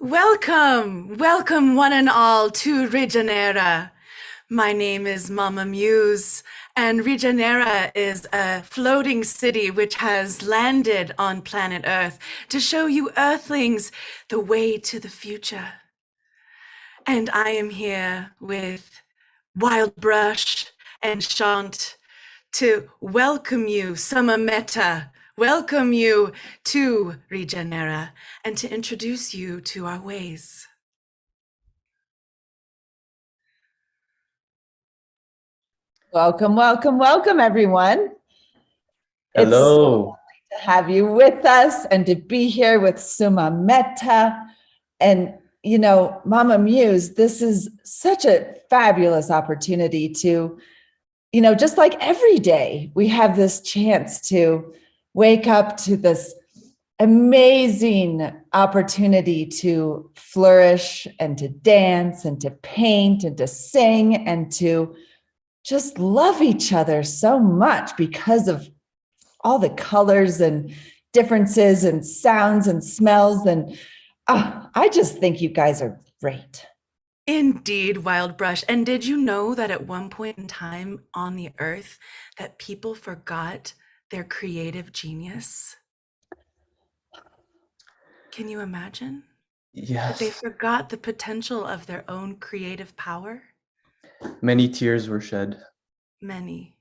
Welcome one and all to Regenera. My name is Mama Muse, and Regenera is a floating city which has landed on planet Earth to show you Earthlings the way to the future. And I am here with Wild Brush and Shant to welcome you, Summer Meta, welcome you to Regenera, and to introduce you to our ways. Welcome, everyone. It's so Hello. lovely to have you with us and to be here with Suma Meta. And, Mama Muse, this is such a fabulous opportunity to, just like every day, we have this chance to wake up to this amazing opportunity to flourish and to dance and to paint and to sing and to just love each other so much because of all the colors and differences and sounds and smells. And I just think you guys are great. Indeed, Wild Brush. And did you know that at one point in time on the earth that people forgot their creative genius? Can you imagine? Yes. That they forgot the potential of their own creative power? Many tears were shed. Many.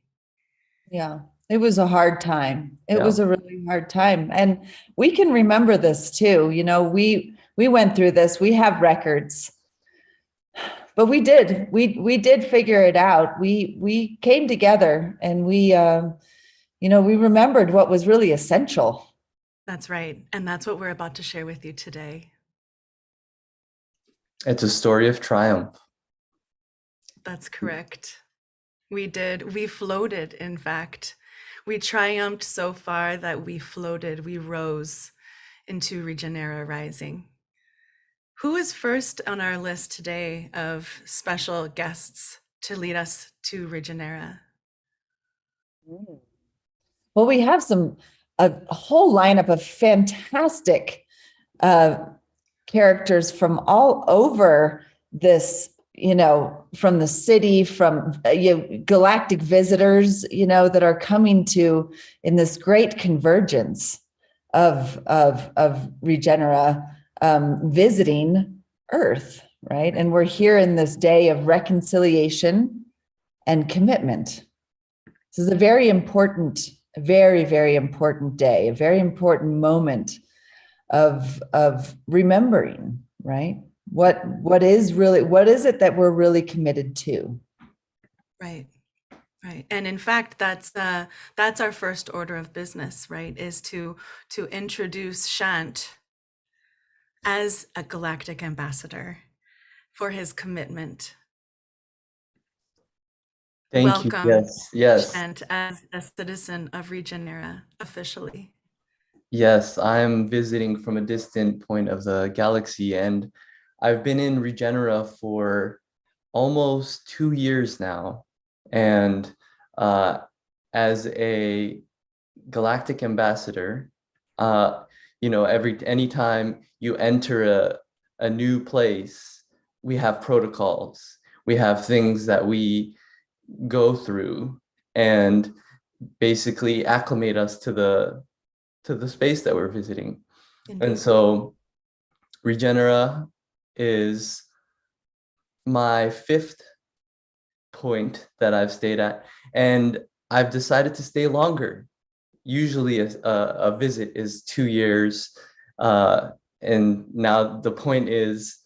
Yeah, it was a hard time. It Yeah. was a really hard time. And we can remember this too. We went through this, we have records. But we did figure it out. We came together and we remembered what was really essential. That's right. And that's what we're about to share with you today. It's a story of triumph. That's correct. We floated, in fact. We triumphed so far that we floated, we rose into Regenera Rising. Who is first on our list today of special guests to lead us to Regenera? Well, we have a whole lineup of fantastic characters from all over this, from the city, from galactic visitors, that are coming to in this great convergence of Regenera visiting Earth, right? And we're here in this day of reconciliation and commitment. This is a very important, very, very important day, a very important moment of remembering, right? What is it that we're really committed to? Right. And in fact, that's our first order of business, right? Is to introduce Shant as a galactic ambassador for his commitment. Welcome you. Yes. And as a citizen of Regenera officially. Yes, I'm visiting from a distant point of the galaxy, and I've been in Regenera for almost 2 years now. And as a galactic ambassador, anytime you enter a new place, we have protocols, we have things that we go through and basically acclimate us to the space that we're visiting. Indeed. And so Regenera is my 5th point that I've stayed at, and I've decided to stay longer. Usually a visit is 2 years, and now the point is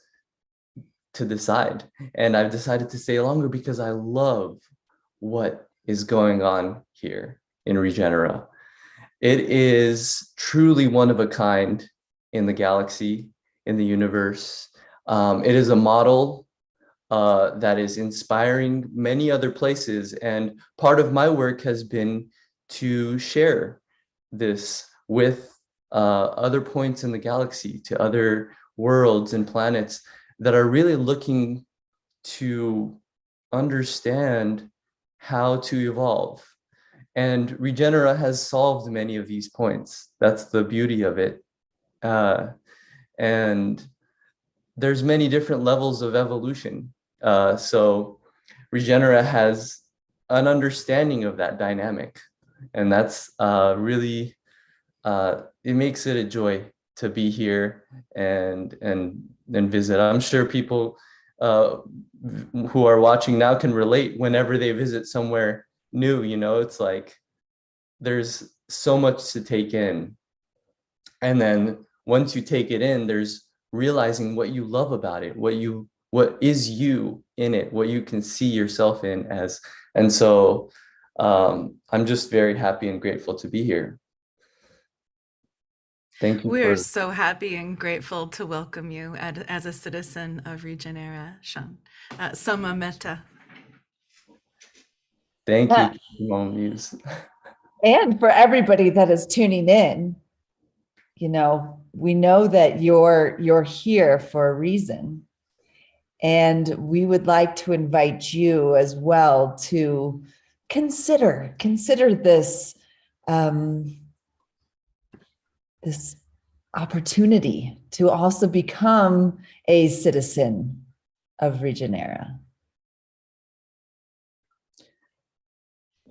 to decide, and I've decided to stay longer because I love what is going on here in Regenera. It is truly one of a kind in the galaxy, in the universe. It is a model that is inspiring many other places, and part of my work has been to share this with other points in the galaxy, to other worlds and planets that are really looking to understand how to evolve. And Regenera has solved many of these points. That's the beauty of it. And there's many different levels of evolution. So Regenera has an understanding of that dynamic, and that's really, it makes it a joy to be here and visit. I'm sure people who are watching now can relate whenever they visit somewhere new. You know, it's like there's so much to take in, and then once you take it in, there's realizing what you love about it, what is you in it, what you can see yourself in as. And so I'm just very happy and grateful to be here. Thank you. We're so happy and grateful to welcome you as a citizen of Regeneration. Sama Metta. Thank you, Mom Muse. And for everybody that is tuning in, you know, we know that you're here for a reason. And we would like to invite you as well to consider this this opportunity to also become a citizen of Regenera.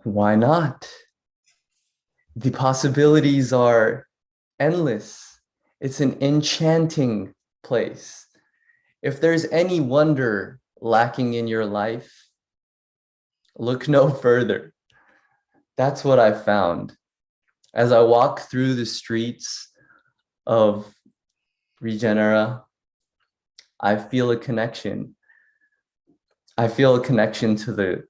Why not? The possibilities are endless. It's an enchanting place. If there's any wonder lacking in your life, look no further. That's what I found. As I walk through the streets of Regenera, I feel a connection. I feel a connection to the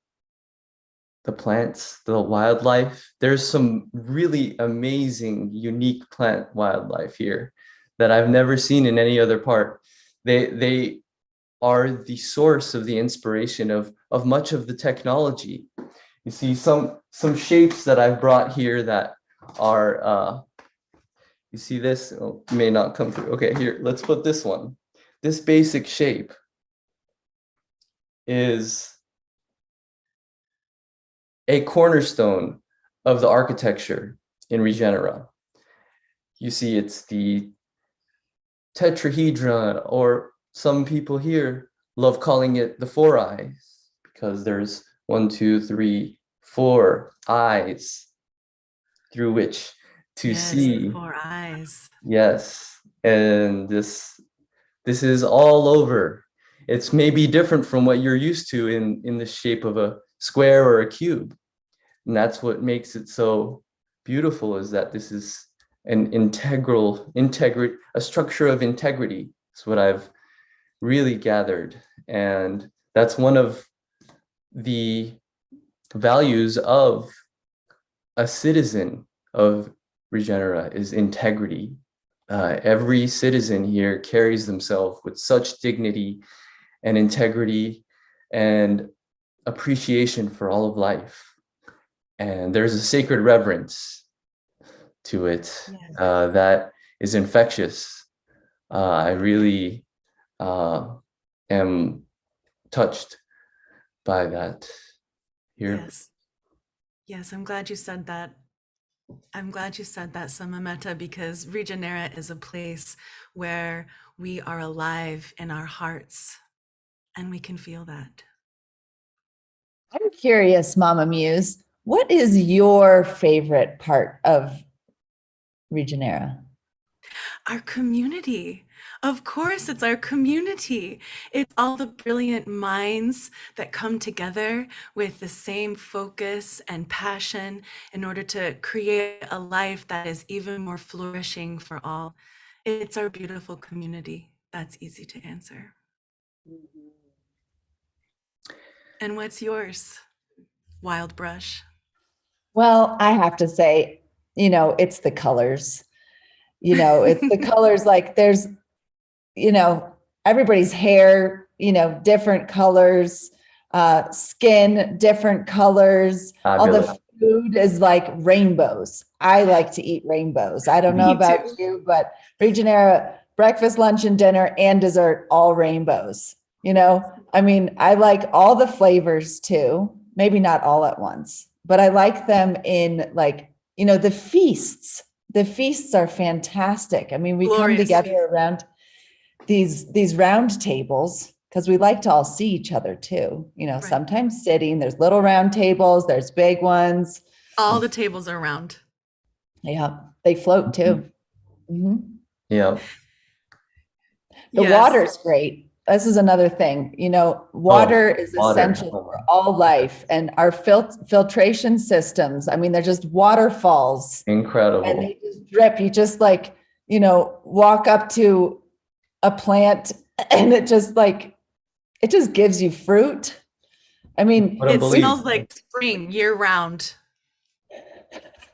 plants, the wildlife. There's some really amazing, unique plant wildlife here that I've never seen in any other part. They are the source of the inspiration of much of the technology. You see some shapes that I've brought here that are, you see this? Oh, may not come through. Okay, here, let's put this one. This basic shape is a cornerstone of the architecture in Regenera. You see, it's the Tetrahedron, or some people here love calling it the 4 eyes, because there's 1, 2, 3, 4 eyes through which to see. 4 eyes. Yes, and this is all over. It's maybe different from what you're used to in the shape of a square or a cube. And that's what makes it so beautiful, is that this is an a structure of integrity. It's what I've really gathered. And that's one of the values of a citizen of Regenera, is integrity. Every citizen here carries themselves with such dignity and integrity and appreciation for all of life. And there's a sacred reverence to it. Yes. That is infectious. I really am touched by that here. Yes, I'm glad you said that. I'm glad you said that, Samameta, because Regenera is a place where we are alive in our hearts, and we can feel that. I'm curious, Mama Muse, what is your favorite part of Regenera? Our community. Of course, it's our community. It's all the brilliant minds that come together with the same focus and passion in order to create a life that is even more flourishing for all. It's our beautiful community. That's easy to answer. And what's yours, Wild Brush? Well, I have to say, you know, it's the colors. You know, it's the colors, like there's, you know, everybody's hair, you know, different colors, skin, different colors. All the food is like rainbows. I like to eat rainbows. I don't know about you, but Regenera, breakfast, lunch, and dinner and dessert, all rainbows. You know, I mean, I like all the flavors too, maybe not all at once, but I like them in, like, you know, the feasts. The feasts are fantastic. I mean, we come together around these round tables, because we like to all see each other too, Right. sometimes sitting, there's little round tables, there's big ones. All the tables are round. Yeah, they float too. Mhm. Yeah. The Yes. water's great. This is another thing, water is water. essential for all life, and our filtration systems. I mean, they're just waterfalls. Incredible. And they just drip. You just walk up to a plant and it just gives you fruit. I mean, What a It belief. smells like spring year round.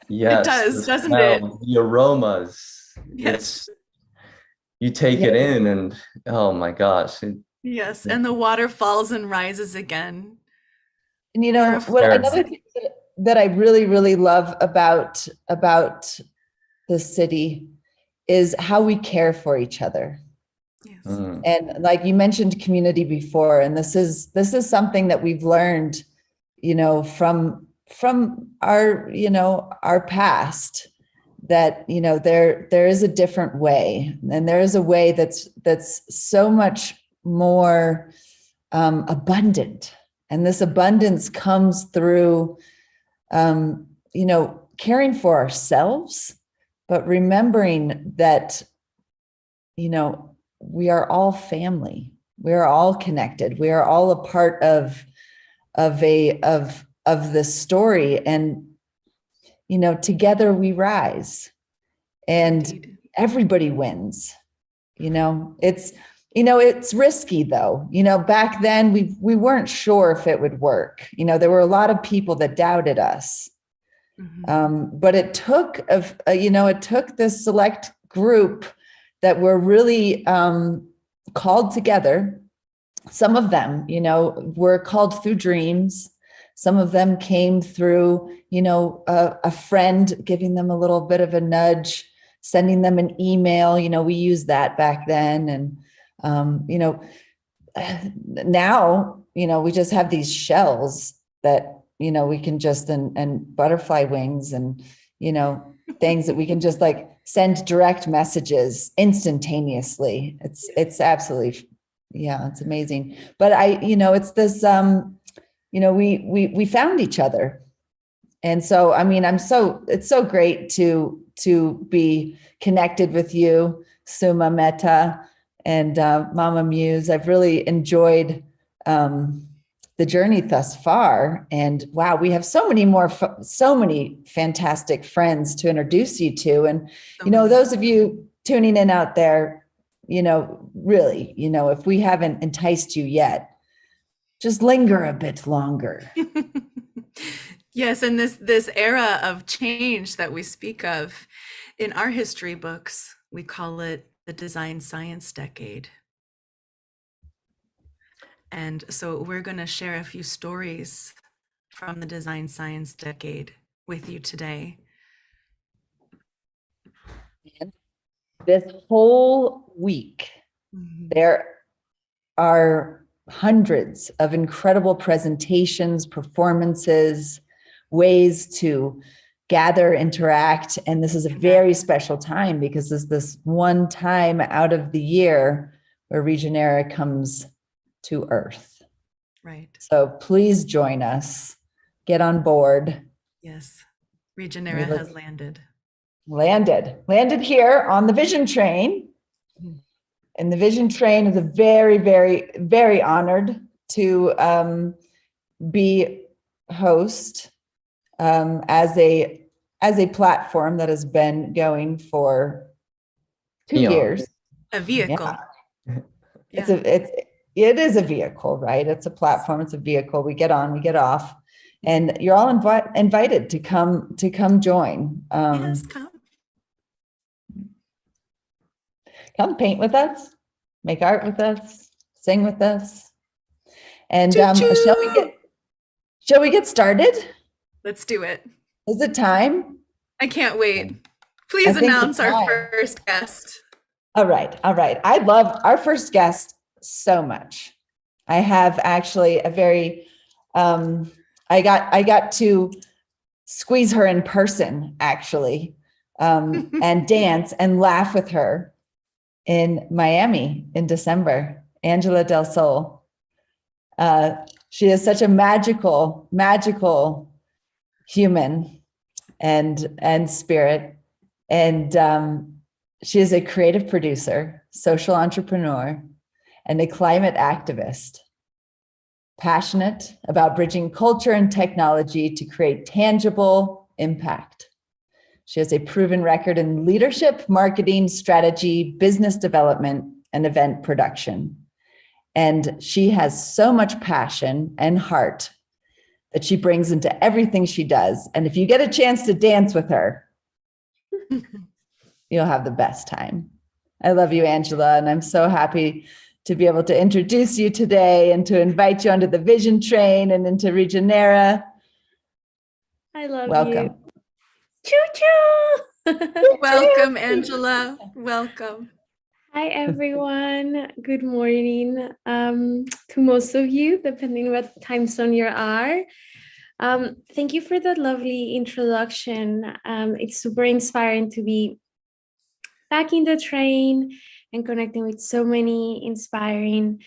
Yes, It does, the doesn't it? smell, the aromas. Yes. You take it in and oh my gosh. Yes, and the water falls and rises again. And Beautiful. another thing that I really, really love about the city is how we care for each other. Yes. And like you mentioned community before, and this is something that we've learned, from our past, that there is a different way, and there is a way that's so much more abundant, and this abundance comes through caring for ourselves, but remembering that we are all family, we are all connected, we are all a part of this story, and together we rise, and Indeed. everybody wins. It's risky though. Back then we weren't sure if it would work. There were a lot of people that doubted us. Mhm. But it took it took this select group that were really called together. Some of them, were called through dreams. Some of them came through, a friend giving them a little bit of a nudge, sending them an email. We used that back then. And, now, we just have these shells that, we can just, and butterfly wings and, things that we can just send direct messages instantaneously. It's absolutely, it's amazing. But it's this, we found each other. And so, I mean, it's so great to be connected with you, Suma Metta, and Mama Muse. I've really enjoyed the journey thus far. And wow, we have so many fantastic friends to introduce you to. And, those of you tuning in out there, really, if we haven't enticed you yet, just linger a bit longer. Yes, and this era of change that we speak of in our history books, we call it the design science decade. And so we're going to share a few stories from the design science decade with you today. And this whole week, there are hundreds of incredible presentations, performances, ways to gather, interact. And this is a very special time because it's this one time out of the year where Regeneissance comes to Earth. Right. So please join us. Get on board. Yes. Regeneissance has landed. Landed here on the Vision Train. And the Vision Train is a very, very, very honored to be host as a platform that has been going for 2 years. A vehicle. Yeah. It is a vehicle, right? It's a platform. It's a vehicle. We get on, we get off, and you're all invited to come join. Yes, come. Come paint with us, make art with us, sing with us. And shall we get started? Let's do it. Is it time? I can't wait. Please announce our first guest. All right. I love our first guest so much. I have actually a very, I got to squeeze her in person actually, and dance and laugh with her. in Miami in December, Angela Del Sol. She is such a magical human and spirit. And she is a creative producer, social entrepreneur, and a climate activist, passionate about bridging culture and technology to create tangible impact. She has a proven record in leadership, marketing, strategy, business development, and event production. And she has so much passion and heart that she brings into everything she does. And if you get a chance to dance with her, you'll have the best time. I love you, Angela, and I'm so happy to be able to introduce you today and to invite you onto the Vision Train and into Regenera. I love Welcome. you. Choo-choo! Welcome, Angela. Welcome. Hi, everyone. Good morning to most of you, depending what time zone you are. Thank you for that lovely introduction. It's super inspiring to be back in the train and connecting with so many inspiring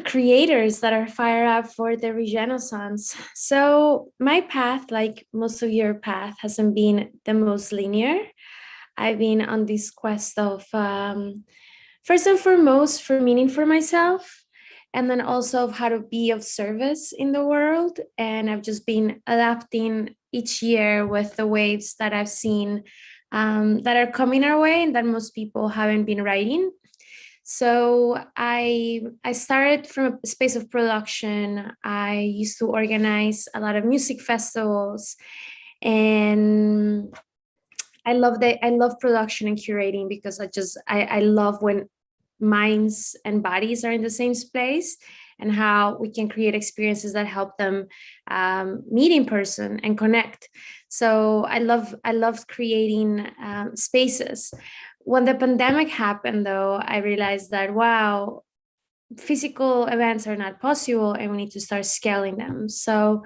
creators that are fired up for the Regenaissance. So my path, like most of your path, hasn't been the most linear. I've been on this quest of, first and foremost, for meaning for myself, and then also of how to be of service in the world. And I've just been adapting each year with the waves that I've seen that are coming our way and that most people haven't been writing. So I started from a space of production. I used to organize a lot of music festivals, and I love production and curating because I love when minds and bodies are in the same space and how we can create experiences that help them meet in person and connect. So I loved creating spaces. When the pandemic happened, though, I realized that, wow, physical events are not possible and we need to start scaling them. So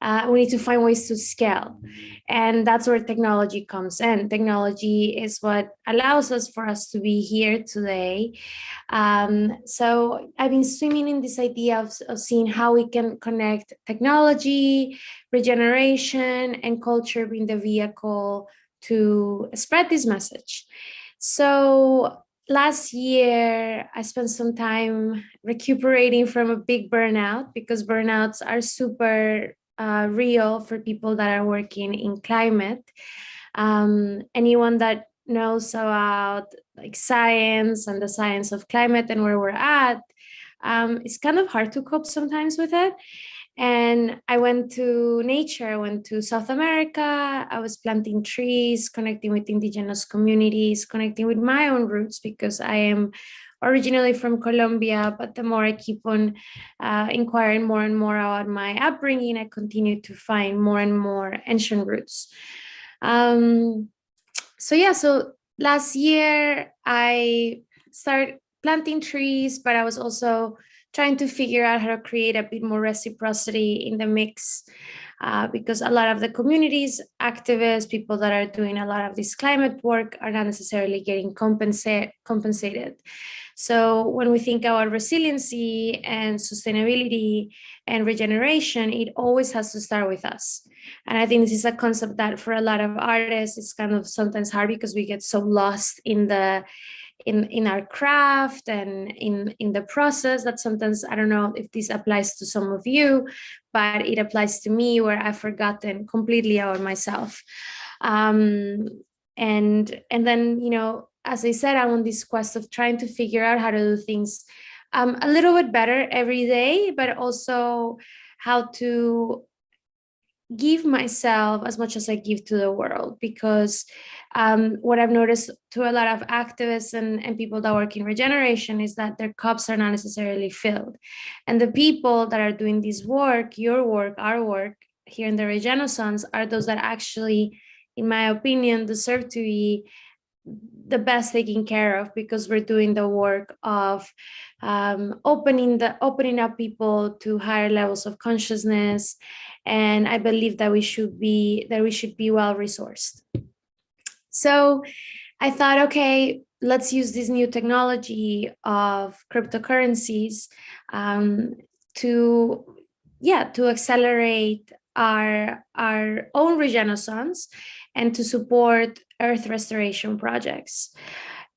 we need to find ways to scale. And that's where technology comes in. Technology is what allows us to be here today. So I've been swimming in this idea of seeing how we can connect technology, regeneration, and culture being the vehicle to spread this message. So last year, I spent some time recuperating from a big burnout, because burnouts are super real for people that are working in climate. Anyone that knows about like science and the science of climate and where we're at, it's kind of hard to cope sometimes with it. And I went to nature. I went to South America. I was planting trees, connecting with indigenous communities, connecting with my own roots, because I am originally from Colombia. But the more I keep on inquiring more and more about my upbringing, I continue to find more and more ancient roots. So last year I started planting trees, but I was also trying to figure out how to create a bit more reciprocity in the mix, because a lot of the communities, activists, people that are doing a lot of this climate work are not necessarily getting compensated. So when we think about resiliency and sustainability and regeneration, it always has to start with us. And I think this is a concept that for a lot of artists, it's kind of sometimes hard because we get so lost in our craft and in the process that sometimes, I don't know if this applies to some of you, but it applies to me, where I've forgotten completely about myself. And then, as I said, I'm on this quest of trying to figure out how to do things a little bit better every day, but also how to give myself as much as I give to the world. Because what I've noticed to a lot of activists and people that work in regeneration is that their cups are not necessarily filled. And the people that are doing this work, your work, our work here in the Regenaissance, are those that actually, in my opinion, deserve to be the best taken care of, because we're doing the work of opening up people to higher levels of consciousness. And I believe that we should be well resourced. So I thought, okay, let's use this new technology of cryptocurrencies to accelerate our own regenaissance and to support earth restoration projects.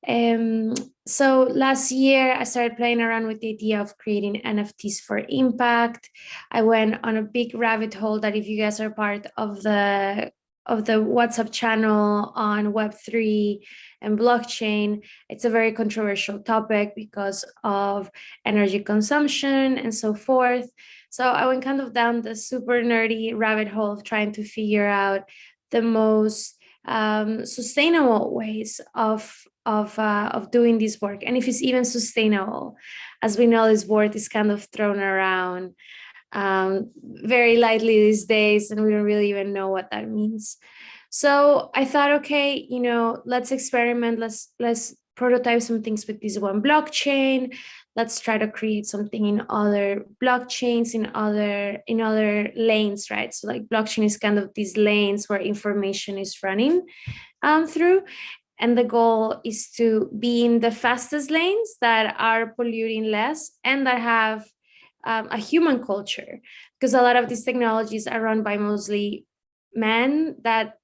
So last year I started playing around with the idea of creating NFTs for impact. I went on a big rabbit hole that if you guys are part of the WhatsApp channel on Web3 and blockchain, it's a very controversial topic because of energy consumption and so forth. So I went kind of down the super nerdy rabbit hole of trying to figure out the most sustainable ways of doing this work, and if it's even sustainable. As we know, this word is kind of thrown around very lightly these days, and we don't really even know what that means. So I thought, okay, you know, let's experiment. Let's prototype some things with this one blockchain. Let's try to create something in other blockchains, in other lanes, right? So like blockchain is kind of these lanes where information is running through. And the goal is to be in the fastest lanes that are polluting less and that have a human culture, because a lot of these technologies are run by mostly men that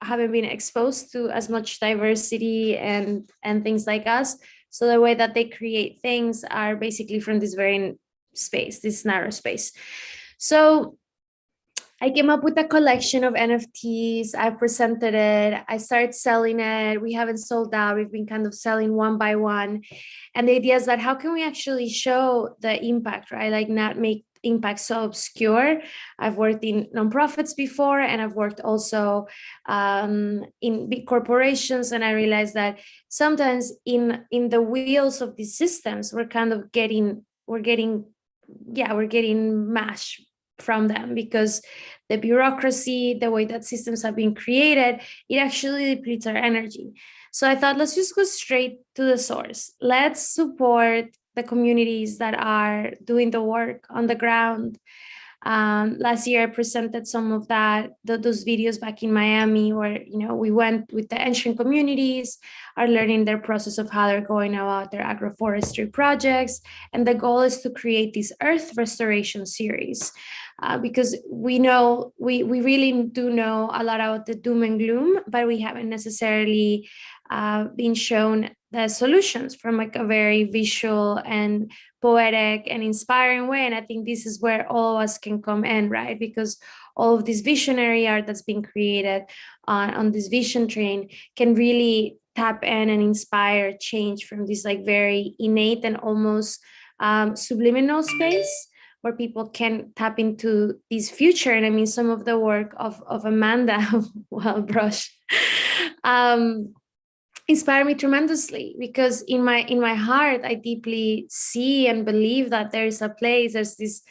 haven't been exposed to as much diversity and things like us. So the way that they create things are basically from this very space, this narrow space. So I came up with a collection of NFTs. I presented it. I started selling it. We haven't sold out. We've been kind of selling one by one. And the idea is that how can we actually show the impact, right? Like not make impact so obscure. I've worked in nonprofits before, and I've worked also in big corporations. And I realized that sometimes in the wheels of these systems, we're getting mashed from them, because the bureaucracy, the way that systems have been created, it actually depletes our energy. So I thought, let's just go straight to the source. Let's support the communities that are doing the work on the ground. Last year, I presented some of those videos back in Miami, where we went with the ancient communities, are learning their process of how they're going about their agroforestry projects, and the goal is to create this Earth restoration series, because we know we really do know a lot about the doom and gloom, but we haven't necessarily been shown the solutions from like a very visual and poetic and inspiring way. And I think this is where all of us can come in, right? Because all of this visionary art that's been created on this vision train can really tap in and inspire change from this like very innate and almost subliminal space where people can tap into this future. And I mean, some of the work of Amanda, well, brush, inspired me tremendously, because in my heart, I deeply see and believe that there's a place, there's this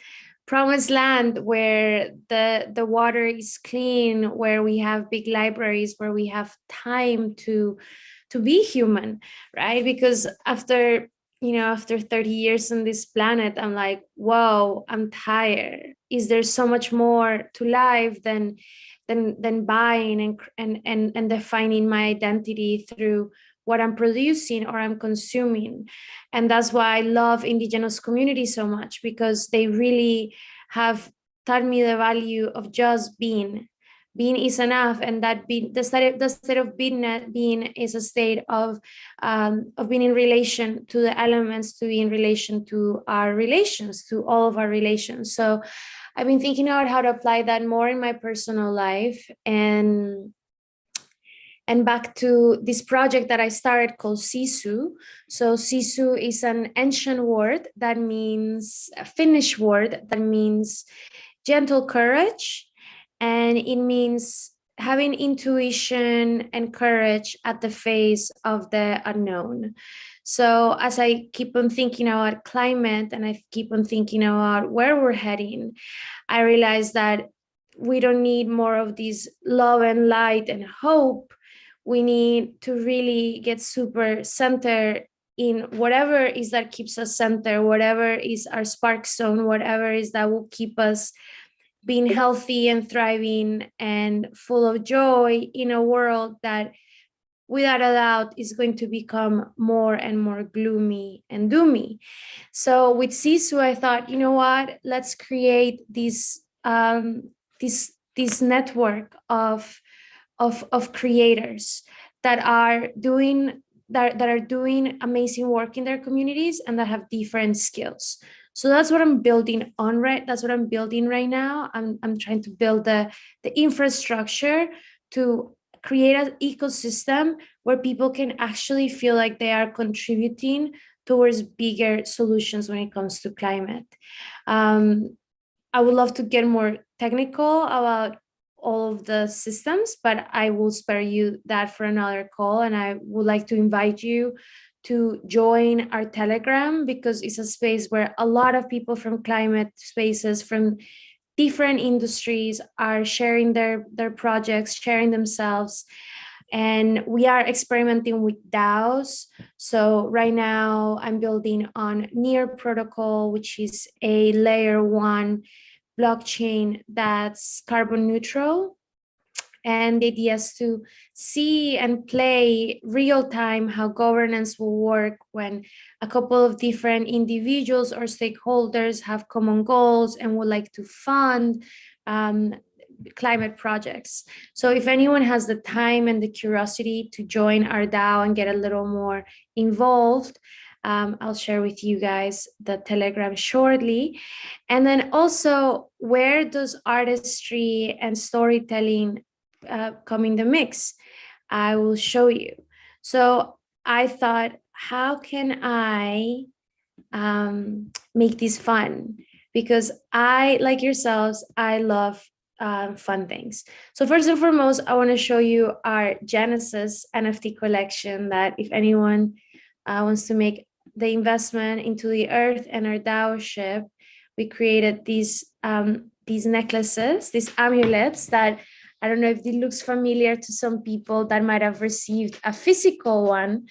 promised land where the water is clean, where we have big libraries, where we have time to be human, right? Because after 30 years on this planet, I'm like, whoa, I'm tired. Is there so much more to life than buying and defining my identity through what I'm producing or I'm consuming? And that's why I love indigenous communities so much, because they really have taught me the value of just being. Being is enough, and that the state of being is a state of being in relation to the elements, to be in relation to our relations, to all of our relations. So I've been thinking about how to apply that more in my personal life, and back to this project that I started called Sisu. So Sisu is an ancient word that means, a Finnish word that means gentle courage. And it means having intuition and courage at the face of the unknown. So as I keep on thinking about climate, and I keep on thinking about where we're heading, I realize that we don't need more of this love and light and hope. We need to really get super centered in whatever is that keeps us centered, whatever is our spark zone, whatever is that will keep us being healthy and thriving and full of joy in a world that without a doubt is going to become more and more gloomy and doomy. So with Sisu, I thought, you know what, let's create this network of creators that are doing amazing work in their communities and that have different skills. So that's what I'm building right now. I'm trying to build the infrastructure to create an ecosystem where people can actually feel like they are contributing towards bigger solutions when it comes to climate. I would love to get more technical about all of the systems, but I will spare you that for another call. And I would like to invite you to join our Telegram, because it's a space where a lot of people from climate spaces, from different industries, are sharing their projects, sharing themselves. And we are experimenting with DAOs. So right now I'm building on Near Protocol, which is a layer 1 blockchain that's carbon neutral. And the idea is to see and play real time how governance will work when a couple of different individuals or stakeholders have common goals and would like to fund climate projects. So if anyone has the time and the curiosity to join our DAO and get a little more involved, I'll share with you guys the Telegram shortly. And then also, where does artistry and storytelling come in the mix? I will show you. So I thought, how can I make this fun? Because I, like yourselves, I love fun things. So first and foremost, I want to show you our Genesis NFT collection, that if anyone wants to make the investment into the earth and our DAO ship, we created these necklaces, these amulets that, I don't know if it looks familiar to some people that might have received a physical one.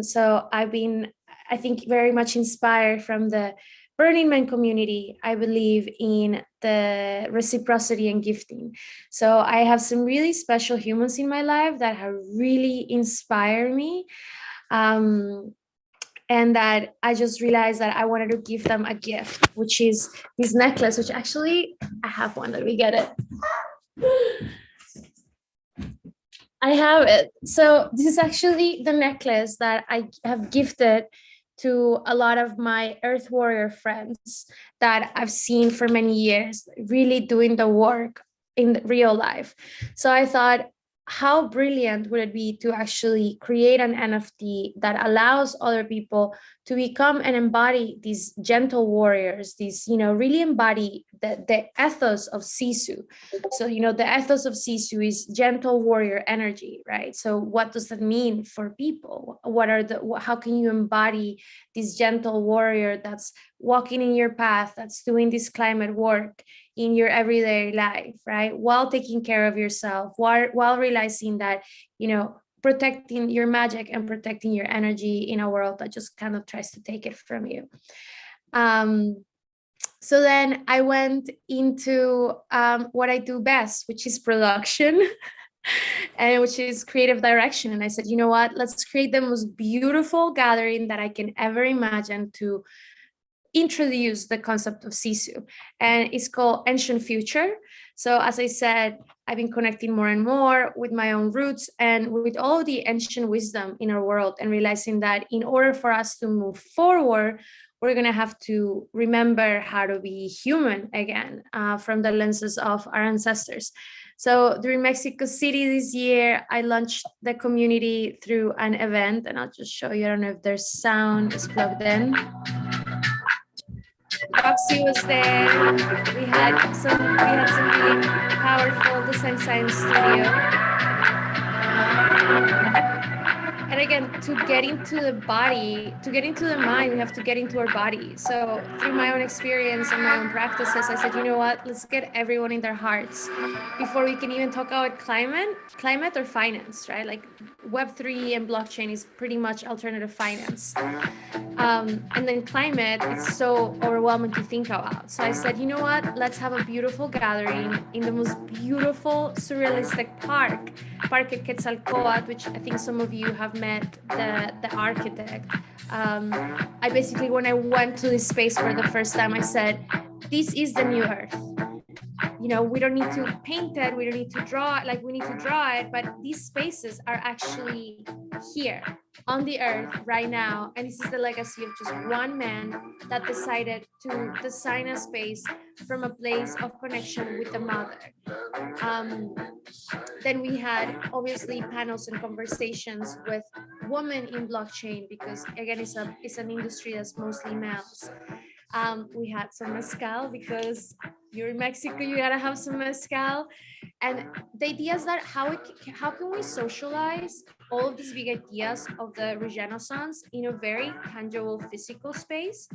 So I've been, I think, very much inspired from the Burning Man community. I believe in the reciprocity and gifting. So I have some really special humans in my life that have really inspired me. And that I just realized that I wanted to give them a gift, which is this necklace, which actually I have one. Let me get it. I have it. So this is actually the necklace that I have gifted to a lot of my Earth Warrior friends that I've seen for many years, really doing the work in real life. So I thought, how brilliant would it be to actually create an NFT that allows other people to become and embody these gentle warriors, these, really embody the ethos of Sisu. So, the ethos of Sisu is gentle warrior energy, right? So what does that mean for people? How can you embody this gentle warrior that's walking in your path, that's doing this climate work in your everyday life, right? While taking care of yourself, while realizing that, protecting your magic and protecting your energy in a world that just kind of tries to take it from you. So then I went into what I do best, which is production. And which is creative direction. And I said, you know what, let's create the most beautiful gathering that I can ever imagine to introduce the concept of Sisu. And it's called Ancient Future. So as I said, I've been connecting more and more with my own roots and with all the ancient wisdom in our world, and realizing that in order for us to move forward, we're going to have to remember how to be human again from the lenses of our ancestors. So during Mexico City this year, I launched the community through an event, and I'll just show you. I don't know if there's sound is plugged in. Roxy was there. We had some really powerful design science studio. And again, to get into the body, to get into the mind, we have to get into our body. So through my own experience and my own practices, I said, you know what, let's get everyone in their hearts before we can even talk about climate or finance, right? Like Web3 and blockchain is pretty much alternative finance. And then climate, it's so overwhelming to think about. So I said, you know what, let's have a beautiful gathering in the most beautiful surrealistic park at Quetzalcoatl, which I think some of you have met the architect. I basically, when I went to this space for the first time, I said, this is the new Earth. You know, we don't need to paint it, we don't need to draw it, like we need to draw it, but these spaces are actually here on the earth right now. And this is the legacy of just one man that decided to design a space from a place of connection with the mother. Then we had obviously panels and conversations with women in blockchain, because again, it's an industry that's mostly males. We had some mezcal, because you're in Mexico, you gotta have some mezcal. And the idea is that how can we socialize all of these big ideas of the Regenaissance in a very tangible physical space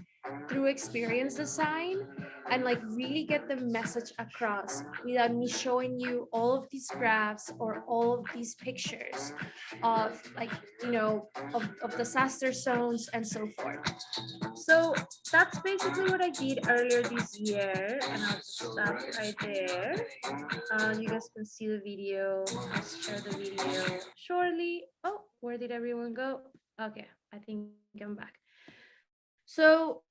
through experience design, and like really get the message across without me showing you all of these graphs or all of these pictures of, like, you know, of disaster zones and so forth. So that's basically what I did earlier this year, and I'll just stop right there. You guys can see the video. I'll share the video shortly. Oh, where did everyone go? Okay, I think I'm back. So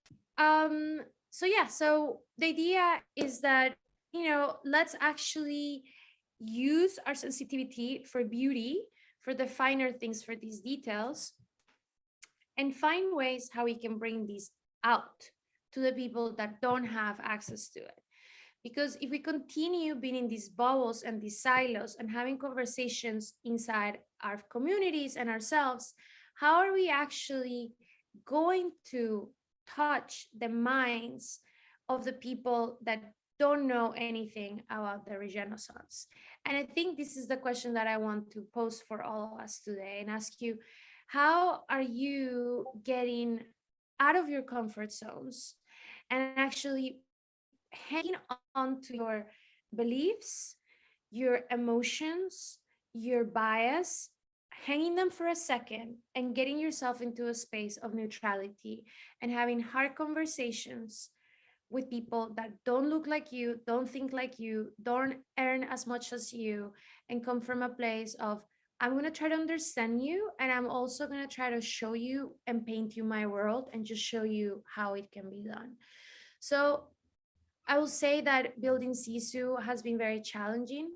so the idea is that, you know, let's actually use our sensitivity for beauty, for the finer things, for these details, and find ways how we can bring these out to the people that don't have access to it. Because if we continue being in these bubbles and these silos and having conversations inside our communities and ourselves, how are we actually going to touch the minds of the people that don't know anything about the Regenaissance? And I think this is the question that I want to pose for all of us today and ask you, how are you getting out of your comfort zones and actually hanging on to your beliefs, your emotions, your bias, hanging them for a second and getting yourself into a space of neutrality and having hard conversations with people that don't look like you, don't think like you, don't earn as much as you, and come from a place of, I'm going to try to understand you, and I'm also going to try to show you and paint you my world and just show you how it can be done. So I will say that building Sisu has been very challenging.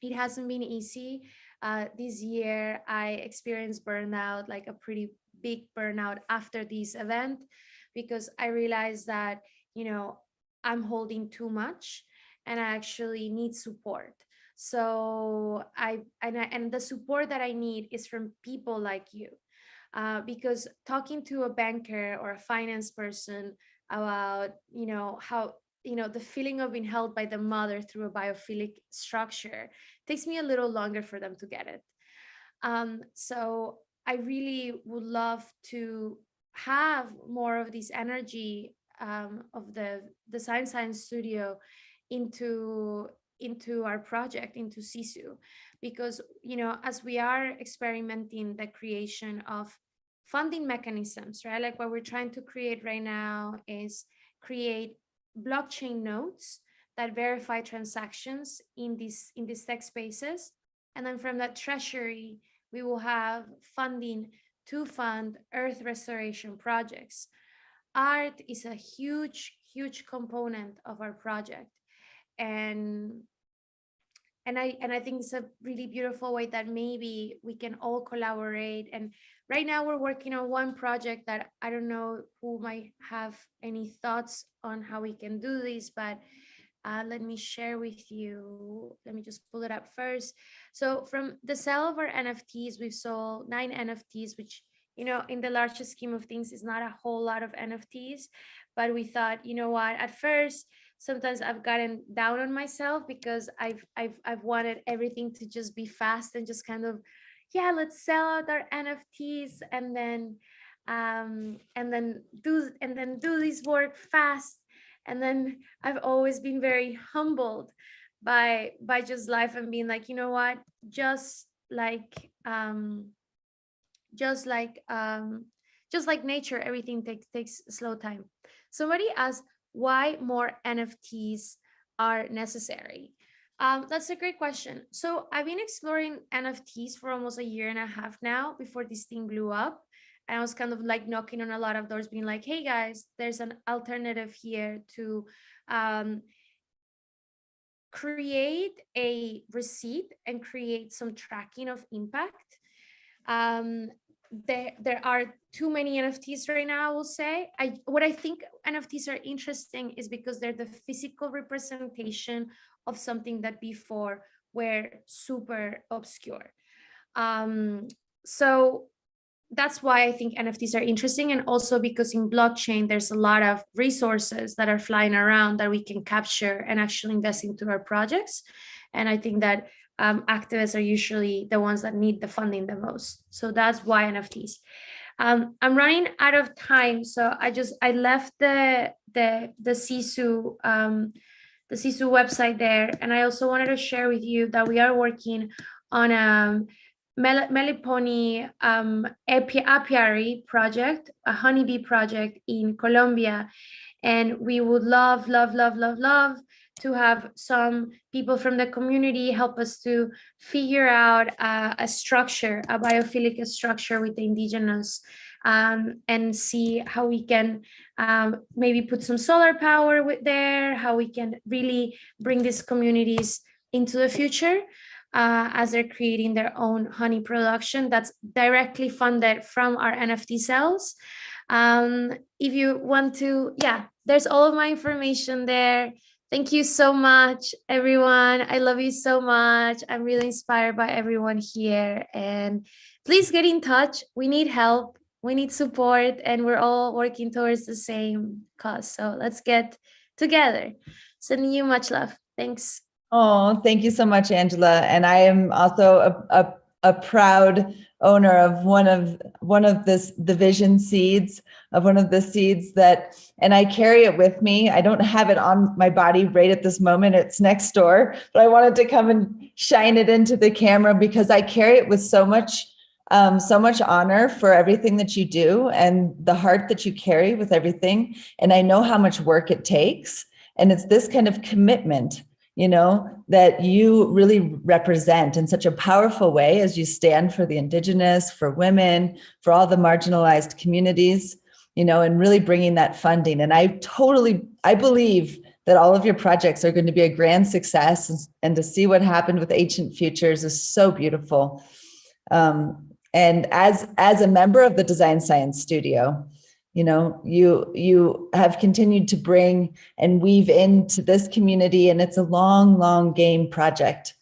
It hasn't been easy. This year, I experienced burnout, like a pretty big burnout after this event, because I realized that, you know, I'm holding too much and I actually need support. So and the support that I need is from people like you, because talking to a banker or a finance person about, you know, how, you know, the feeling of being held by the mother through a biophilic structure takes me a little longer for them to get it. So I really would love to have more of this energy of the Design Science Studio into our project, into Sisu, because, you know, as we are experimenting the creation of funding mechanisms, right? Like what we're trying to create right now is create blockchain nodes that verify transactions in these tech spaces. And then from that treasury, we will have funding to fund earth restoration projects. Art is a huge, huge component of our project. And I think it's a really beautiful way that maybe we can all collaborate. And right now we're working on one project that I don't know who might have any thoughts on how we can do this, but let me share with you. Let me just pull it up first. So from the sale of our NFTs, we've sold 9 NFTs, which, you know, in the larger scheme of things is not a whole lot of NFTs, but we thought, you know what, at first, sometimes I've gotten down on myself because I've wanted everything to just be fast and just kind of, yeah, let's sell out our NFTs and then do this work fast. And then I've always been very humbled by just life and being like, you know what, just like just like nature, everything takes slow time. Somebody asked why more NFTs are necessary. That's a great question. So I've been exploring NFTs for almost a year and a half now before this thing blew up. And I was kind of like knocking on a lot of doors, being like, hey guys, there's an alternative here to create a receipt and create some tracking of impact. There are too many NFTs right now, I will say. What I think NFTs are interesting is because they're the physical representation of something that before were super obscure. So that's why I think NFTs are interesting. And also because in blockchain, there's a lot of resources that are flying around that we can capture and actually invest into our projects. And I think that activists are usually the ones that need the funding the most. So that's why NFTs. I'm running out of time, so I left the CISU website there, and I also wanted to share with you that we are working on Melipony apiary project, a honeybee project in Colombia, and we would love to have some people from the community help us to figure out a structure, a biophilic structure with the indigenous, and see how we can maybe put some solar power there, how we can really bring these communities into the future as they're creating their own honey production that's directly funded from our NFT cells. If you want to, there's all of my information there. Thank you so much, everyone. I love you so much. I'm really inspired by everyone here. And please get in touch. We need help. We need support. And we're all working towards the same cause. So let's get together. Sending you much love. Thanks. Oh, thank you so much, Angela. And I am also a proud owner of one of the vision seeds, of one of the seeds that, and I carry it with me. I don't have it on my body right at this moment. It's next door, but I wanted to come and shine it into the camera because I carry it with so much honor for everything that you do and the heart that you carry with everything. And I know how much work it takes. And it's this kind of commitment, that you really represent in such a powerful way as you stand for the indigenous, for women, for all the marginalized communities, and really bringing that funding. And I believe that all of your projects are going to be a grand success, and to see what happened with Ancient Futures is so beautiful. And as a member of the Design Science Studio, you have continued to bring and weave into this community, and it's a long game project,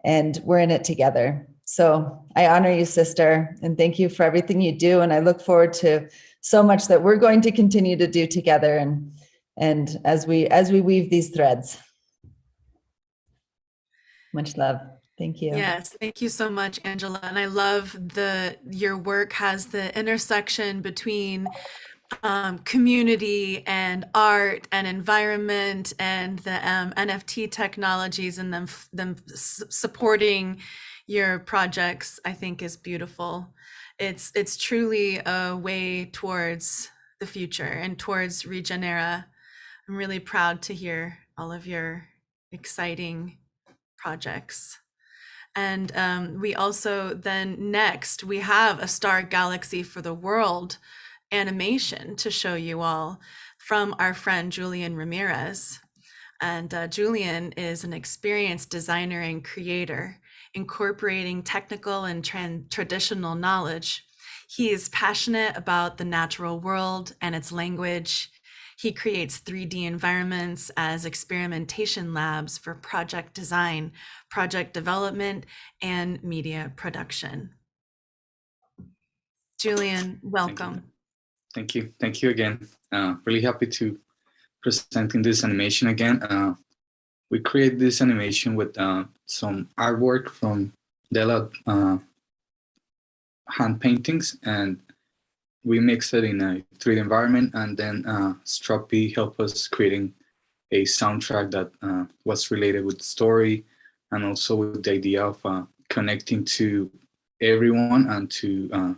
and we're in it together. So I honor you, sister, and thank you for everything you do. And I look forward to so much that we're going to continue to do together, and as we weave these threads. Much love. Thank you. Yes, thank you so much, Angela. And I love your work has the intersection between community and art and environment and the NFT technologies, and them supporting your projects, I think is beautiful. It's truly a way towards the future and towards Regenera. I'm really proud to hear all of your exciting projects. And we also then next we have a Star Galaxy for the World animation to show you all from our friend Julian Ramirez. And Julian is an experienced designer and creator, incorporating technical and traditional knowledge. He is passionate about the natural world and its language. He creates 3D environments as experimentation labs for project design, project development, and media production. Julian, welcome. Thank you. Thank you again. Really happy to presenting this animation again. We create this animation with some artwork from Della hand paintings, and we mix it in a 3D environment, and then Stroppy helped us creating a soundtrack that was related with the story, and also with the idea of connecting to everyone and to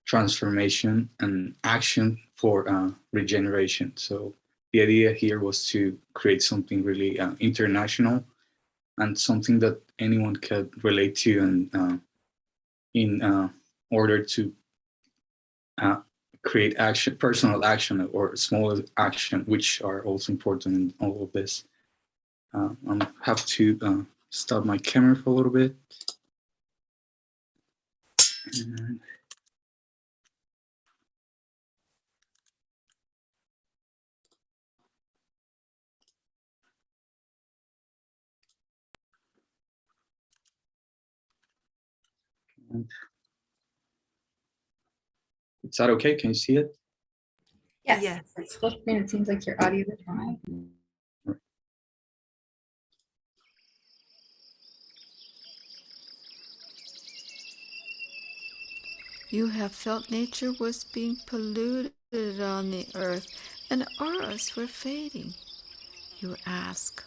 transformation and action for regeneration. So the idea here was to create something really international and something that anyone could relate to, and in order to create action, personal action or small action, which are also important in all of this. I have to stop my camera for a little bit. And is that okay? Can you see it? Yes. Yes. It's full screen. It seems like your audio is fine. You have felt nature was being polluted on the earth, and auras were fading. You ask,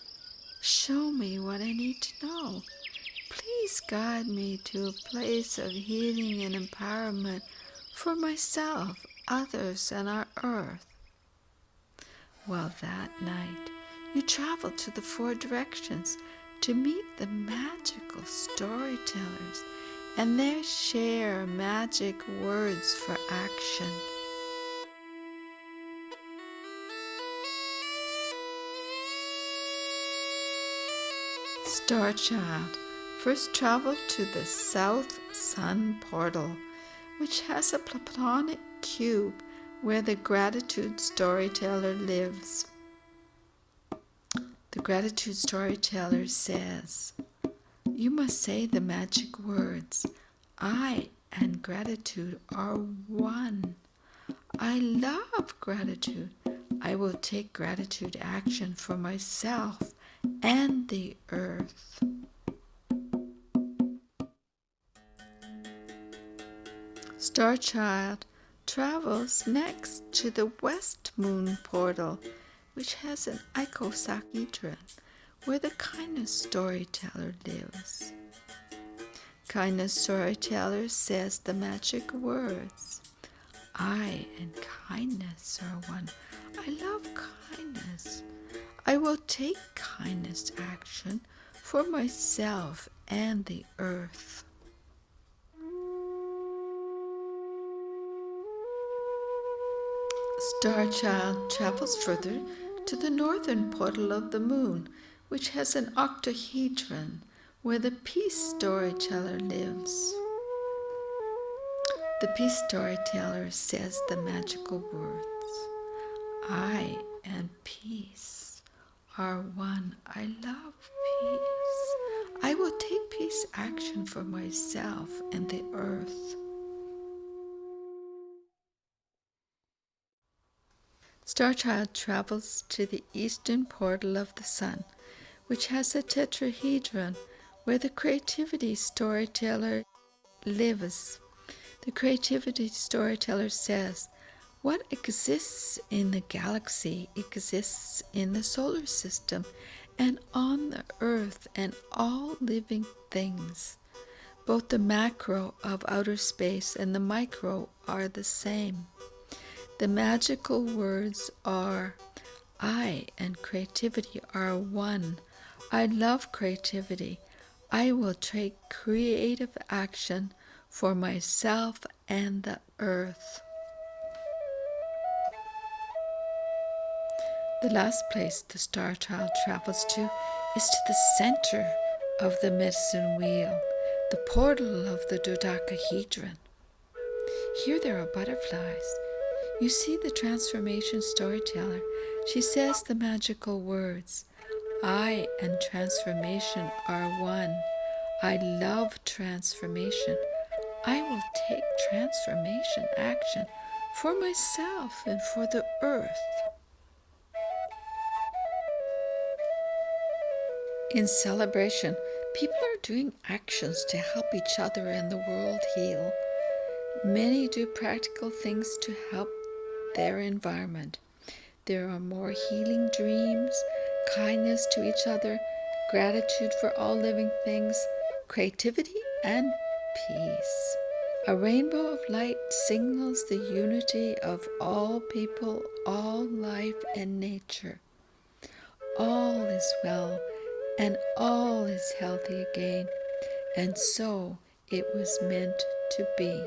show me what I need to know. Please guide me to a place of healing and empowerment for myself, others, and our earth. Well, that night, you traveled to the four directions to meet the magical storytellers and their share magic words for action. Starchild first traveled to the South Sun Portal, which has a Platonic cube where the gratitude storyteller lives. The gratitude storyteller says, you must say the magic words, I and gratitude are one. I love gratitude. I will take gratitude action for myself and the earth. Starchild travels next to the West Moon Portal, which has an icosahedron where the kindness storyteller lives. Kindness storyteller says the magic words, I and kindness are one. I love kindness. I will take kindness action for myself and the earth. Starchild travels further to the northern portal of the moon, which has an octahedron where the peace storyteller lives. The peace storyteller says the magical words, I and peace are one. I love peace. I will take peace action for myself and the earth. Starchild travels to the eastern portal of the sun, which has a tetrahedron where the creativity storyteller lives. The creativity storyteller says, what exists in the galaxy exists in the solar system and on the earth and all living things. Both the macro of outer space and the micro are the same. The magical words are, I and creativity are one. I love creativity. I will take creative action for myself and the earth. The last place the star child travels to is to the center of the medicine wheel, the portal of the dodecahedron. Here there are butterflies. You see the transformation storyteller. She says the magical words, I and transformation are one. I love transformation. I will take transformation action for myself and for the earth. In celebration, people are doing actions to help each other and the world heal. Many do practical things to help their environment. There are more healing dreams, kindness to each other, gratitude for all living things, creativity, and peace. A rainbow of light signals the unity of all people, all life and nature. All is well, and all is healthy again, and so it was meant to be.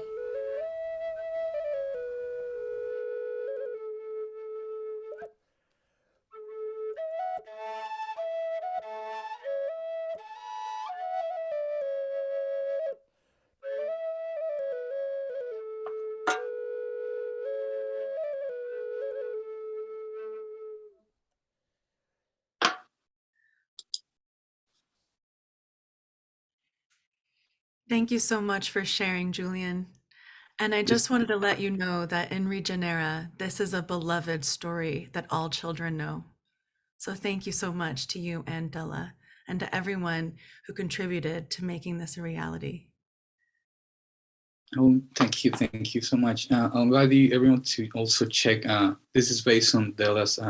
Thank you so much for sharing, Julian. And I just wanted to let you know that in Regenera, this is a beloved story that all children know. So thank you so much to you and Della, and to everyone who contributed to making this a reality. Oh, thank you so much. I'll invite everyone to also check. This is based on Della's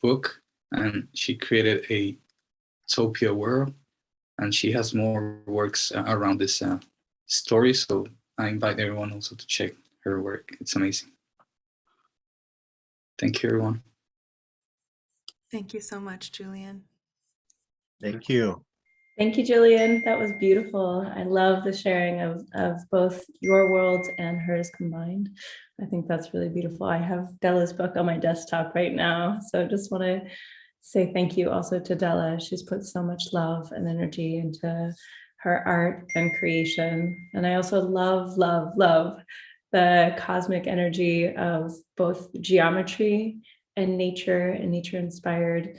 book, and she created a Topia world, and she has more works around this story. So I invite everyone also to check her work. It's amazing. Thank you, everyone. Thank you so much, Julian. Thank you. Thank you, Julian. That was beautiful. I love the sharing of both your worlds and hers combined. I think that's really beautiful. I have Della's book on my desktop right now. So I just want to say thank you also to Della. She's put so much love and energy into her art and creation. And I also love, love, love the cosmic energy of both geometry and nature inspired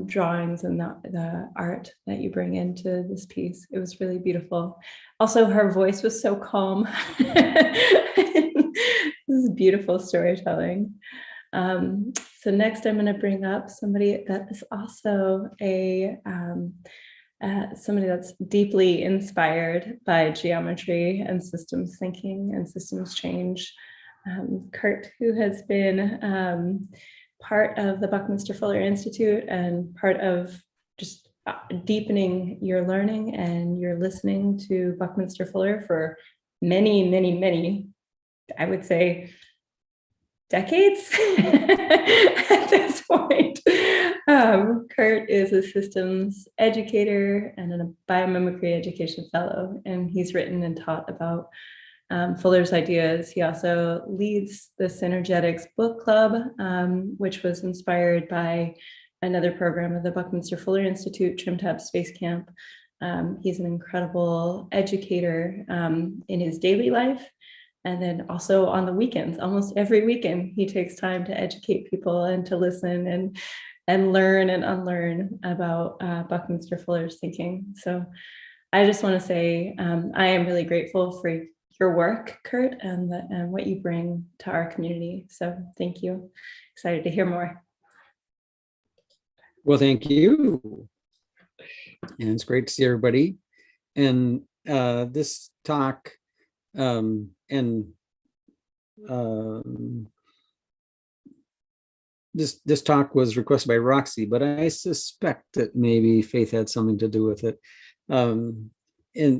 drawings and the art that you bring into this piece. It was really beautiful. Also, her voice was so calm. This is beautiful storytelling. So next I'm going to bring up somebody that is also somebody that's deeply inspired by geometry and systems thinking and systems change. Kurt, who has been part of the Buckminster Fuller Institute and part of just deepening your learning and your listening to Buckminster Fuller for many, many, many, I would say, decades at this point. Kurt is a systems educator and a biomimicry education fellow, and he's written and taught about Fuller's ideas. He also leads the Synergetics Book Club, which was inspired by another program of the Buckminster Fuller Institute, TrimTab Space Camp. He's an incredible educator in his daily life. And then also on the weekends, almost every weekend, he takes time to educate people and to listen and learn and unlearn about Buckminster Fuller's thinking. So I just want to say I am really grateful for your work, Kurt, and what you bring to our community. So thank you. Excited to hear more. Well, thank you. And it's great to see everybody. And this talk this talk was requested by Roxy, but I suspect that maybe Faith had something to do with it. And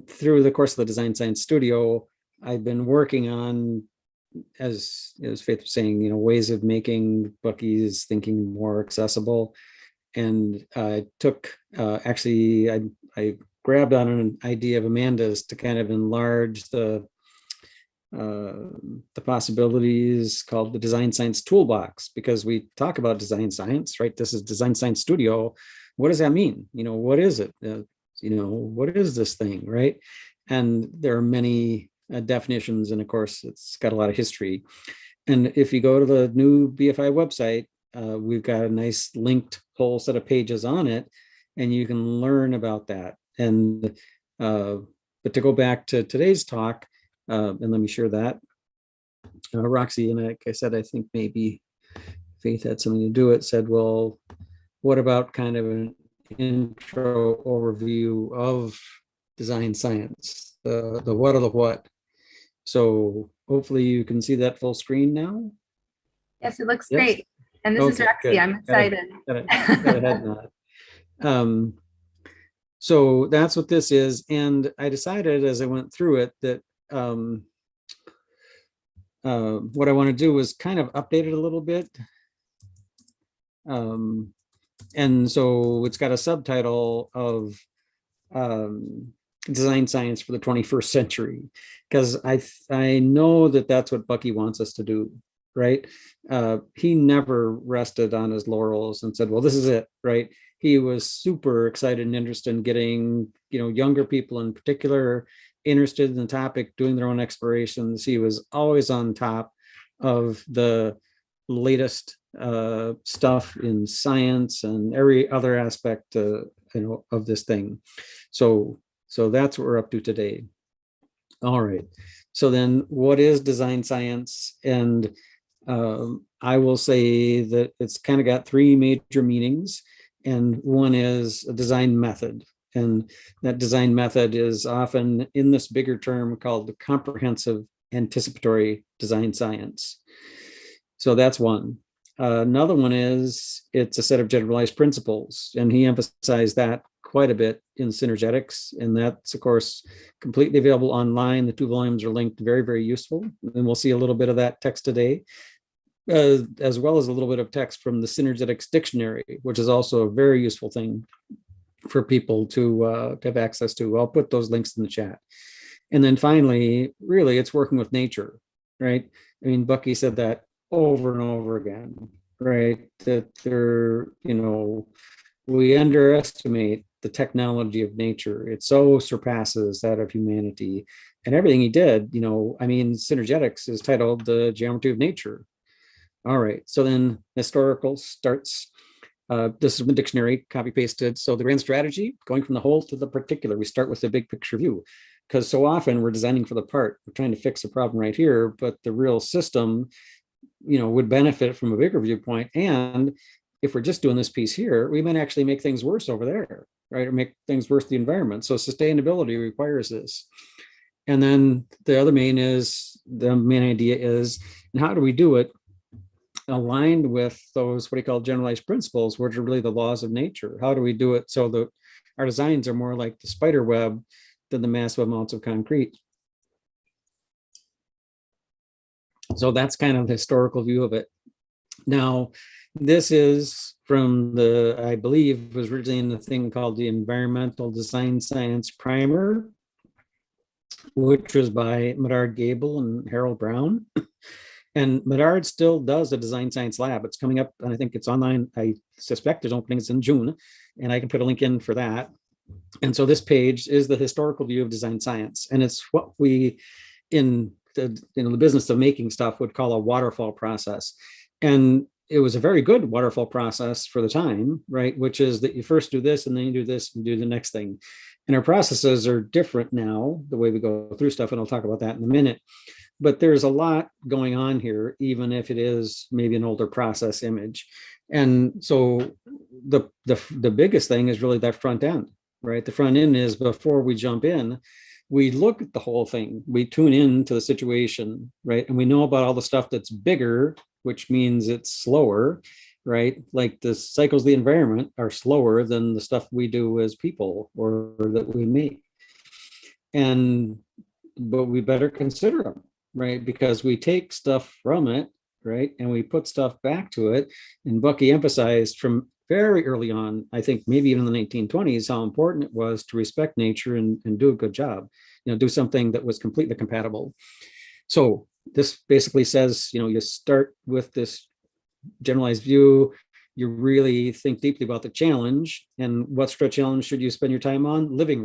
through the course of the Design Science Studio, I've been working on, as Faith was saying, ways of making Bucky's thinking more accessible. And I took, I grabbed on an idea of Amanda's to kind of enlarge the possibilities, called the Design Science Toolbox, because we talk about design science, right? This is Design Science Studio. What does that mean? What is it? What is this thing, right? And there are many definitions, and of course, it's got a lot of history. And if you go to the new BFI website, we've got a nice linked whole set of pages on it, and you can learn about that. And but to go back to today's talk, and let me share that. Roxy, and like I said, I think maybe Faith had something to do with it, said, well, what about kind of an intro overview of design science, the what of the what? So hopefully you can see that full screen now. Yes, it looks Yes. great. And this is Okay, Roxy. good. I'm excited. Got a head nod. So that's what this is. And I decided as I went through it that what I want to do is kind of update it a little bit. And so it's got a subtitle of design science for the 21st century, because I know that that's what Bucky wants us to do, right? He never rested on his laurels and said, well, this is it, right? He was super excited and interested in getting, younger people in particular interested in the topic, doing their own explorations. He was always on top of the latest stuff in science and every other aspect of this thing. So that's what we're up to today. All right. So then what is design science? And I will say that it's kind of got three major meanings. And one is a design method. And that design method is often in this bigger term called the comprehensive anticipatory design science. So that's one. Another one is it's a set of generalized principles. And he emphasized that quite a bit in Synergetics. And that's, of course, completely available online. The 2 volumes are linked, very, very useful. And we'll see a little bit of that text today, as well as a little bit of text from the Synergetics Dictionary, which is also a very useful thing for people to have access to. I'll put those links in the chat. And then finally, really, it's working with nature, right? I mean, Bucky said that over and over again, right? That we underestimate the technology of nature. It so surpasses that of humanity. And everything he did, Synergetics is titled The Geometry of Nature. All right, so then historical starts. This is from the dictionary, copy pasted. So the grand strategy, going from the whole to the particular, we start with the big picture view, because so often we're designing for the part. We're trying to fix a problem right here, but the real system, would benefit from a bigger viewpoint. And if we're just doing this piece here, we might actually make things worse over there, right? Or make things worse to the environment. So sustainability requires this. And then the main idea is, and how do we do it? Aligned with those, what he called generalized principles, which are really the laws of nature. How do we do it so that our designs are more like the spider web than the massive amounts of concrete? So that's kind of the historical view of it. Now, this is from I believe was originally in the thing called the Environmental Design Science Primer, which was by Medard Gable and Harold Brown. And Medard still does a design science lab. It's coming up, and I think it's online. I suspect there's openings in June, and I can put a link in for that. And so this page is the historical view of design science. And it's what we, in the business of making stuff, would call a waterfall process. And it was a very good waterfall process for the time, right? Which is that you first do this, and then you do this, and do the next thing. And our processes are different now, the way we go through stuff, and I'll talk about that in a minute. But there's a lot going on here, even if it is maybe an older process image. And so the biggest thing is really that front end, right? The front end is, before we jump in, we look at the whole thing, we tune in to the situation, right? And we know about all the stuff that's bigger, which means it's slower, right? Like the cycles of the environment are slower than the stuff we do as people or that we make. But we better consider them, right? Because we take stuff from it, right? And we put stuff back to it. And Bucky emphasized from very early on, I think maybe even in the 1920s, how important it was to respect nature and do a good job, do something that was completely compatible. So this basically says, you start with this generalized view, you really think deeply about the challenge, and what sort of challenge should you spend your time on? Living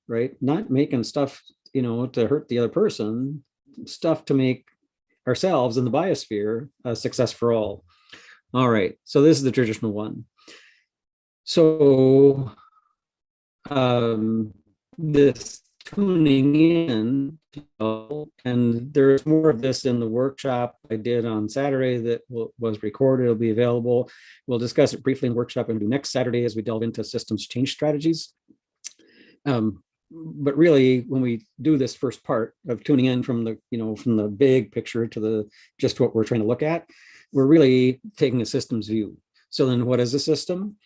right? Not making stuff, to hurt the other person, stuff to make ourselves in the biosphere a success for all. All right, so this is the traditional one. So this tuning in, and there's more of this in the workshop I did on Saturday that was recorded. It'll be available. We'll discuss it briefly in the workshop and do next Saturday as we delve into systems change strategies. But really, when we do this first part of tuning in from the big picture to just what we're trying to look at, we're really taking a systems view. So then what is a system?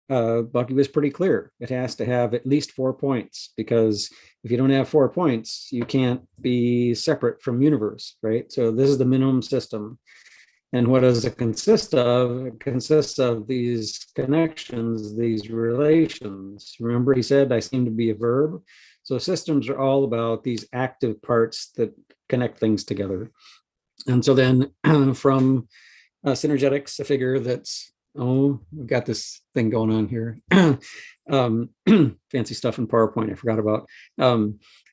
Bucky was pretty clear. It has to have at least 4 points, because if you don't have 4 points, you can't be separate from universe, right? So this is the minimum system. And what does it consist of? It consists of these connections, these relations. Remember, he said, I seem to be a verb. So systems are all about these active parts that connect things together. And so then from synergetics, a figure that's, oh, we've got this thing going on here. Fancy stuff in PowerPoint I forgot about.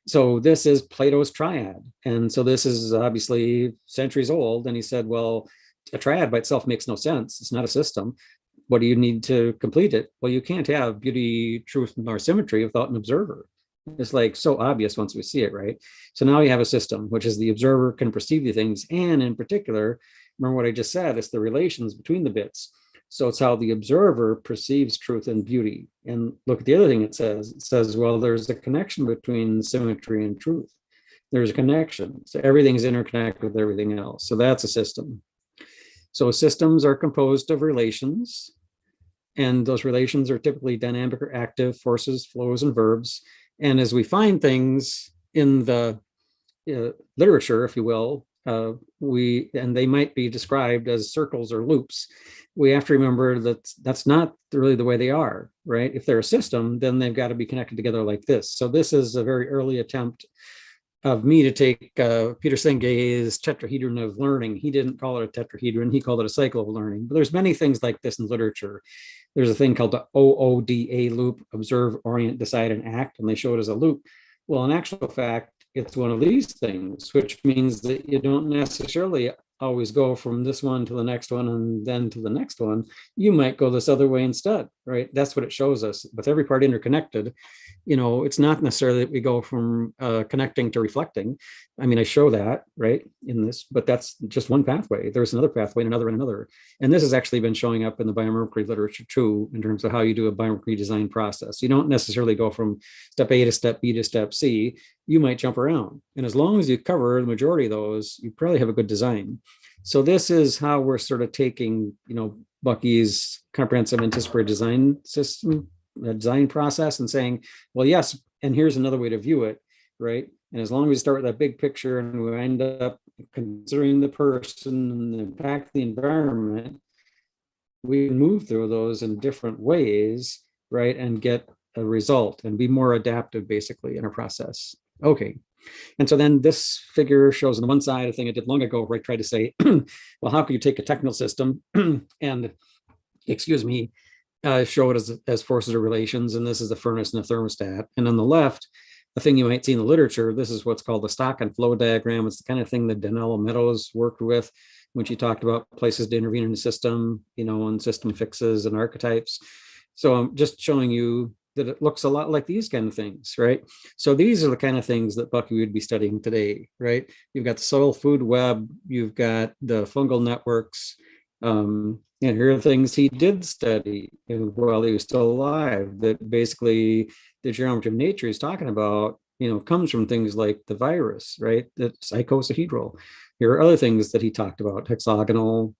So this is Plato's triad. And so this is obviously centuries old. And he said, well, a triad by itself makes no sense. It's not a system. What do you need to complete it? Well, you can't have beauty, truth, nor symmetry without an observer. It's like so obvious once we see it, right? So now you have a system, which is the observer can perceive the things. And in particular, remember what I just said, it's the relations between the bits. So it's how the observer perceives truth and beauty. And look at the other thing it says. It says, well, there's a connection between symmetry and truth. There's a connection. So everything's interconnected with everything else. So that's a system. So systems are composed of relations. And those relations are typically dynamic or active forces, flows, and verbs. And as we find things in the literature, if you will, and they might be described as circles or loops, we have to remember that that's not really the way they are, right? If they're a system, then they've got to be connected together like this. So this is a very early attempt of me to take Peter Senge's tetrahedron of learning. He didn't call it a tetrahedron, he called it a cycle of learning. But there's many things like this in literature. There's a thing called the OODA loop, observe, orient, decide, and act, and they show it as a loop. Well, in actual fact, it's one of these things, which means that you don't necessarily always go from this one to the next one and then to the next one. You might go this other way instead, right? That's what it shows us. With every part interconnected, you know, it's not necessarily that we go from connecting to reflecting. I mean, I show that, right, in this, but that's just one pathway. There's another pathway and another and another. And this has actually been showing up in the biomimicry literature too, in terms of how you do a biomimicry design process. You don't necessarily go from step A to step B to step C. You might jump around. And as long as you cover the majority of those, you probably have a good design. So this is how we're sort of taking, you know, Bucky's comprehensive anticipatory design system, design process, and saying, well, yes, and here's another way to view it, right? And as long as we start with that big picture and we end up considering the person and the impact of the environment, we can move through those in different ways, right? And get a result and be more adaptive basically in our process. Okay. And so then this figure shows on the one side a thing I did long ago where I tried to say, well, how can you take a technical system and, excuse me, show it as forces or relations? And this is the furnace and the thermostat. And on the left, the thing you might see in the literature, this is what's called the stock and flow diagram. It's the kind of thing that Danilo Meadows worked with when she talked about places to intervene in the system, you know, and system fixes and archetypes. So I'm just showing you that it looks a lot like these kind of things, right? So these are the kind of things that Bucky would be studying today, right? You've got the soil food web, you've got the fungal networks, and here are things he did study while he was still alive, that basically the geometry of nature he's talking about, you know, comes from things like the virus, right? That's icosahedral. Here are other things that he talked about, hexagonal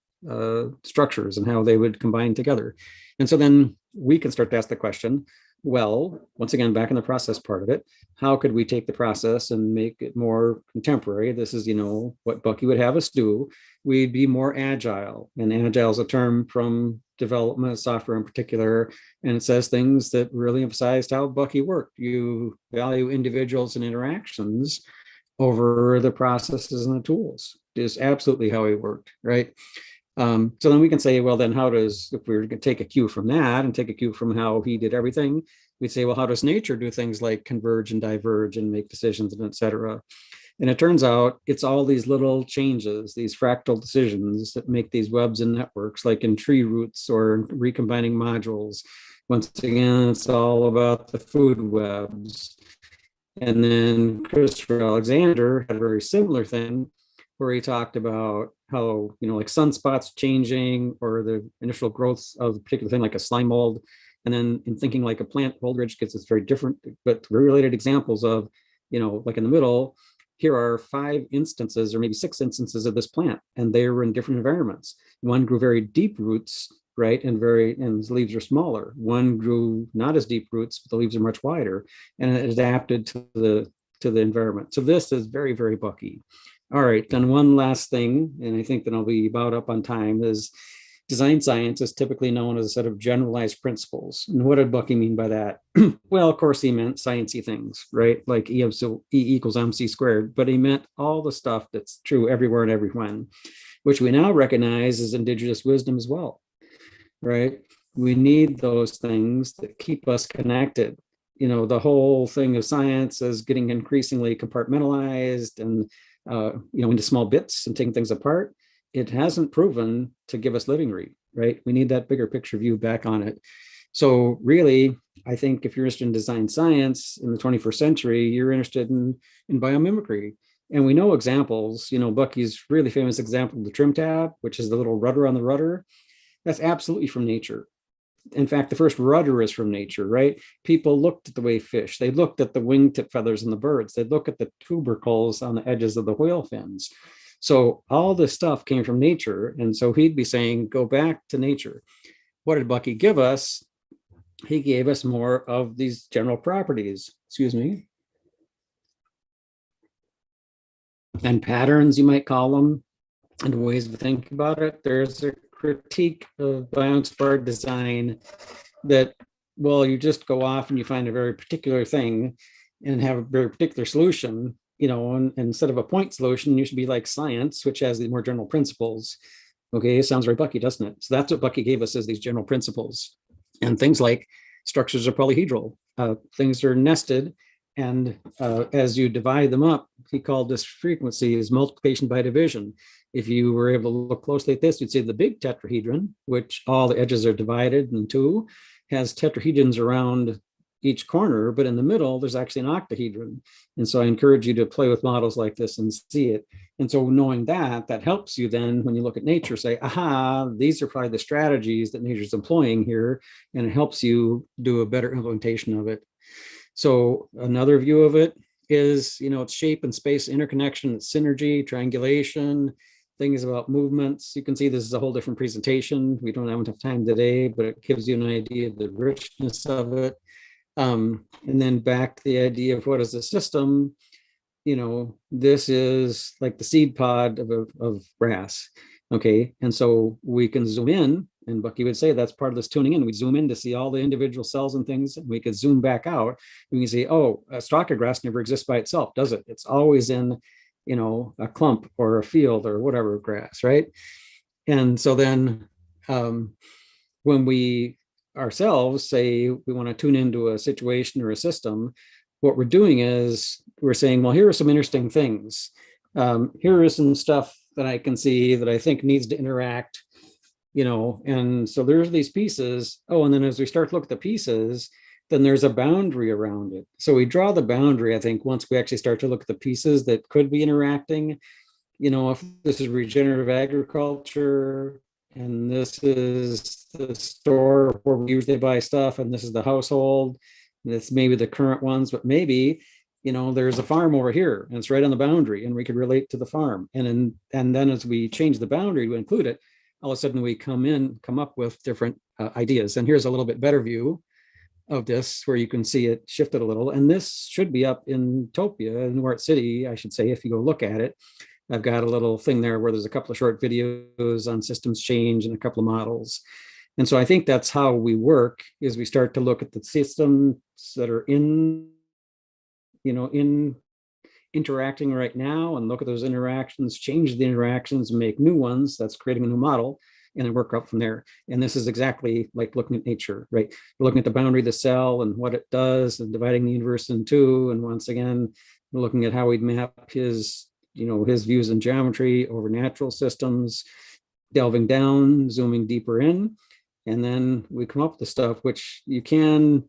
structures and how they would combine together. And so then we can start to ask the question, well, once again, back in the process part of it, how could we take the process and make it more contemporary? This is, you know, what Bucky would have us do. We'd be more agile, and agile is a term from development software in particular, and it says things that really emphasized how Bucky worked. You value individuals and interactions over the processes and the tools. Is absolutely how he worked, right? So then we can say, well, then how does, if we were going to take a cue from that and take a cue from how he did everything, we'd say, well, how does nature do things like converge and diverge and make decisions and et cetera? And it turns out it's all these little changes, these fractal decisions that make these webs and networks, like in tree roots or recombining modules. Once again, it's all about the food webs. And then Christopher Alexander had a very similar thing where he talked about how, you know, like sunspots changing or the initial growth of a particular thing like a slime mold. And then in thinking like a plant, Holdridge gets this very different, but very related examples of, you know, like in the middle, here are 5 instances or maybe 6 instances of this plant, and they were in different environments. One grew very deep roots right? And the leaves are smaller. One grew not as deep roots, but the leaves are much wider, and it adapted to the environment. So this is very, very Bucky. All right, then one last thing, and I think that I'll be about up on time, is design science is typically known as a set of generalized principles. And what did Bucky mean by that? Well, of course, he meant sciencey things, right? Like E equals mc squared, but he meant all the stuff that's true everywhere and everyone, which we now recognize as indigenous wisdom as well, right? We need those things that keep us connected. You know, the whole thing of science is getting increasingly compartmentalized and, into small bits and taking things apart. It hasn't proven to give us living right? We need that bigger picture view back on it. So really, I think if you're interested in design science in the 21st century, you're interested in biomimicry. And we know examples, Bucky's really famous example of the trim tab, which is the little rudder on the rudder. That's absolutely from nature. In fact, the first rudder is from nature, right? People looked at the way fish, they looked at the wingtip feathers in the birds, they'd look at the tubercles on the edges of the whale fins. So all this stuff came from nature. And so he'd be saying, go back to nature. What did Bucky give us? He gave us more of these general properties, and patterns, you might call them, and ways to think about it. There's a critique of bio-inspired design that, well, you just go off and you find a very particular thing and have a very particular solution. And instead of a point solution, you should be like science, which has the more general principles. Okay, sounds very Bucky, doesn't it? So that's what Bucky gave us, as these general principles. And things like structures are polyhedral, things are nested, and as you divide them up, he called this frequency as multiplication by division. If you were able to look closely at this, you'd see the big tetrahedron, which all the edges are divided in two, has tetrahedrons around each corner, but in the middle, there's actually an octahedron. And so I encourage you to play with models like this and see it. And so knowing that helps you then, when you look at nature, say, aha, these are probably the strategies that nature's employing here, and it helps you do a better implementation of it. So another view of it is, it's shape and space interconnection, it's synergy, triangulation, things about movements. You can see this is a whole different presentation. We don't have enough time today, but it gives you an idea of the richness of it. And then back to the idea of what is a system. This is like the seed pod of grass. Okay, and so we can zoom in, and Bucky would say that's part of this tuning in. We zoom in to see all the individual cells and things, and we could zoom back out. We can see, oh, a stalk of grass never exists by itself, does it? It's always in, a clump or a field or whatever grass, right? And so then when we ourselves say we want to tune into a situation or a system, what we're doing is we're saying, well, here are some interesting things. Here is some stuff that I can see that I think needs to interact, and so there's these pieces. Oh, and then as we start to look at the pieces, then there's a boundary around it. So we draw the boundary, I think, once we actually start to look at the pieces that could be interacting. If this is regenerative agriculture, and this is the store where we usually buy stuff, and this is the household, that's maybe the current ones, but maybe, there's a farm over here, and it's right on the boundary, and we could relate to the farm. And then as we change the boundary to include it, all of a sudden we come up with different ideas. And here's a little bit better view of this, where you can see it shifted a little. And this should be up in Topia, in Newart City, I should say, if you go look at it. I've got a little thing there where there's a couple of short videos on systems change and a couple of models. And so I think that's how we work, is we start to look at the systems that are in interacting right now, and look at those interactions, change the interactions, and make new ones. That's creating a new model, and then work up from there. And this is exactly like looking at nature, right? We're looking at the boundary of the cell and what it does, and dividing the universe in two. And once again, we're looking at how we'd map his views in geometry over natural systems, delving down, zooming deeper in. And then we come up with the stuff which you can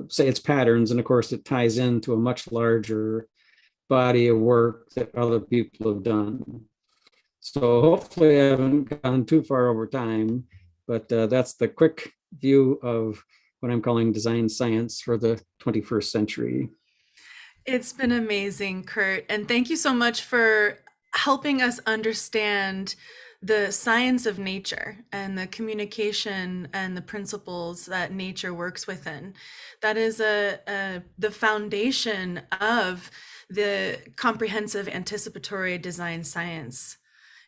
say it's patterns. And of course, it ties into a much larger body of work that other people have done. So hopefully I haven't gone too far over time, but that's the quick view of what I'm calling design science for the 21st century. It's been amazing, Kurt. And thank you so much for helping us understand the science of nature and the communication and the principles that nature works within. That is the foundation of the comprehensive anticipatory design science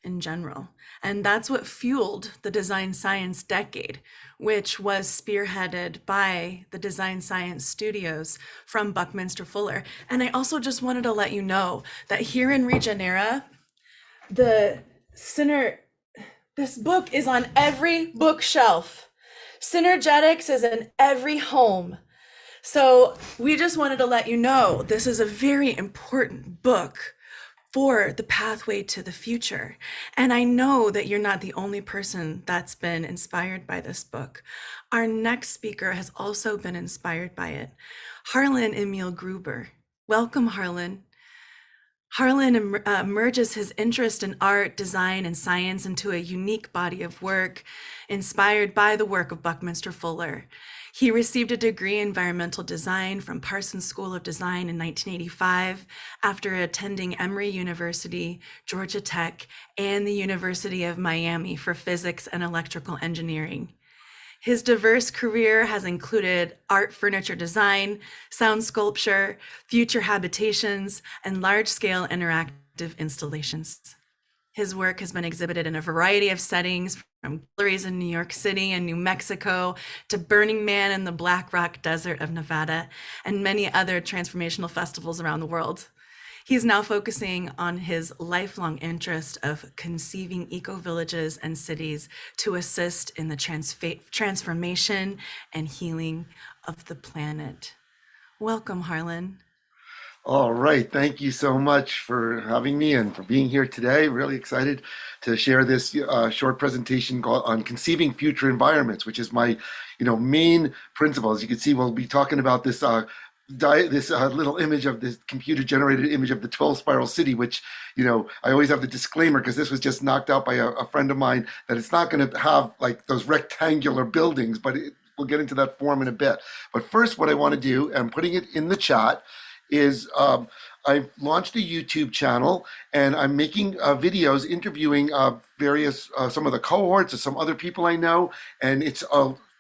in general. And that's what fueled the design science decade, which was spearheaded by the design science studios from Buckminster Fuller. And I also just wanted to let you know that here in Regenera, this book is on every bookshelf. Synergetics is in every home. So we just wanted to let you know this is a very important book for the pathway to the future. And I know that you're not the only person that's been inspired by this book. Our next speaker has also been inspired by it. Harlan Emil Gruber. Welcome, Harlan. Harlan merges his interest in art, design, and science into a unique body of work inspired by the work of Buckminster Fuller. He received a degree in environmental design from Parsons School of Design in 1985 after attending Emory University, Georgia Tech, and the University of Miami for physics and electrical engineering. His diverse career has included art furniture design, sound sculpture, future habitations, and large-scale interactive installations. His work has been exhibited in a variety of settings, from galleries in New York City and New Mexico to Burning Man in the Black Rock Desert of Nevada, and many other transformational festivals around the world. He's now focusing on his lifelong interest of conceiving eco-villages and cities to assist in the transformation and healing of the planet. Welcome, Harlan. All right. Thank you so much for having me and for being here today. Really excited to share this short presentation on conceiving future environments, which is my main principle. As you can see, we'll be talking about this little image of this computer-generated image of the 12-spiral city, which, I always have the disclaimer because this was just knocked out by a friend of mine that it's not going to have like those rectangular buildings, but we'll get into that form in a bit. But first, what I want to do, I'm putting it in the chat, is I've launched a YouTube channel and I'm making videos interviewing various, some of the cohorts or some other people I know, and it's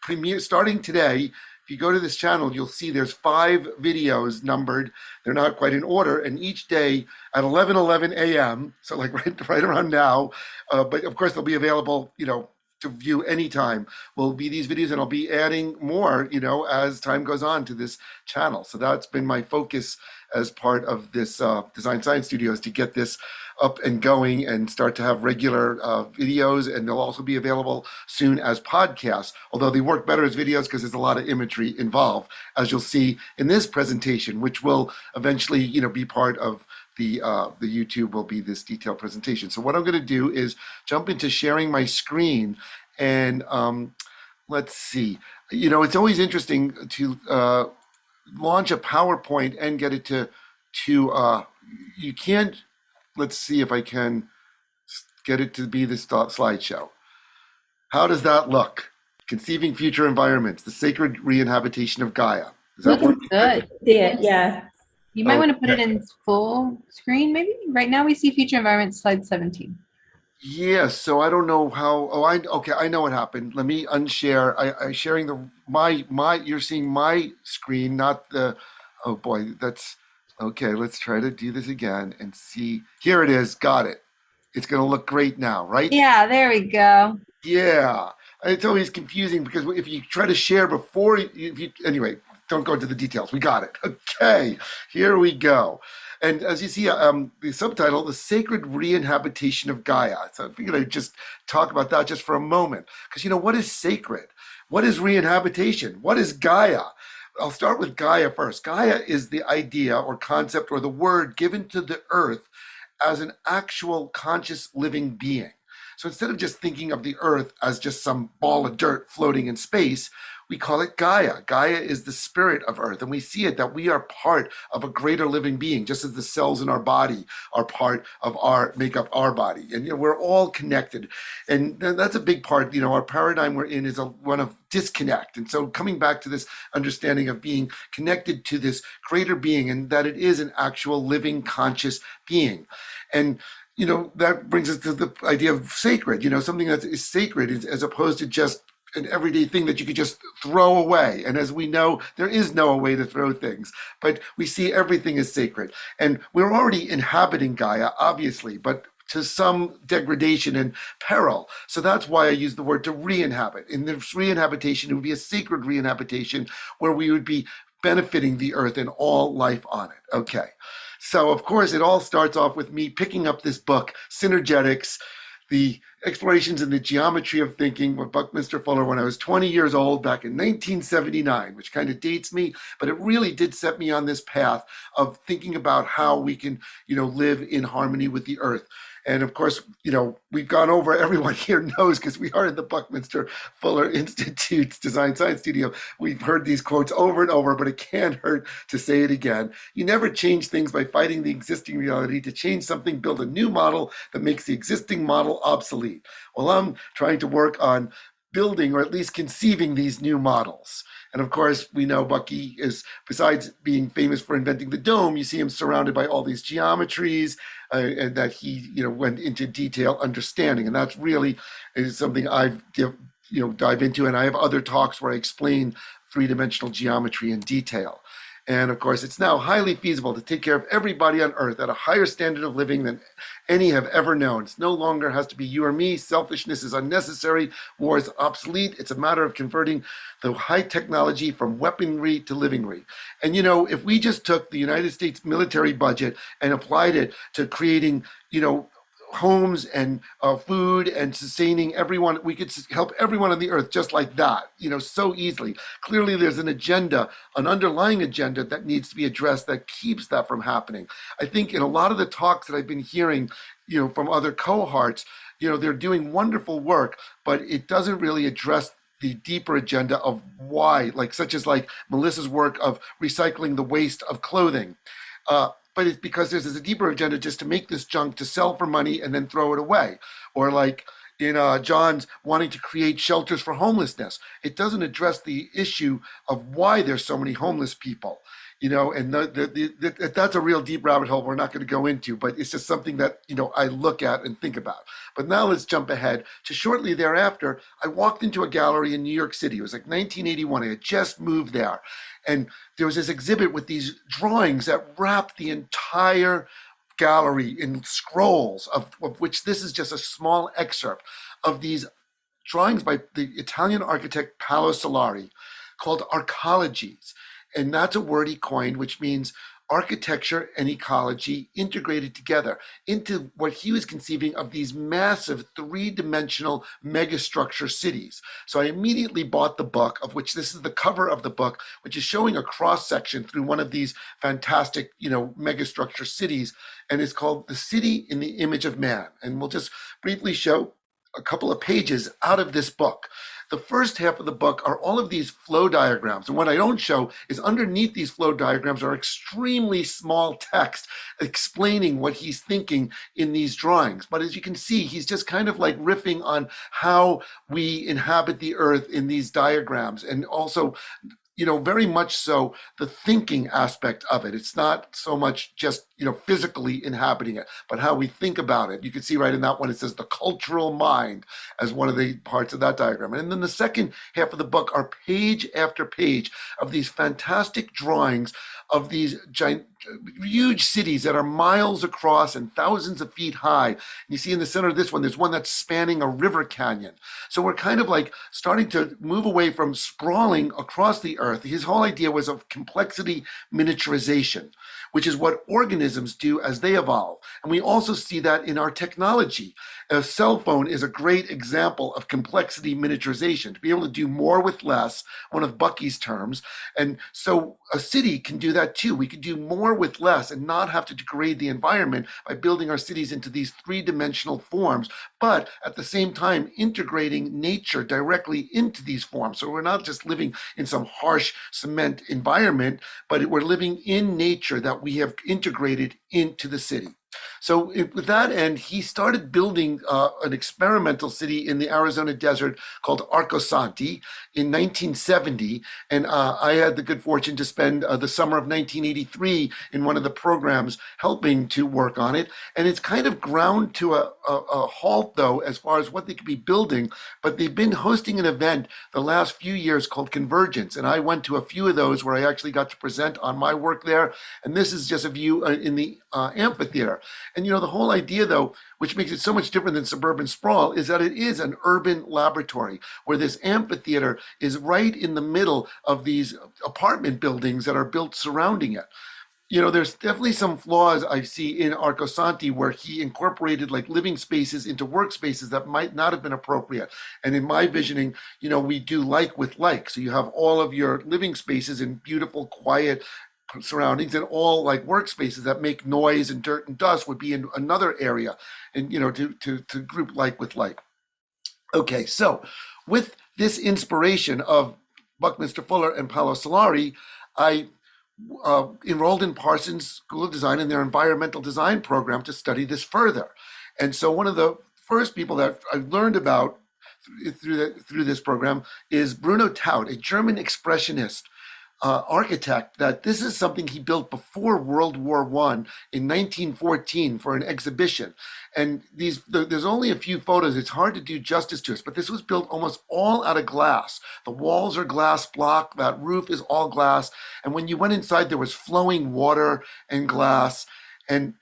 premiere starting today. If you go to this channel, you'll see there's 5 videos numbered. They're not quite in order, and each day at 11:11 a.m., so like right around now, but of course they'll be available, to view anytime, will be these videos, and I'll be adding more, as time goes on to this channel. So that's been my focus as part of this Design Science Studios, to get this up and going and start to have regular videos, and they'll also be available soon as podcasts, although they work better as videos because there's a lot of imagery involved, as you'll see in this presentation, which will eventually, be part of the YouTube, will be this detailed presentation. So what I'm going to do is jump into sharing my screen, and let's see. It's always interesting to launch a PowerPoint and get it to you can't. Let's see if I can get it to be this slideshow. How does that look? Conceiving future environments, the sacred re-inhabitation of Gaia. Is that looking good? Yeah. You might want to put it in full screen, maybe. Right now we see future environments, slide 17. Yes, so I don't know how. Okay, I know what happened. Let me unshare. I sharing my. You're seeing my screen, not the. Oh boy, that's okay. Let's try to do this again and see. Here it is. Got it. It's going to look great now, right? Yeah, there we go. Yeah, it's always confusing because if you try to share before, anyway. Don't go into the details. We got it. Okay, here we go. And as you see, the subtitle, The Sacred Re-Inhabitation of Gaia. So I figured I'd just talk about that just for a moment. Because, what is sacred? What is re-inhabitation? What is Gaia? I'll start with Gaia first. Gaia is the idea or concept or the word given to the earth as an actual conscious living being. So instead of just thinking of the earth as just some ball of dirt floating in space, we call it Gaia. Gaia is the spirit of Earth, and we see it that we are part of a greater living being, just as the cells in our body are part of make up our body. And we're all connected, and that's a big part. Our paradigm we're in is one of disconnect, and so coming back to this understanding of being connected to this greater being, and that it is an actual living conscious being. And that brings us to the idea of sacred, something that is sacred as opposed to just an everyday thing that you could just throw away. And as we know, there is no way to throw things, but we see everything as sacred. And we're already inhabiting Gaia, obviously, but to some degradation and peril. So that's why I use the word to re-inhabit. In this re-inhabitation, it would be a sacred re-inhabitation where we would be benefiting the earth and all life on it. Okay. So of course, it all starts off with me picking up this book, Synergetics, the explorations in the geometry of thinking with Buckminster Fuller when I was 20 years old back in 1979, which kind of dates me, but it really did set me on this path of thinking about how we can, live in harmony with the earth. And of course, we've gone over, everyone here knows, because we are in the Buckminster Fuller Institute's Design Science Studio. We've heard these quotes over and over, but it can't hurt to say it again. You never change things by fighting the existing reality. To change something, build a new model that makes the existing model obsolete. Well, I'm trying to work on building or at least conceiving these new models. And of course, we know Bucky is, besides being famous for inventing the dome, you see him surrounded by all these geometries and that he, went into detail understanding. And that's really is something I've, dive into. And I have other talks where I explain three-dimensional geometry in detail. And of course, it's now highly feasible to take care of everybody on Earth at a higher standard of living than any have ever known. It no longer has to be you or me. Selfishness is unnecessary. War is obsolete. It's a matter of converting the high technology from weaponry to livingry. And, if we just took the United States military budget and applied it to creating, homes and food and sustaining everyone, we could help everyone on the earth just like that, so easily. Clearly, there's an agenda, an underlying agenda that needs to be addressed that keeps that from happening. I think in a lot of the talks that I've been hearing, from other cohorts, they're doing wonderful work, but it doesn't really address the deeper agenda of why, such as Melissa's work of recycling the waste of clothing. But it's because there's a deeper agenda just to make this junk to sell for money and then throw it away. Or in John's wanting to create shelters for homelessness. It doesn't address the issue of why there's so many homeless people. And that's a real deep rabbit hole we're not going to go into, but it's just something that, I look at and think about. But now let's jump ahead to shortly thereafter, I walked into a gallery in New York City. It was 1981. I had just moved there. And there was this exhibit with these drawings that wrapped the entire gallery in scrolls, of which this is just a small excerpt of these drawings by the Italian architect Paolo Solari called arcologies. And that's a word he coined, which means architecture and ecology integrated together into what he was conceiving of these massive three-dimensional megastructure cities. So I immediately bought the book, of which this is the cover of the book, which is showing a cross-section through one of these fantastic, megastructure cities, and it's called The City in the Image of Man. And we'll just briefly show a couple of pages out of this book. The first half of the book are all of these flow diagrams. And what I don't show is underneath these flow diagrams are extremely small text explaining what he's thinking in these drawings. But as you can see, he's just kind of riffing on how we inhabit the earth in these diagrams. And also, very much so the thinking aspect of it. It's not so much just, physically inhabiting it, but how we think about it. You can see right in that one, it says the cultural mind as one of the parts of that diagram. And then the second half of the book are page after page of these fantastic drawings of these huge cities that are miles across and thousands of feet high. And you see in the center of this one, there's one that's spanning a river canyon. So we're kind of starting to move away from sprawling across the earth. His whole idea was of complexity miniaturization, which is what organisms do as they evolve. And we also see that in our technology. A cell phone is a great example of complexity miniaturization, to be able to do more with less, one of Bucky's terms. And so a city can do that too. We can do more with less and not have to degrade the environment by building our cities into these three-dimensional forms, but at the same time integrating nature directly into these forms. So we're not just living in some harsh cement environment, but we're living in nature that we have integrated into the city. So with that end, he started building an experimental city in the Arizona desert called Arcosanti in 1970. And I had the good fortune to spend the summer of 1983 in one of the programs helping to work on it. And it's kind of ground to a halt, though, as far as what they could be building. But they've been hosting an event the last few years called Convergence. And I went to a few of those where I actually got to present on my work there. And this is just a view in the amphitheater. And, the whole idea, though, which makes it so much different than suburban sprawl, is that it is an urban laboratory where this amphitheater is right in the middle of these apartment buildings that are built surrounding it. There's definitely some flaws I see in Arcosanti where he incorporated like living spaces into workspaces that might not have been appropriate. And in my visioning, we do like with like. So you have all of your living spaces in beautiful, quiet surroundings, and all like workspaces that make noise and dirt and dust would be in another area, and to group like with like. Okay, so with this inspiration of Buckminster Fuller and Paolo Solari, I enrolled in Parsons School of Design in their environmental design program to study this further. And so one of the first people that I learned about through this program is Bruno Taut, a German expressionist architect, that this is something he built before World War I in 1914 for an exhibition. And there's only a few photos. It's hard to do justice to it, but this was built almost all out of glass. The walls are glass block. That roof is all glass. And when you went inside, there was flowing water and glass. And,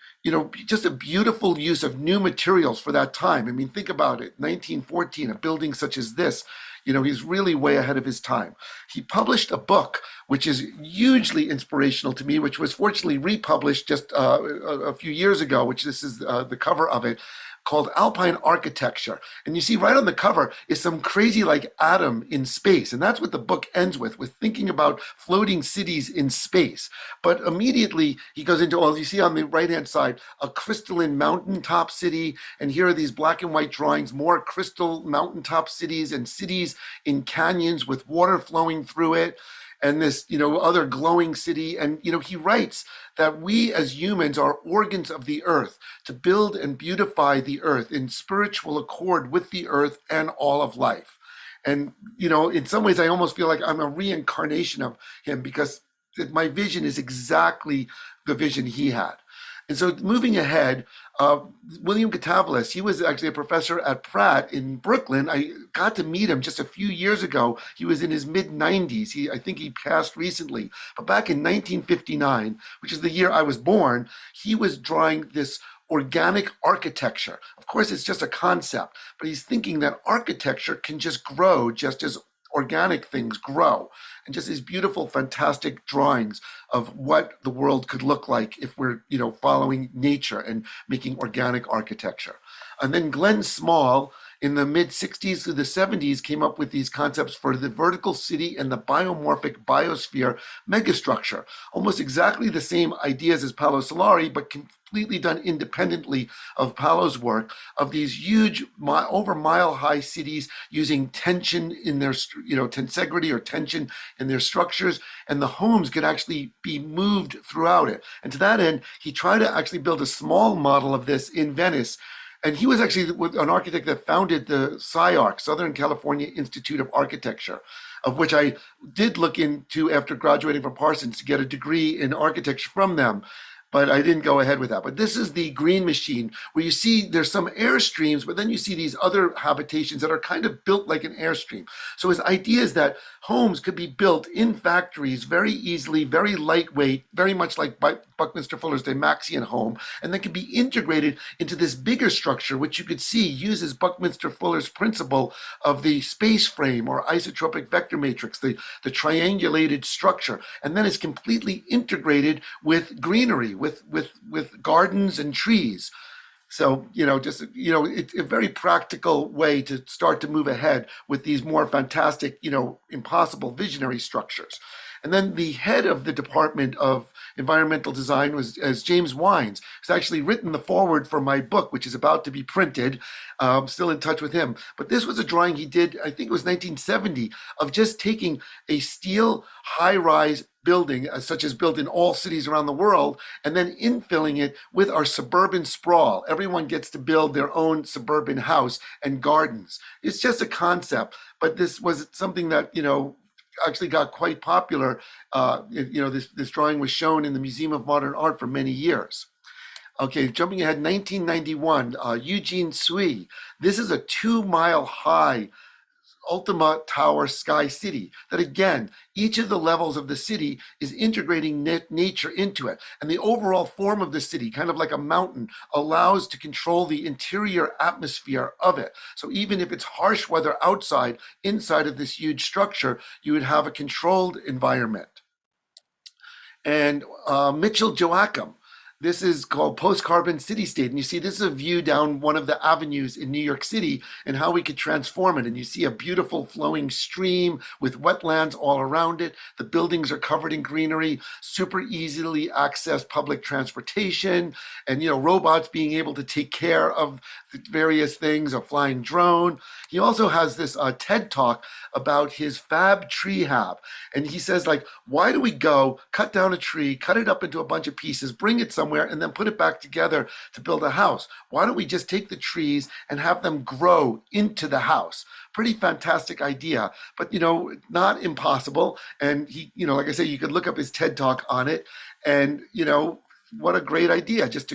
just a beautiful use of new materials for that time. I mean, think about it. 1914, a building such as this. He's really way ahead of his time. He published a book, which is hugely inspirational to me, which was fortunately republished just a few years ago, which this is the cover of it, called Alpine Architecture. And you see right on the cover is some crazy like atom in space. And that's what the book ends with thinking about floating cities in space. But immediately he goes into, you see on the right-hand side, a crystalline mountaintop city. And here are these black and white drawings, more crystal mountaintop cities and cities in canyons with water flowing through it. And this, other glowing city. And, he writes that we as humans are organs of the earth to build and beautify the earth in spiritual accord with the earth and all of life. And, in some ways, I almost feel like I'm a reincarnation of him because my vision is exactly the vision he had. And so moving ahead, William Katavalis, he was actually a professor at Pratt in Brooklyn. I got to meet him just a few years ago. He was in his mid-90s. I think he passed recently. But back in 1959, which is the year I was born, he was drawing this organic architecture. Of course, it's just a concept, but he's thinking that architecture can just grow just as organic things grow. And just these beautiful, fantastic drawings of what the world could look like if we're, following nature and making organic architecture. And then Glenn Small, in the mid-60s through the 70s, came up with these concepts for the vertical city and the biomorphic biosphere megastructure. Almost exactly the same ideas as Paolo Solari, but completely done independently of Paolo's work, of these huge, over mile-high cities using tension in their, tensegrity or tension in their structures, and the homes could actually be moved throughout it. And to that end, he tried to actually build a small model of this in Venice. And he was actually an architect that founded the SCI-Arc, Southern California Institute of Architecture, of which I did look into after graduating from Parsons to get a degree in architecture from them. But I didn't go ahead with that. But this is the green machine where you see there's some airstreams, but then you see these other habitations that are kind of built like an airstream. So his idea is that homes could be built in factories very easily, very lightweight, very much like Buckminster Fuller's Dymaxion home, and then could be integrated into this bigger structure, which you could see uses Buckminster Fuller's principle of the space frame or isotropic vector matrix, the triangulated structure, and then it's completely integrated with greenery, with gardens and trees. So, it's a very practical way to start to move ahead with these more fantastic, impossible visionary structures. And then the head of the Department of Environmental Design was James Wines, who's actually written the foreword for my book, which is about to be printed. I'm still in touch with him. But this was a drawing he did, I think it was 1970, of just taking a steel high-rise building, such as built in all cities around the world, and then infilling it with our suburban sprawl. Everyone gets to build their own suburban house and gardens. It's just a concept, but this was something that, actually got quite popular. This drawing was shown in the Museum of Modern Art for many years. Okay, jumping ahead, 1991, Eugene Sui. This is a 2-mile high Ultima Tower Sky City that, again, each of the levels of the city is integrating nature into it. And the overall form of the city, kind of like a mountain, allows to control the interior atmosphere of it. So even if it's harsh weather outside, inside of this huge structure, you would have a controlled environment. And Mitchell Joachim. This is called Post-Carbon City State. And you see this is a view down one of the avenues in New York City and how we could transform it. And you see a beautiful flowing stream with wetlands all around it. The buildings are covered in greenery, super easily accessed public transportation, and robots being able to take care of the various things, a flying drone. He also has this TED Talk about his fab tree hab. And he says, like, why do we go cut down a tree, cut it up into a bunch of pieces, bring it somewhere, and then put it back together to build a house? Why don't we just take the trees and have them grow into the house? Pretty fantastic idea, but not impossible. And he, like I say, you could look up his TED Talk on it, and what a great idea, just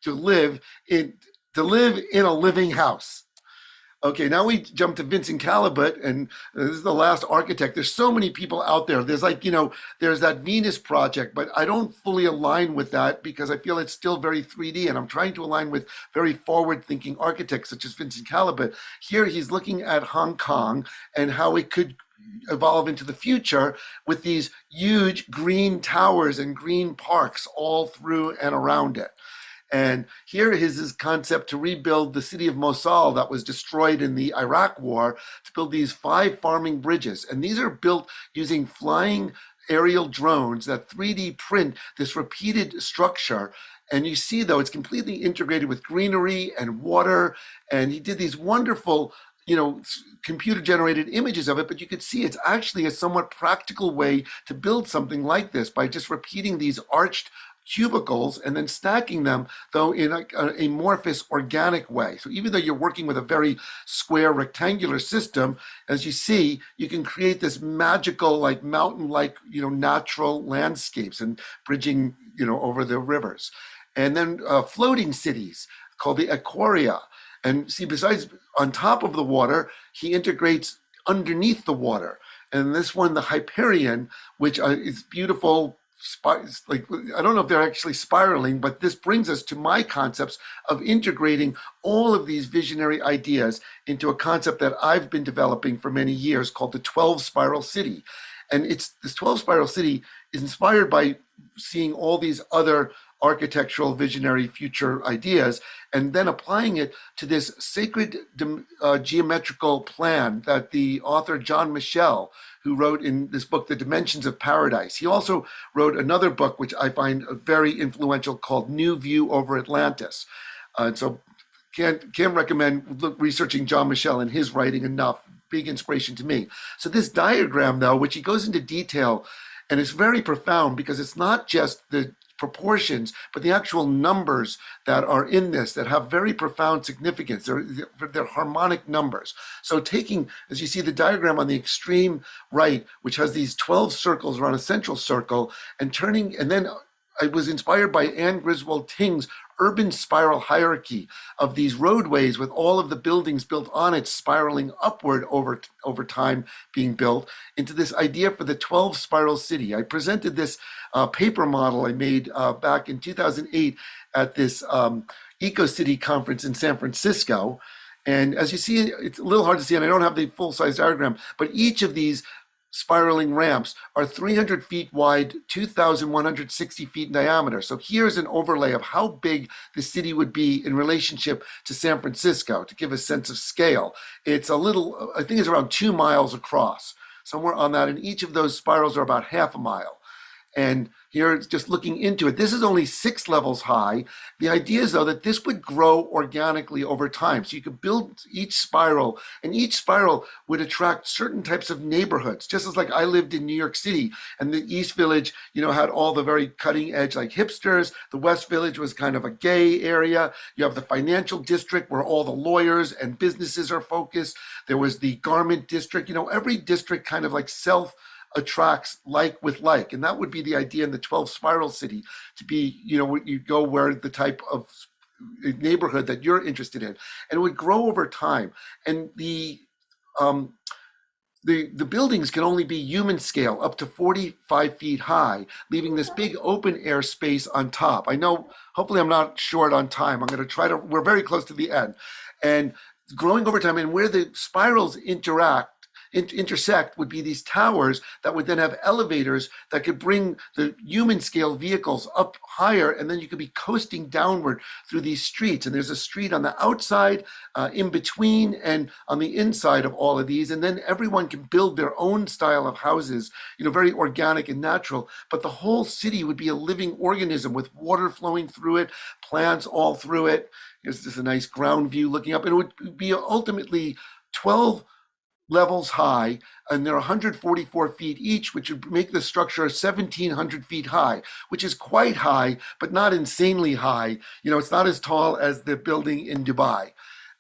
to live in a living house. Okay, now we jump to Vincent Calibut, and this is the last architect. There's so many people out there. There's there's that Venus project, but I don't fully align with that because I feel it's still very 3D, and I'm trying to align with very forward-thinking architects such as Vincent Calibut. Here he's looking at Hong Kong and how it could evolve into the future with these huge green towers and green parks all through and around it. And here is his concept to rebuild the city of Mosul that was destroyed in the Iraq War, to build these 5 farming bridges. And these are built using flying aerial drones that 3D print this repeated structure. And you see, though, it's completely integrated with greenery and water. And he did these wonderful, computer generated images of it, but you could see it's actually a somewhat practical way to build something like this by just repeating these arched cubicles and then stacking them, though, in a amorphous organic way. So even though you're working with a very square rectangular system, as you see, you can create this magical, like mountain-like, natural landscapes and bridging, over the rivers. And then floating cities called the Aquaria. And see, besides on top of the water, he integrates underneath the water. And this one, the Hyperion, which is beautiful. Like, I don't know if they're actually spiraling, but this brings us to my concepts of integrating all of these visionary ideas into a concept that I've been developing for many years called the 12 spiral city. And this 12 spiral city is inspired by seeing all these other architectural visionary future ideas and then applying it to this sacred geometrical plan that the author John Michel, who wrote in this book, The Dimensions of Paradise. He also wrote another book, which I find very influential, called New View Over Atlantis. And so can't recommend researching John Michel and his writing enough. Big inspiration to me. So this diagram, though, which he goes into detail, and it's very profound because it's not just the proportions, but the actual numbers that are in this that have very profound significance. They're harmonic numbers. So taking, as you see the diagram on the extreme right, which has these 12 circles around a central circle, and then I was inspired by Anne Griswold Ting's urban spiral hierarchy of these roadways with all of the buildings built on it spiraling upward over time being built into this idea for the 12 spiral city. I presented this paper model I made back in 2008 at this EcoCity conference in San Francisco. And as you see, it's a little hard to see, and I don't have the full-size diagram, but each of these spiraling ramps are 300 feet wide, 2,160 feet in diameter. So here's an overlay of how big the city would be in relationship to San Francisco to give a sense of scale. It's I think it's around 2 miles across, somewhere on that. And each of those spirals are about half a mile. And here, just looking into it, this is only 6 levels high. The idea is, though, that this would grow organically over time. So you could build each spiral, and each spiral would attract certain types of neighborhoods. Just as like I lived in New York City, and the East Village, had all the very cutting edge like hipsters. The West Village was kind of a gay area. You have the financial district where all the lawyers and businesses are focused. There was the garment district. Every district kind of like attracts like with like, and that would be the idea in the 12 spiral city, to be you go where the type of neighborhood that you're interested in, and it would grow over time. And the buildings can only be human scale, up to 45 feet high, leaving this big open air space on top. I know, hopefully I'm not short on time. I'm going to we're very close to the end. And growing over time, and where the spirals intersect would be these towers that would then have elevators that could bring the human scale vehicles up higher, and then you could be coasting downward through these streets. And there's a street on the outside, in between, and on the inside of all of these. And then everyone can build their own style of houses, very organic and natural. But the whole city would be a living organism with water flowing through it, plants all through it. Here's just a nice ground view looking up. And it would be ultimately 12 levels high, and they're 144 feet each, which would make the structure 1,700 feet high, which is quite high, but not insanely high. It's not as tall as the building in Dubai.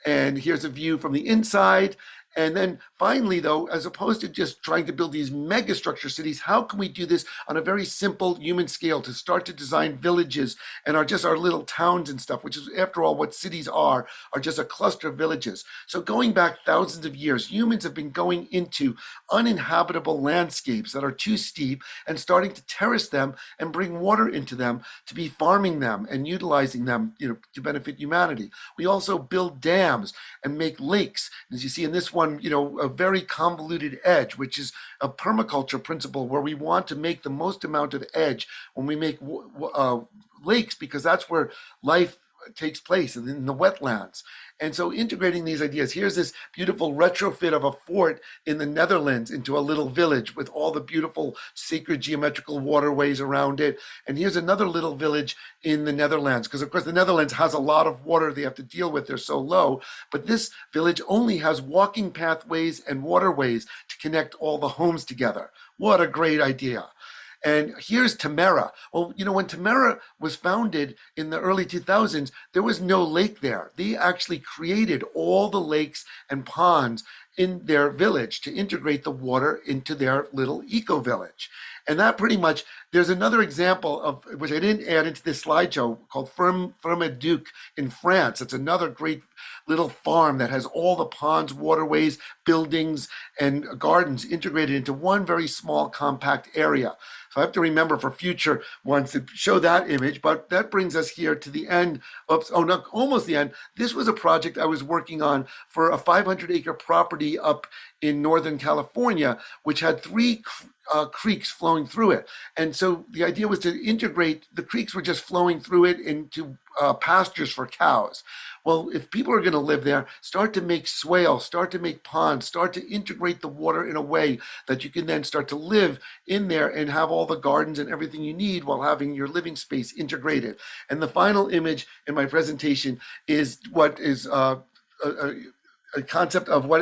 And here's a view from the inside. And then finally, though, as opposed to just trying to build these mega structure cities, how can we do this on a very simple human scale to start to design villages and our little towns and stuff, which is, after all, what cities are just a cluster of villages. So going back thousands of years, humans have been going into uninhabitable landscapes that are too steep and starting to terrace them and bring water into them, to be farming them and utilizing them, to benefit humanity. We also build dams and make lakes. As you see in this one, a very convoluted edge, which is a permaculture principle where we want to make the most amount of edge when we make lakes, because that's where life takes place, in the wetlands. And so integrating these ideas, here's this beautiful retrofit of a fort in the Netherlands into a little village with all the beautiful sacred geometrical waterways around it. And here's another little village in the Netherlands, because of course the Netherlands has a lot of water they have to deal with. They're so low, but this village only has walking pathways and waterways to connect all the homes together. What a great idea. And here's Tamara. Well, when Tamara was founded in the early 2000s, there was no lake there. They actually created all the lakes and ponds in their village to integrate the water into their little eco-village. And that pretty much, there's another example of, which I didn't add into this slideshow, called Ferme-Duc in France. It's another great little farm that has all the ponds, waterways, buildings, and gardens integrated into one very small, compact area. So I have to remember for future ones to show that image, but that brings us here to the end. Oops, oh no, almost the end. This was a project I was working on for a 500-acre property up in Northern California, which had 3 creeks flowing through it. And so the idea was to integrate, the creeks were just flowing through it into pastures for cows. Well, if people are going to live there, start to make swales, start to make ponds, start to integrate the water in a way that you can then start to live in there and have all the gardens and everything you need while having your living space integrated. And the final image in my presentation is what is a concept of what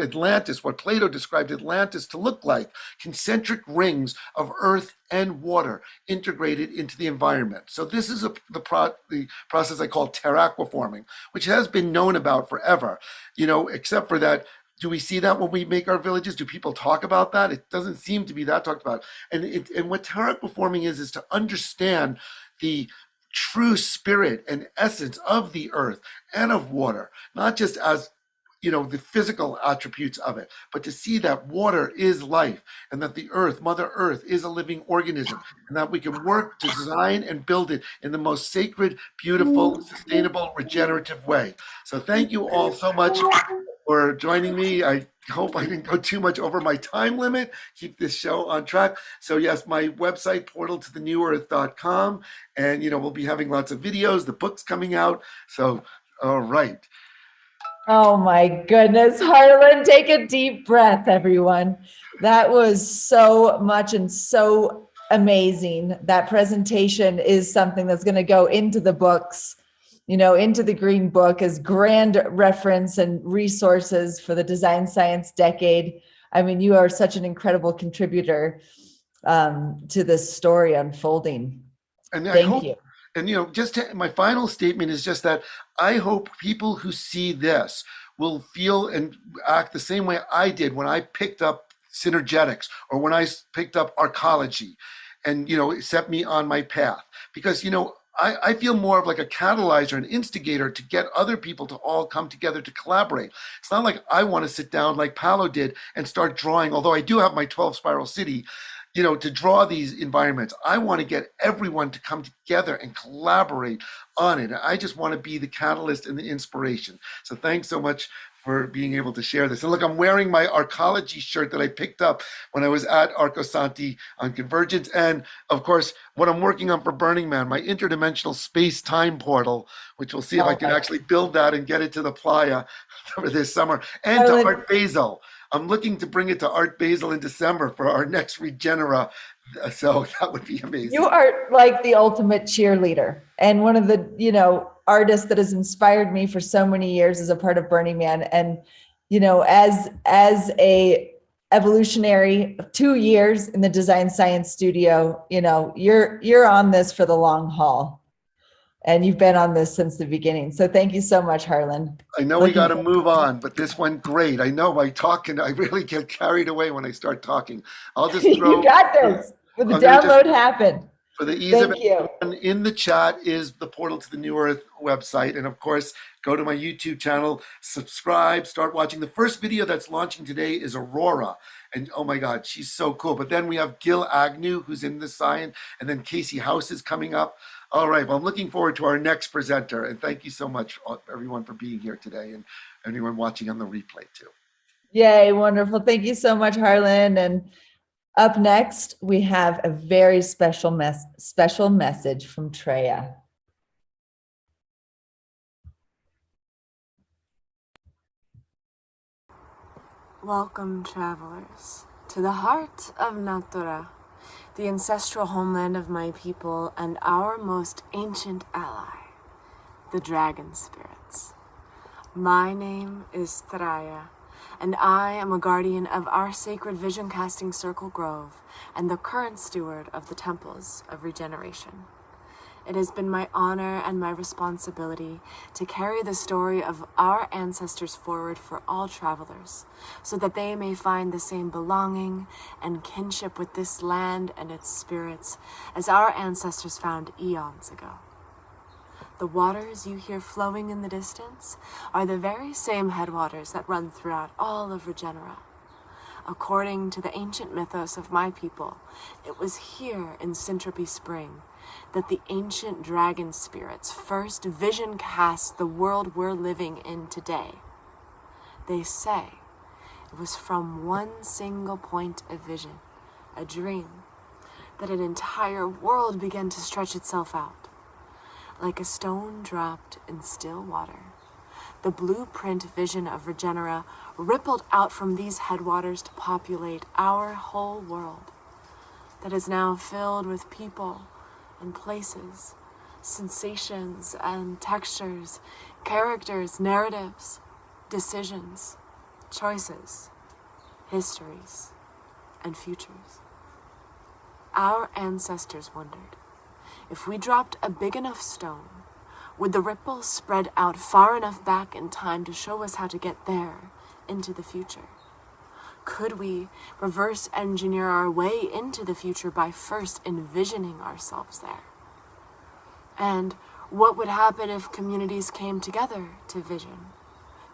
Plato described Atlantis to look like: concentric rings of earth and water integrated into the environment. So this is the process I call Terra Aquaforming, which has been known about forever, except for that. Do we see that when we make our villages? Do people talk about that? It doesn't seem to be that talked about. And what Terra Aquaforming is to understand the true spirit and essence of the earth and of water, not just as the physical attributes of it, but to see that water is life, and that the earth, Mother Earth, is a living organism, and that we can work to design and build it in the most sacred, beautiful, sustainable, regenerative way. So thank you all so much for joining me. I hope I didn't go too much over my time limit. Keep this show on track. So yes, my website, portaltothenewearth.com, and we'll be having lots of videos, the book's coming out. So, all right. Oh my goodness, Harlan, take a deep breath, everyone. That was so much and so amazing. That presentation is something that's going to go into the books, into the Green Book as grand reference and resources for the design science decade. I mean, you are such an incredible contributor to this story unfolding. And Thank you. And my final statement is just that I hope people who see this will feel and act the same way I did when I picked up synergetics or when I picked up arcology, and it set me on my path. Because I feel more of like a catalyzer, an instigator to get other people to all come together to collaborate. It's not like I want to sit down like Paolo did and start drawing, although I do have my 12 spiral city, to draw these environments. I want to get everyone to come together and collaborate on it. I just want to be the catalyst and the inspiration. So thanks so much for being able to share this. And look, I'm wearing my arcology shirt that I picked up when I was at Arcosanti on Convergence. And of course, what I'm working on for Burning Man, my interdimensional space-time portal, which we'll see if I can actually build that and get it to the playa for this summer, and to Art Basel. I'm looking to bring it to Art Basel in December for our next Regenera. So that would be amazing. You are like the ultimate cheerleader, and one of the, artists that has inspired me for so many years as a part of Burning Man. And, as a evolutionary, 2 years in the design science studio, you're on this for the long haul. And you've been on this since the beginning. So thank you so much, Harlan. I know we got to move on, but this went great. I know I really get carried away when I start talking. I'll just throw. You got this. When the download happened. For the ease of it, in the chat is the portal to the New Earth website. And of course, go to my YouTube channel, subscribe, start watching. The first video that's launching today is Aurora. And oh my God, she's so cool. But then we have Gil Agnew, who's in the science, and then Casey House is coming up. All right, well, I'm looking forward to our next presenter. And thank you so much, everyone, for being here today, and anyone watching on the replay too. Yay, wonderful. Thank you so much, Harlan. And up next, we have a very special message from Treya. Welcome, travelers, to the heart of Natura, the ancestral homeland of my people and our most ancient ally, the dragon spirits. My name is Treya, and I am a guardian of our sacred vision casting circle grove and the current steward of the temples of regeneration. It has been my honor and my responsibility to carry the story of our ancestors forward for all travelers, so that they may find the same belonging and kinship with this land and its spirits as our ancestors found eons ago. The waters you hear flowing in the distance are the very same headwaters that run throughout all of Regenera. According to the ancient mythos of my people, it was here in Syntropy Spring that the ancient dragon spirits first vision cast the world we're living in today. They say it was from one single point of vision, a dream, that an entire world began to stretch itself out. Like a stone dropped in still water, the blueprint vision of Regenera rippled out from these headwaters to populate our whole world that is now filled with people and places, sensations and textures, characters, narratives, decisions, choices, histories, and futures. Our ancestors wondered, if we dropped a big enough stone, would the ripples spread out far enough back in time to show us how to get there into the future? Could we reverse engineer our way into the future by first envisioning ourselves there? And what would happen if communities came together to vision?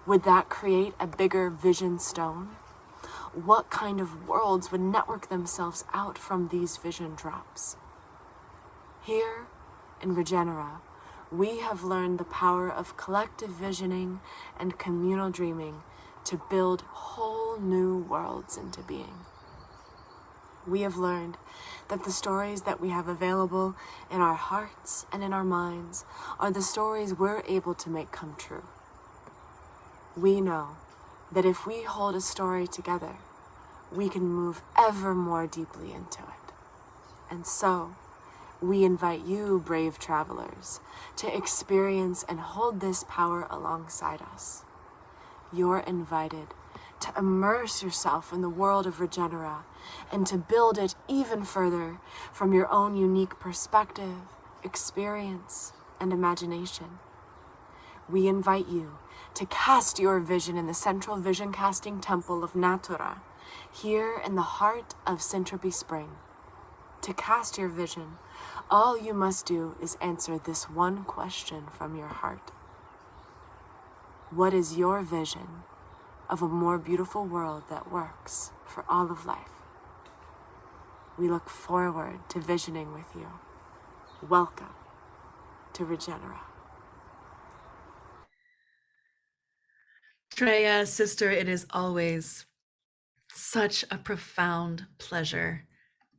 Would that create a bigger vision stone? What kind of worlds would network themselves out from these vision drops? Here in Regenera, we have learned the power of collective visioning and communal dreaming to build whole new worlds into being. We have learned that the stories that we have available in our hearts and in our minds are the stories we're able to make come true. We know that if we hold a story together, we can move ever more deeply into it. And so, we invite you, brave travelers, to experience and hold this power alongside us. You're invited to immerse yourself in the world of Regenera and to build it even further from your own unique perspective, experience, and imagination. We invite you to cast your vision in the central vision casting temple of Natura, here in the heart of Syntropy Spring. To cast your vision, all you must do is answer this one question from your heart. What is your vision of a more beautiful world that works for all of life? We look forward to visioning with you. Welcome to Regenera. Treya, sister, it is always such a profound pleasure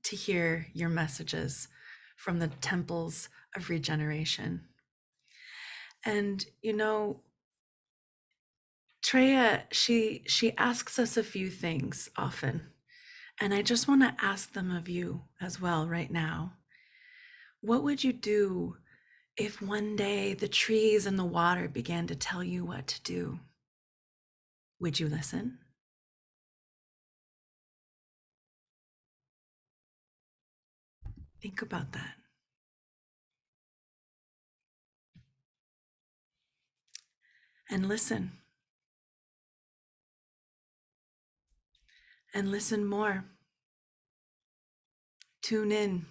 to hear your messages from the temples of regeneration. And you know, Treya, she asks us a few things often, and I just want to ask them of you as well right now. What would you do if one day the trees and the water began to tell you what to do? Would you listen? Think about that. And listen. And listen more. Tune in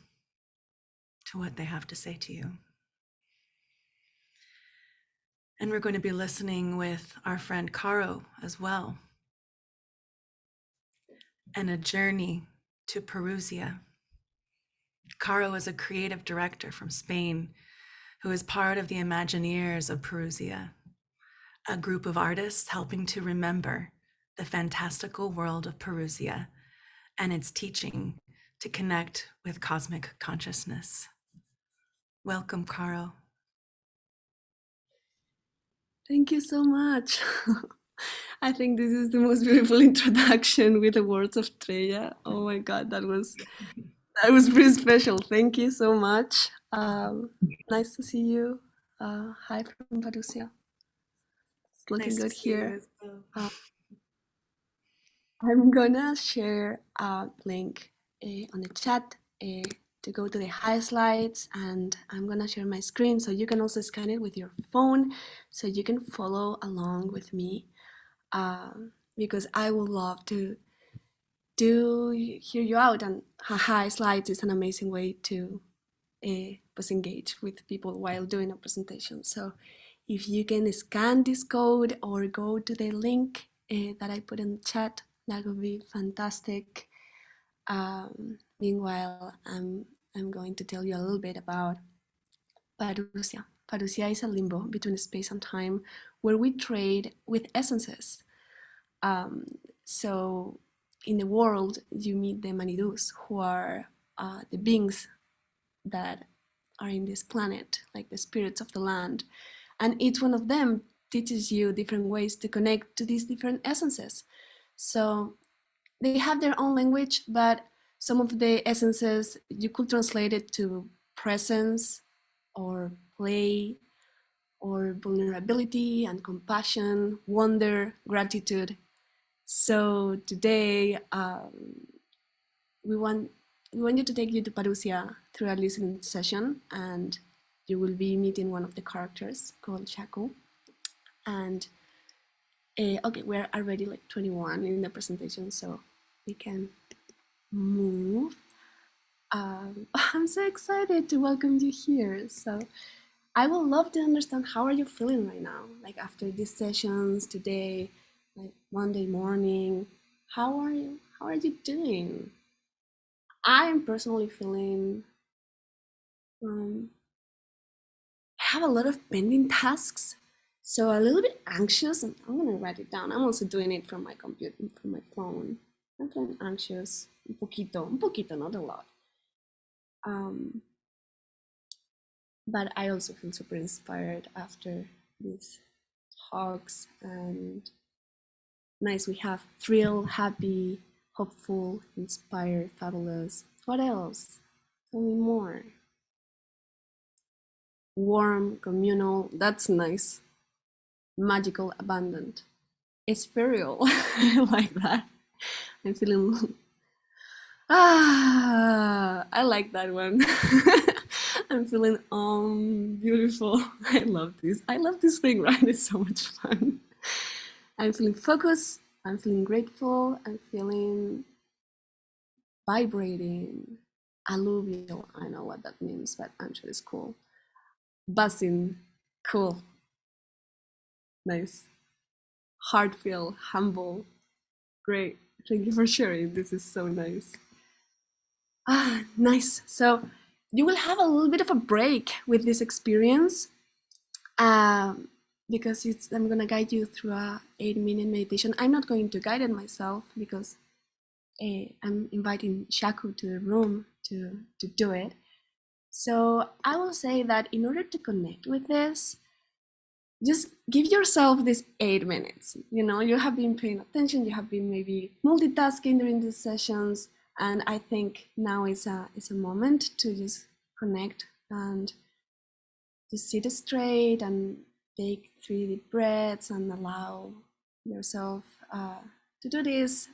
to what they have to say to you. And we're going to be listening with our friend Caro as well. And a journey to Perusia. Caro is a creative director from Spain who is part of the Imagineers of Perusia, a group of artists helping to remember the fantastical world of Perusia and its teaching to connect with cosmic consciousness. Welcome, Caro. Thank you so much. I think this is the most beautiful introduction with the words of Treya. Oh my God, that was pretty special. Thank you so much. Nice to see you. Hi from Perusia. It's looking good here. I'm gonna share a link on the chat to go to the high slides, and I'm gonna share my screen so you can also scan it with your phone so you can follow along with me, because I would love to hear you out, and high slides is an amazing way to engage with people while doing a presentation. So if you can scan this code or go to the link that I put in the chat, that would be fantastic. Meanwhile, I'm going to tell you a little bit about Parousia. Parousia is a limbo between space and time where we trade with essences. So in the world, you meet the Manidus, who are the beings that are in this planet, like the spirits of the land. And each one of them teaches you different ways to connect to these different essences. So they have their own language, but some of the essences, you could translate it to presence or play or vulnerability and compassion, wonder, gratitude. So today, we want you to take you to Parousia through a listening session, and you will be meeting one of the characters called Shaku. And okay, we're already like 21 in the presentation, so we can move. I'm so excited to welcome you here. So I would love to understand, how are you feeling right now? Like after these sessions today, like Monday morning, how are you doing? I'm personally feeling, I have a lot of pending tasks, so a little bit anxious, and I'm gonna write it down. I'm also doing it from my computer, from my phone. I'm feeling anxious, un poquito, not a lot. But I also feel super inspired after these talks, and nice. We have thrilled, happy, hopeful, inspired, fabulous. What else? Tell me more. Warm, communal, that's nice. Magical, abundant. Ethereal, I like that. I'm feeling, I like that one. I'm feeling beautiful. I love this. I love this thing, right? It's so much fun. I'm feeling focused. I'm feeling grateful. I'm feeling vibrating. Alluvial. I know what that means, but I'm sure it's cool. Buzzing. Cool. Nice. Heartfelt. Humble. Great. Thank you for sharing. This is so nice. Nice. So you will have a little bit of a break with this experience because I'm going to guide you through a 8-minute meditation. I'm not going to guide it myself because I'm inviting Shaku to the room to do it. So I will say that in order to connect with this, just give yourself these 8 minutes. You know, you have been paying attention, you have been maybe multitasking during these sessions, and I think now is a moment to just connect and just sit straight and take 3 deep breaths and allow yourself to do this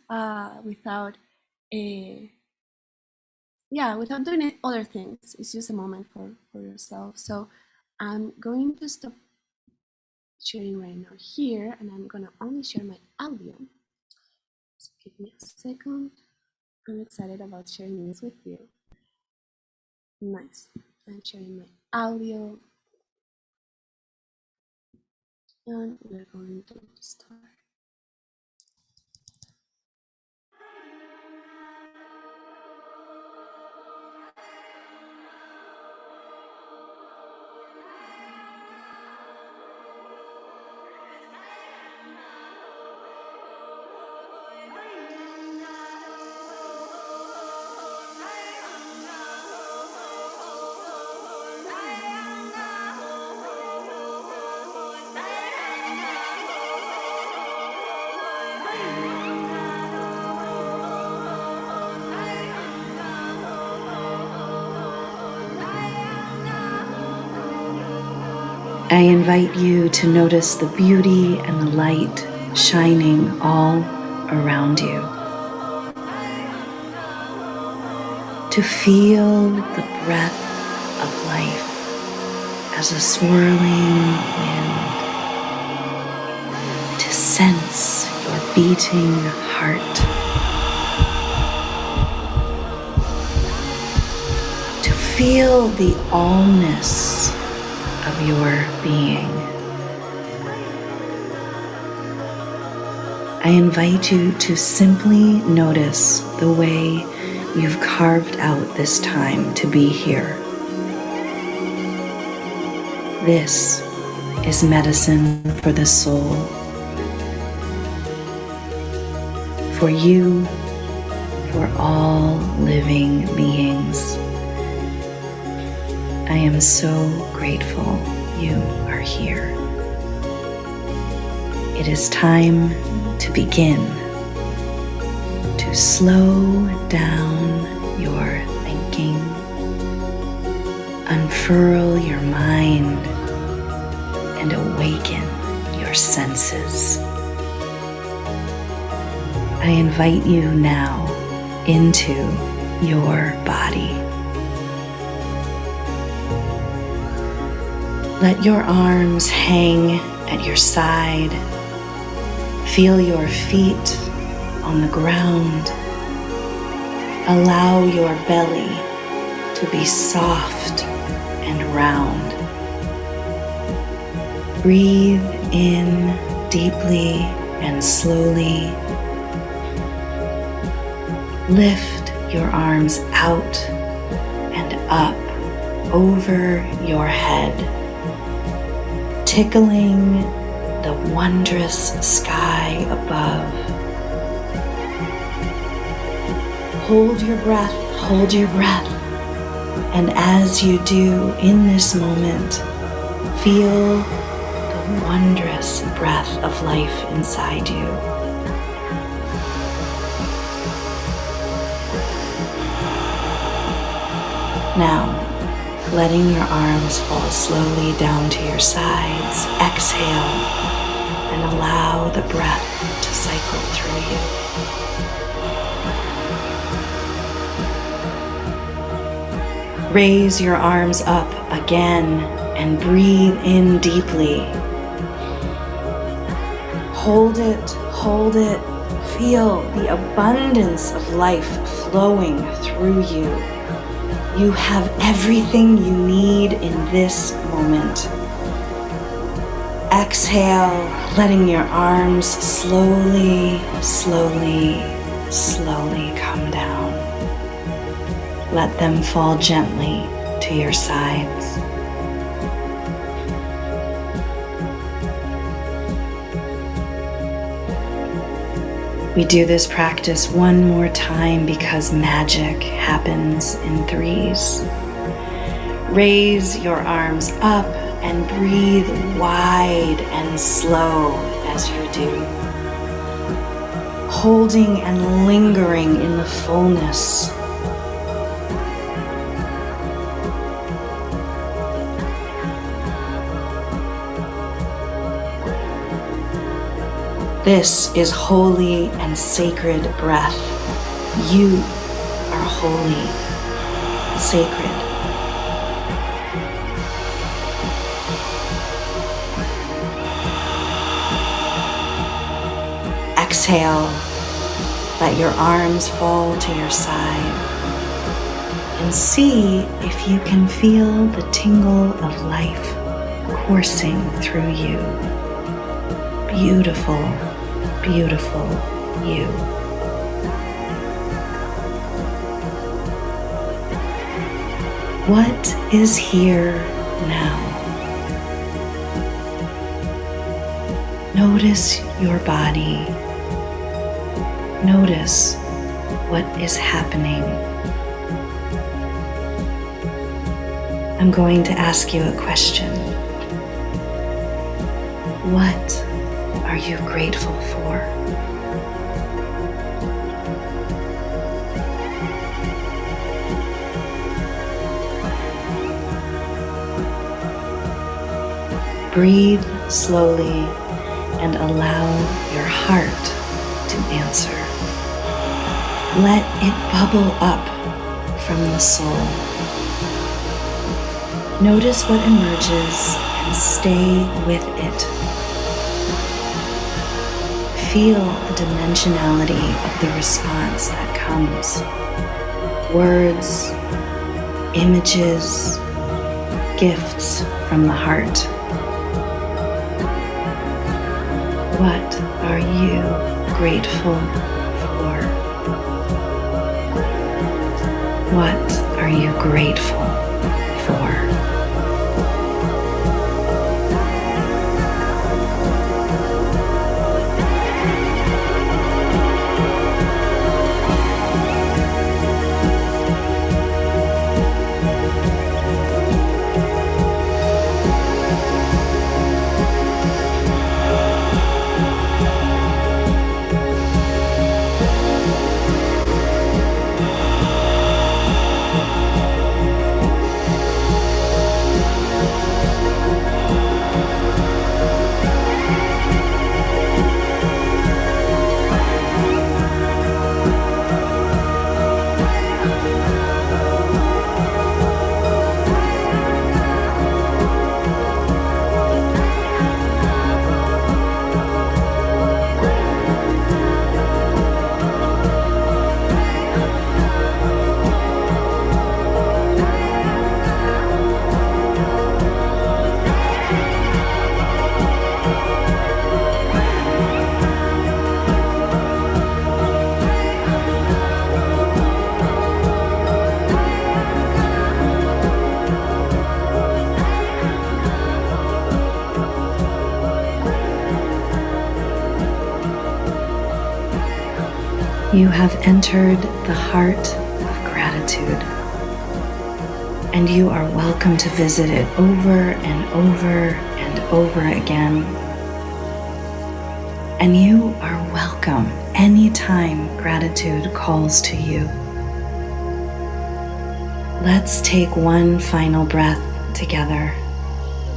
without doing other things. It's just a moment for yourself. So I'm going to stop sharing right now here, and I'm gonna only share my audio. So give me a second. I'm excited about sharing this with you. Nice. I'm sharing my audio, and we're going to start. I invite you to notice the beauty and the light shining all around you. To feel the breath of life as a swirling wind. To sense your beating heart. To feel the allness of your being. I invite you to simply notice the way you've carved out this time to be here. This is medicine for the soul. For you, for all living beings. I am so grateful you are here. It is time to begin, to slow down your thinking, unfurl your mind, and awaken your senses. I invite you now into your body. Let your arms hang at your side. Feel your feet on the ground. Allow your belly to be soft and round. Breathe in deeply and slowly. Lift your arms out and up over your head, tickling the wondrous sky above. Hold your breath, and as you do in this moment, feel the wondrous breath of life inside you. Now, letting your arms fall slowly down to your sides, exhale and allow the breath to cycle through you. Raise your arms up again and breathe in deeply. Hold it, feel the abundance of life flowing through you. You have everything you need in this moment. Exhale, letting your arms slowly come down. Let them fall gently to your sides. We do this practice one more time because magic happens in threes. Raise your arms up and breathe wide and slow as you do. Holding and lingering in the fullness. This is holy and sacred breath. You are holy, sacred. Exhale, let your arms fall to your side and see if you can feel the tingle of life coursing through you. Beautiful, beautiful you. What is here now? Notice your body. Notice what is happening. I'm going to ask you a question. What are you grateful for? Breathe slowly and allow your heart to answer. Let it bubble up from the soul. Notice what emerges and stay with it. Feel the dimensionality of the response that comes. Words, images, gifts from the heart. What are you grateful for? What are you grateful for? You have entered the heart of gratitude, and you are welcome to visit it over and over and over again. And you are welcome anytime gratitude calls to you. Let's take one final breath together.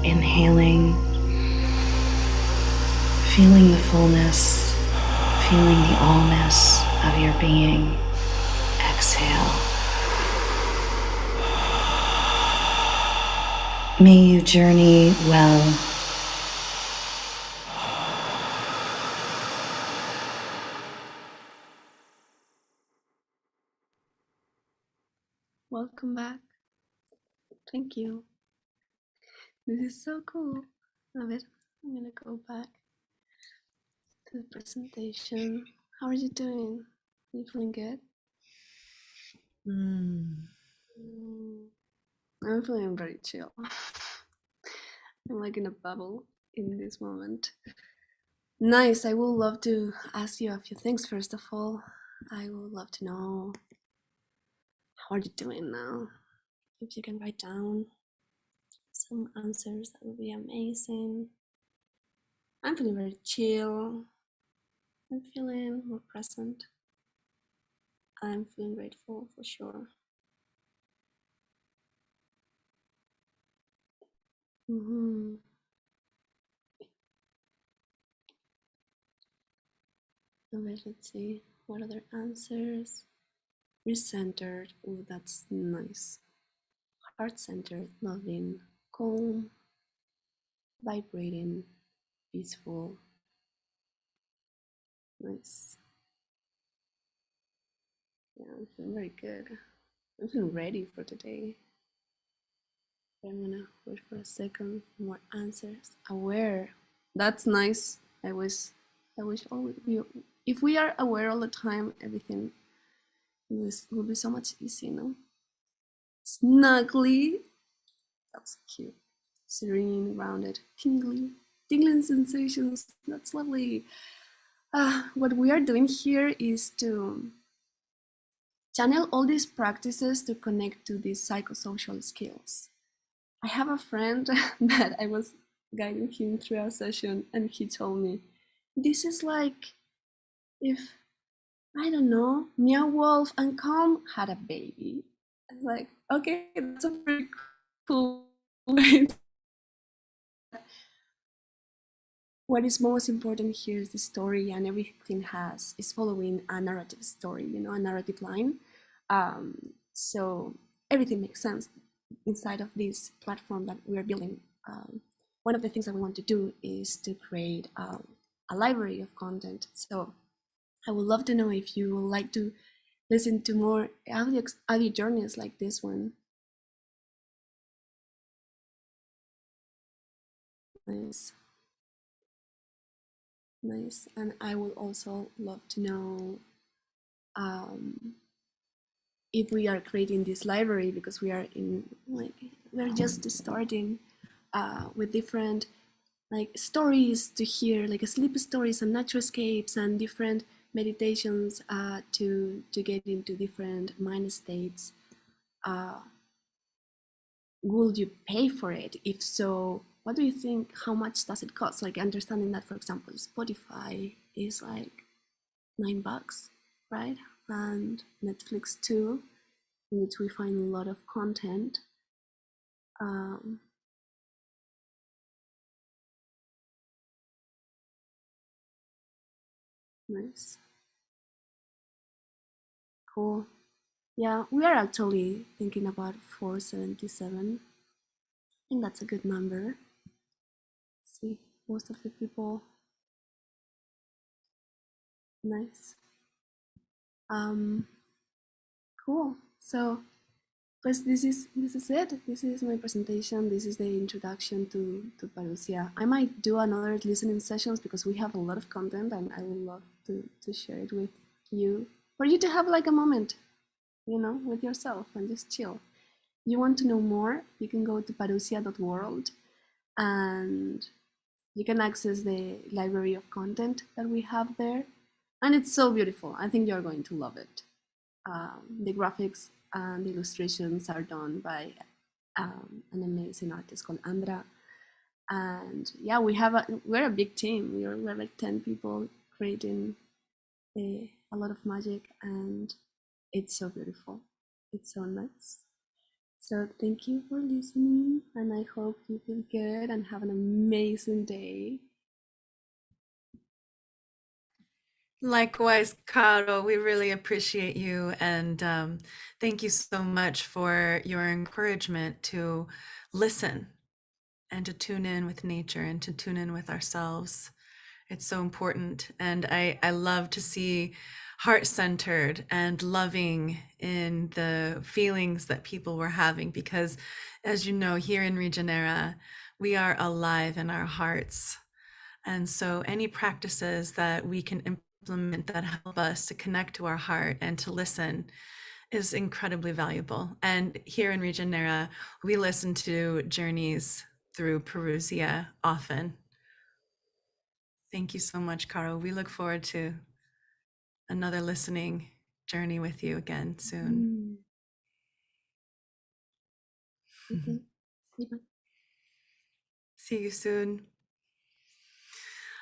Inhaling, feeling the fullness, feeling the allness of your being. Exhale. May you journey well. Welcome back. Thank you. This is so cool. A bit. I'm gonna go back to the presentation. How are you doing? Are you feeling good? I'm feeling very chill. I'm like in a bubble in this moment. Nice. I would love to ask you a few things. First of all, I would love to know, how are you doing now? If you can write down some answers, that would be amazing. I'm feeling very chill. I'm feeling more present. I'm feeling grateful for sure. Alright, let's see. What other answers? Recentered. Oh, that's nice. Heart-centered, loving, calm, vibrating, peaceful. Nice. Yeah, I'm feeling very good. I'm feeling ready for today. I'm gonna wait for a second for more answers. Aware. That's nice. I wish all if we are aware all the time, everything will be so much easier, no? Snuggly. That's cute. Serene, grounded, tingling sensations. That's lovely. What we are doing here is to channel all these practices to connect to these psychosocial skills. I have a friend that I was guiding him through a session, and he told me, this is like if, I don't know, Meow Wolf and Calm had a baby. I was like, okay, that's a pretty cool way. What is most important here is the story, and everything is following a narrative story, you know, a narrative line. So everything makes sense inside of this platform that we're building. One of the things that we want to do is to create a library of content. So I would love to know if you would like to listen to more audio journeys like this one. Nice. Nice. And I would also love to know if we are creating this library, because we are we're just starting with different stories to hear, like sleep stories and naturescapes and different meditations to get into different mind states. Will you pay for it? If so, what do you think? How much does it cost? Like understanding that, for example, Spotify is like $9, right? And Netflix too, in which we find a lot of content. Nice. Cool. Yeah, we are actually thinking about 477. I think that's a good number. Let's see, most of the people. Nice. Cool. So, pues this is it. This is my presentation. This is the introduction to Parousia. I might do another listening sessions because we have a lot of content, and I would love to share it with you, for you to have like a moment, you know, with yourself and just chill. You want to know more, you can go to parousia.world and you can access the library of content that we have there. And it's so beautiful. I think you're going to love it. The graphics and the illustrations are done by an amazing artist called Andra. And yeah, we're a big team. We're like 10 people creating a lot of magic, and it's so beautiful. It's so nice. So thank you for listening, and I hope you feel good and have an amazing day. Likewise, Caro, we really appreciate you, and thank you so much for your encouragement to listen and to tune in with nature and to tune in with ourselves. It's so important, and I love to see heart-centered and loving in the feelings that people were having, because as you know, here in Regenera, we are alive in our hearts. And so any practices that we can implement that help us to connect to our heart and to listen is incredibly valuable. And here in Regenera, we listen to journeys through Perusia often. Thank you so much, Caro. We look forward to another listening journey with you again soon. See you soon.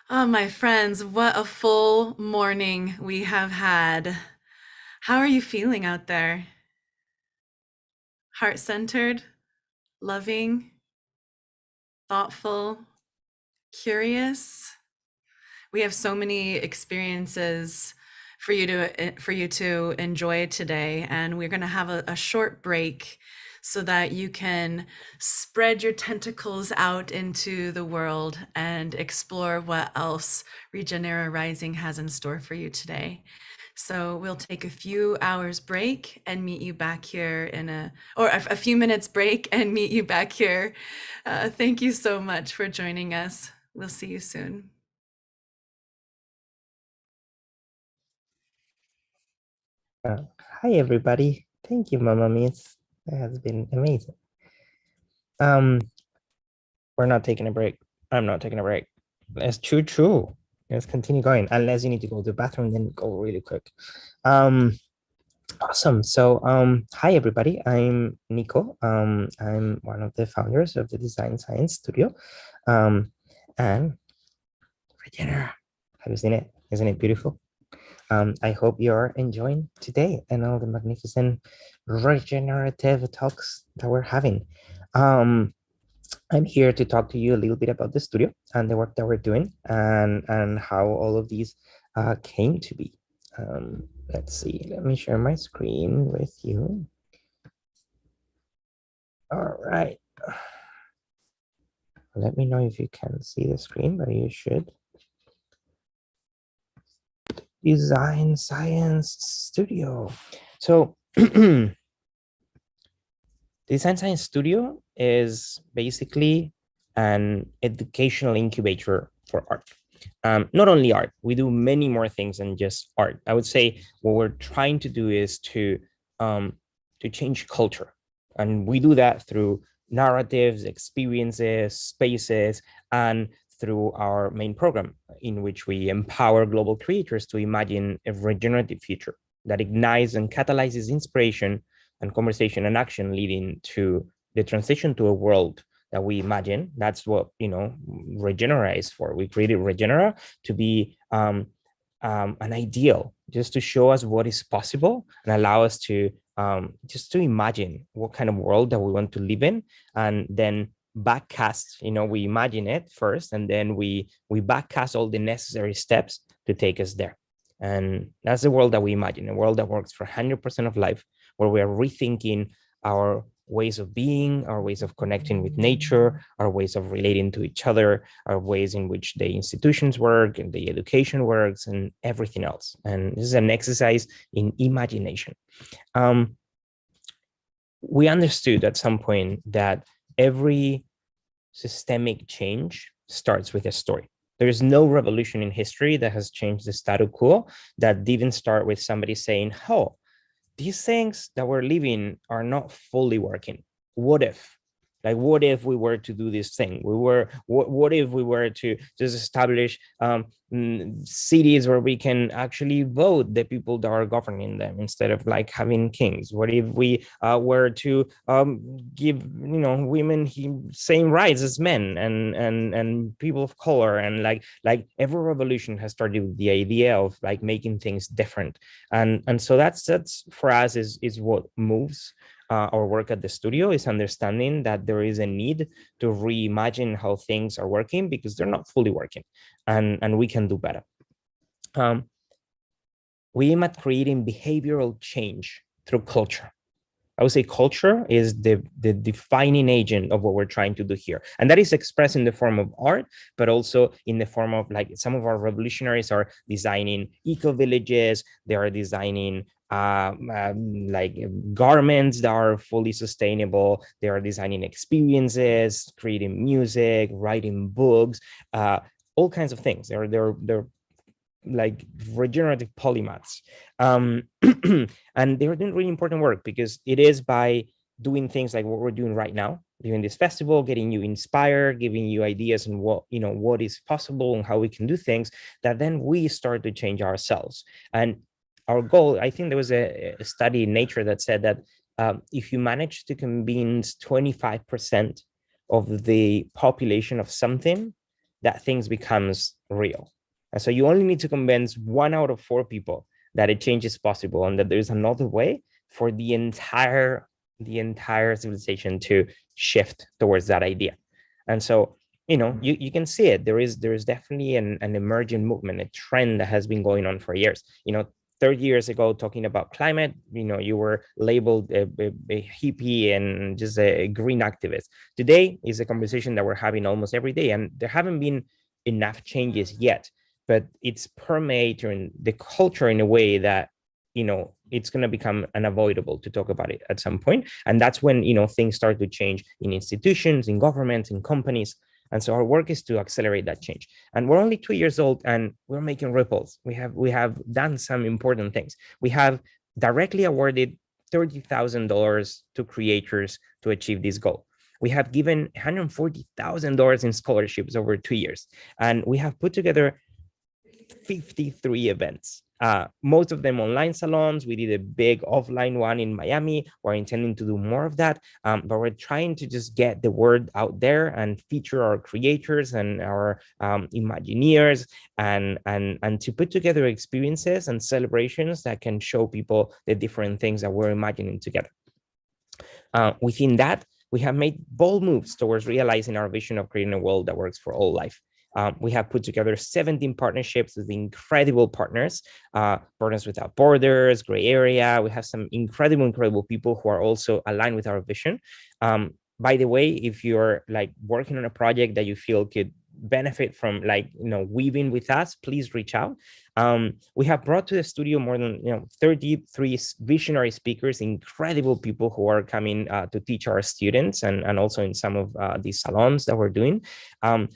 Oh, my friends, what a full morning we have had. How are you feeling out there? Heart-centered, loving, thoughtful, curious? We have so many experiences for you to enjoy today, and we're going to have a short break so that you can spread your tentacles out into the world and explore what else Regenera Rising has in store for you today. So we'll take a few hours break and meet you back here or a few minutes break and meet you back here. Thank you so much for joining us. We'll see you soon. Hi everybody. Thank you, Mama Miss. That has been amazing. We're not taking a break. I'm not taking a break. Let's true. Let's continue going. Unless you need to go to the bathroom, then go really quick. Awesome. So hi everybody. I'm Nico. I'm one of the founders of the Design Science Studio. And Regenera. Have you seen it? Isn't it beautiful? I hope you're enjoying today and all the magnificent regenerative talks that we're having. I'm here to talk to you a little bit about the studio and the work that we're doing and how all of these came to be. Let's see, let me share my screen with you. All right. Let me know if you can see the screen, but you should. Design Science Studio. So Design Science Studio is basically an educational incubator for art. Not only art, we do many more things than just art. I would say what we're trying to do is to change culture. And we do that through narratives, experiences, spaces, and through our main program, in which we empower global creators to imagine a regenerative future that ignites and catalyzes inspiration and conversation and action, leading to the transition to a world that we imagine. That's what, Regenera is for. We created Regenera to be an ideal, just to show us what is possible and allow us to just to imagine what kind of world that we want to live in, and then backcast, we imagine it first, and then we backcast all the necessary steps to take us there. And that's the world that we imagine, a world that works for 100% of life, where we are rethinking our ways of being, our ways of connecting with nature, our ways of relating to each other, our ways in which the institutions work and the education works and everything else. And this is an exercise in imagination. We understood at some point that every systemic change starts with a story. There is no revolution in history that has changed the status quo that didn't start with somebody saying, oh, these things that we're living are not fully working. What if? Like, what if we were to do this thing? What if we were to just establish cities where we can actually vote the people that are governing them instead of like having kings? What if we were to give women same rights as men and people of color? And like every revolution has started with the idea of like making things different. And so that's for us is what moves our work at the studio is understanding that there is a need to reimagine how things are working because they're not fully working, and we can do better. We aim at creating behavioral change through culture. I would say culture is the defining agent of what we're trying to do here. And that is expressed in the form of art, but also in the form of, like, some of our revolutionaries are designing eco-villages, they are designing like garments that are fully sustainable, they are designing experiences, creating music, writing books, all kinds of things. They're like regenerative polymaths, and they're doing really important work, because it is by doing things like what we're doing right now, doing this festival, getting you inspired, giving you ideas and what is possible and how we can do things, that then we start to change ourselves. And our goal, I think there was a study in Nature that said that if you manage to convince 25% of the population of something, that things becomes real. And so you only need to convince 1 out of 4 people that a change is possible and that there's another way for the entire civilization to shift towards that idea. And so, you can see it. There is definitely an emerging movement, a trend that has been going on for years. 30 years ago, talking about climate, you were labeled a hippie and just a green activist. Today is a conversation that we're having almost every day, and there haven't been enough changes yet, but it's permeating the culture in a way that, it's going to become unavoidable to talk about it at some point. And that's when, things start to change in institutions, in governments, in companies. And so our work is to accelerate that change. And we're only 2 years old and we're making ripples. We have done some important things. We have directly awarded $30,000 to creators to achieve this goal. We have given $140,000 in scholarships over 2 years. And we have put together 53 events. Most of them online salons. We did a big offline one in Miami. We're intending to do more of that, but we're trying to just get the word out there and feature our creators and our Imagineers, and to put together experiences and celebrations that can show people the different things that we're imagining together. Within that, we have made bold moves towards realizing our vision of creating a world that works for all life. We have put together 17 partnerships with incredible partners, Partners Without Borders, Gray Area. We have some incredible people who are also aligned with our vision. By the way, if you're like working on a project that you feel could benefit from weaving with us, please reach out. We have brought to the studio more than 33 visionary speakers, incredible people who are coming to teach our students, and also in some of these salons that we're doing.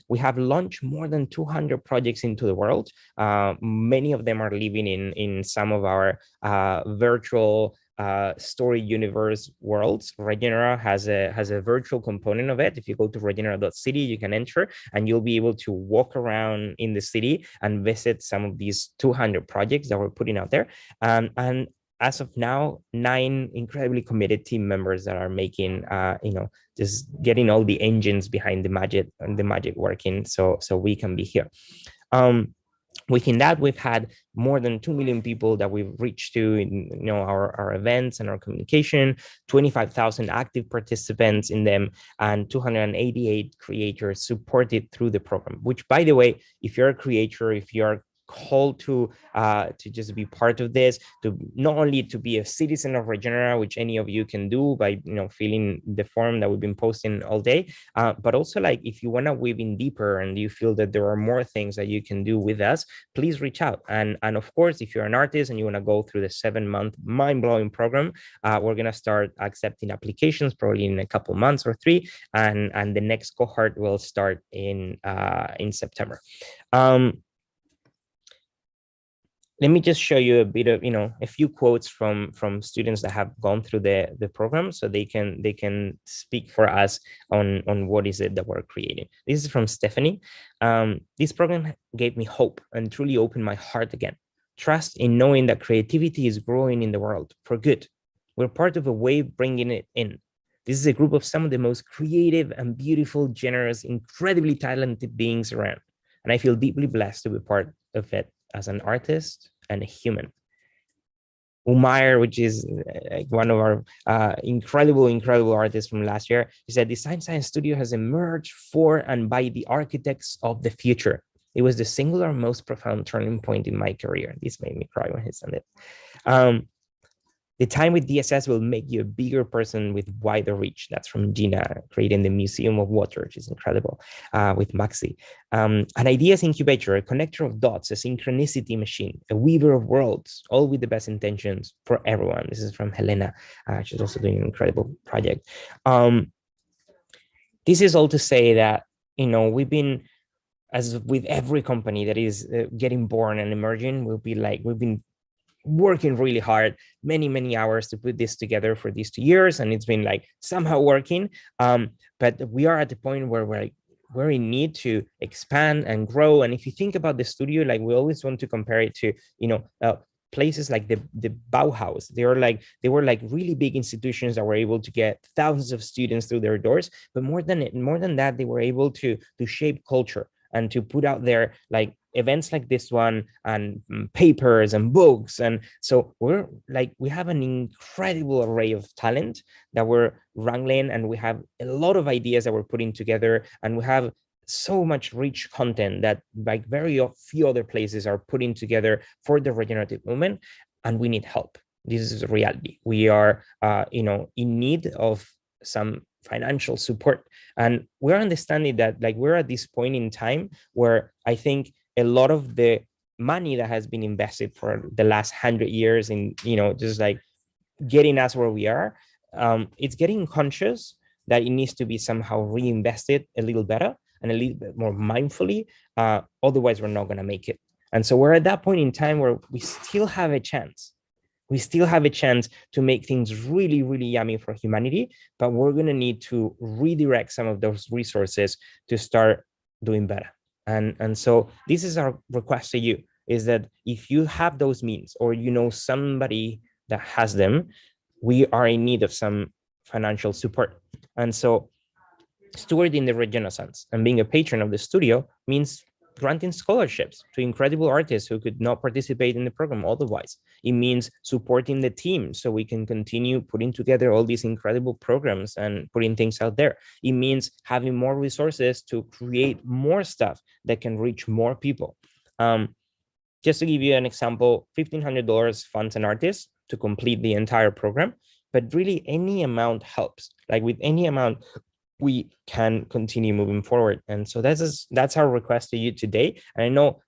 We have launched more than 200 projects into the world. Many of them are living in some of our virtual story universe worlds. Regenera has a virtual component of it. If you go to regenera.city, you can enter and you'll be able to walk around in the city and visit some of these 200 projects that we're putting out there. And as of now, 9 incredibly committed team members that are making, just getting all the engines behind the magic working, so we can be here. Within that, we've had more than 2 million people that we've reached to in our events and our communication, 25,000 active participants in them, and 288 creators supported through the program, which, by the way, if you're a creator, if you're called to just be part of this, to not only to be a citizen of Regenera, which any of you can do by filling the form that we've been posting all day, but also if you want to weave in deeper and you feel that there are more things that you can do with us, please reach out. And of course, if you're an artist and you want to go through the 7-month mind-blowing program, we're going to start accepting applications probably in a couple months or 3, and the next cohort will start in September. Let me just show you a bit of, a few quotes from students that have gone through the program, so they can speak for us on what is it that we're creating. This is from Stephanie. This program gave me hope and truly opened my heart again. Trust in knowing that creativity is growing in the world for good. We're part of a wave bringing it in. This is a group of some of the most creative and beautiful, generous, incredibly talented beings around. And I feel deeply blessed to be part of it as an artist and a human. Umair, which is one of our incredible artists from last year, he said, Design Science Studio has emerged for and by the architects of the future. It was the singular most profound turning point in my career. This made me cry when he said it. The time with DSS will make you a bigger person with wider reach. That's from Gina, creating the Museum of Water, which is incredible, with Maxi. An ideas incubator, a connector of dots, a synchronicity machine, a weaver of worlds, all with the best intentions for everyone. This is from Helena. She's also doing an incredible project. This is all to say that, we've been, as with every company that is getting born and emerging, we've been working really hard, many hours to put this together for these 2 years, and it's been somehow working. But we are at the point where we're in need to expand and grow. And if you think about the studio, we always want to compare it to places like the Bauhaus. They were really big institutions that were able to get thousands of students through their doors. But more than that, they were able to shape culture and to put out there events like this one and papers and books. And so we have an incredible array of talent that we're wrangling, and we have a lot of ideas that we're putting together, and we have so much rich content that very few other places are putting together for the regenerative movement, and we need help. This is a reality. We are in need of some financial support, and we're understanding that we're at this point in time where I think a lot of the money that has been invested for the last 100 years in just getting us where we are, it's getting conscious that it needs to be somehow reinvested a little better and a little bit more mindfully, otherwise we're not going to make it. And so we're at that point in time where we still have a chance. We still have a chance to make things really, really yummy for humanity, but we're going to need to redirect some of those resources to start doing better. And so this is our request to you, is that if you have those means, or somebody that has them, we are in need of some financial support. And so stewarding the Regenaissance and being a patron of the studio means granting scholarships to incredible artists who could not participate in the program otherwise. It means supporting the team so we can continue putting together all these incredible programs and putting things out there. It means having more resources to create more stuff that can reach more people. Just to give you an example, $1,500 funds an artist to complete the entire program, but really any amount helps. With any amount, we can continue moving forward. And so that's our request to you today. And I know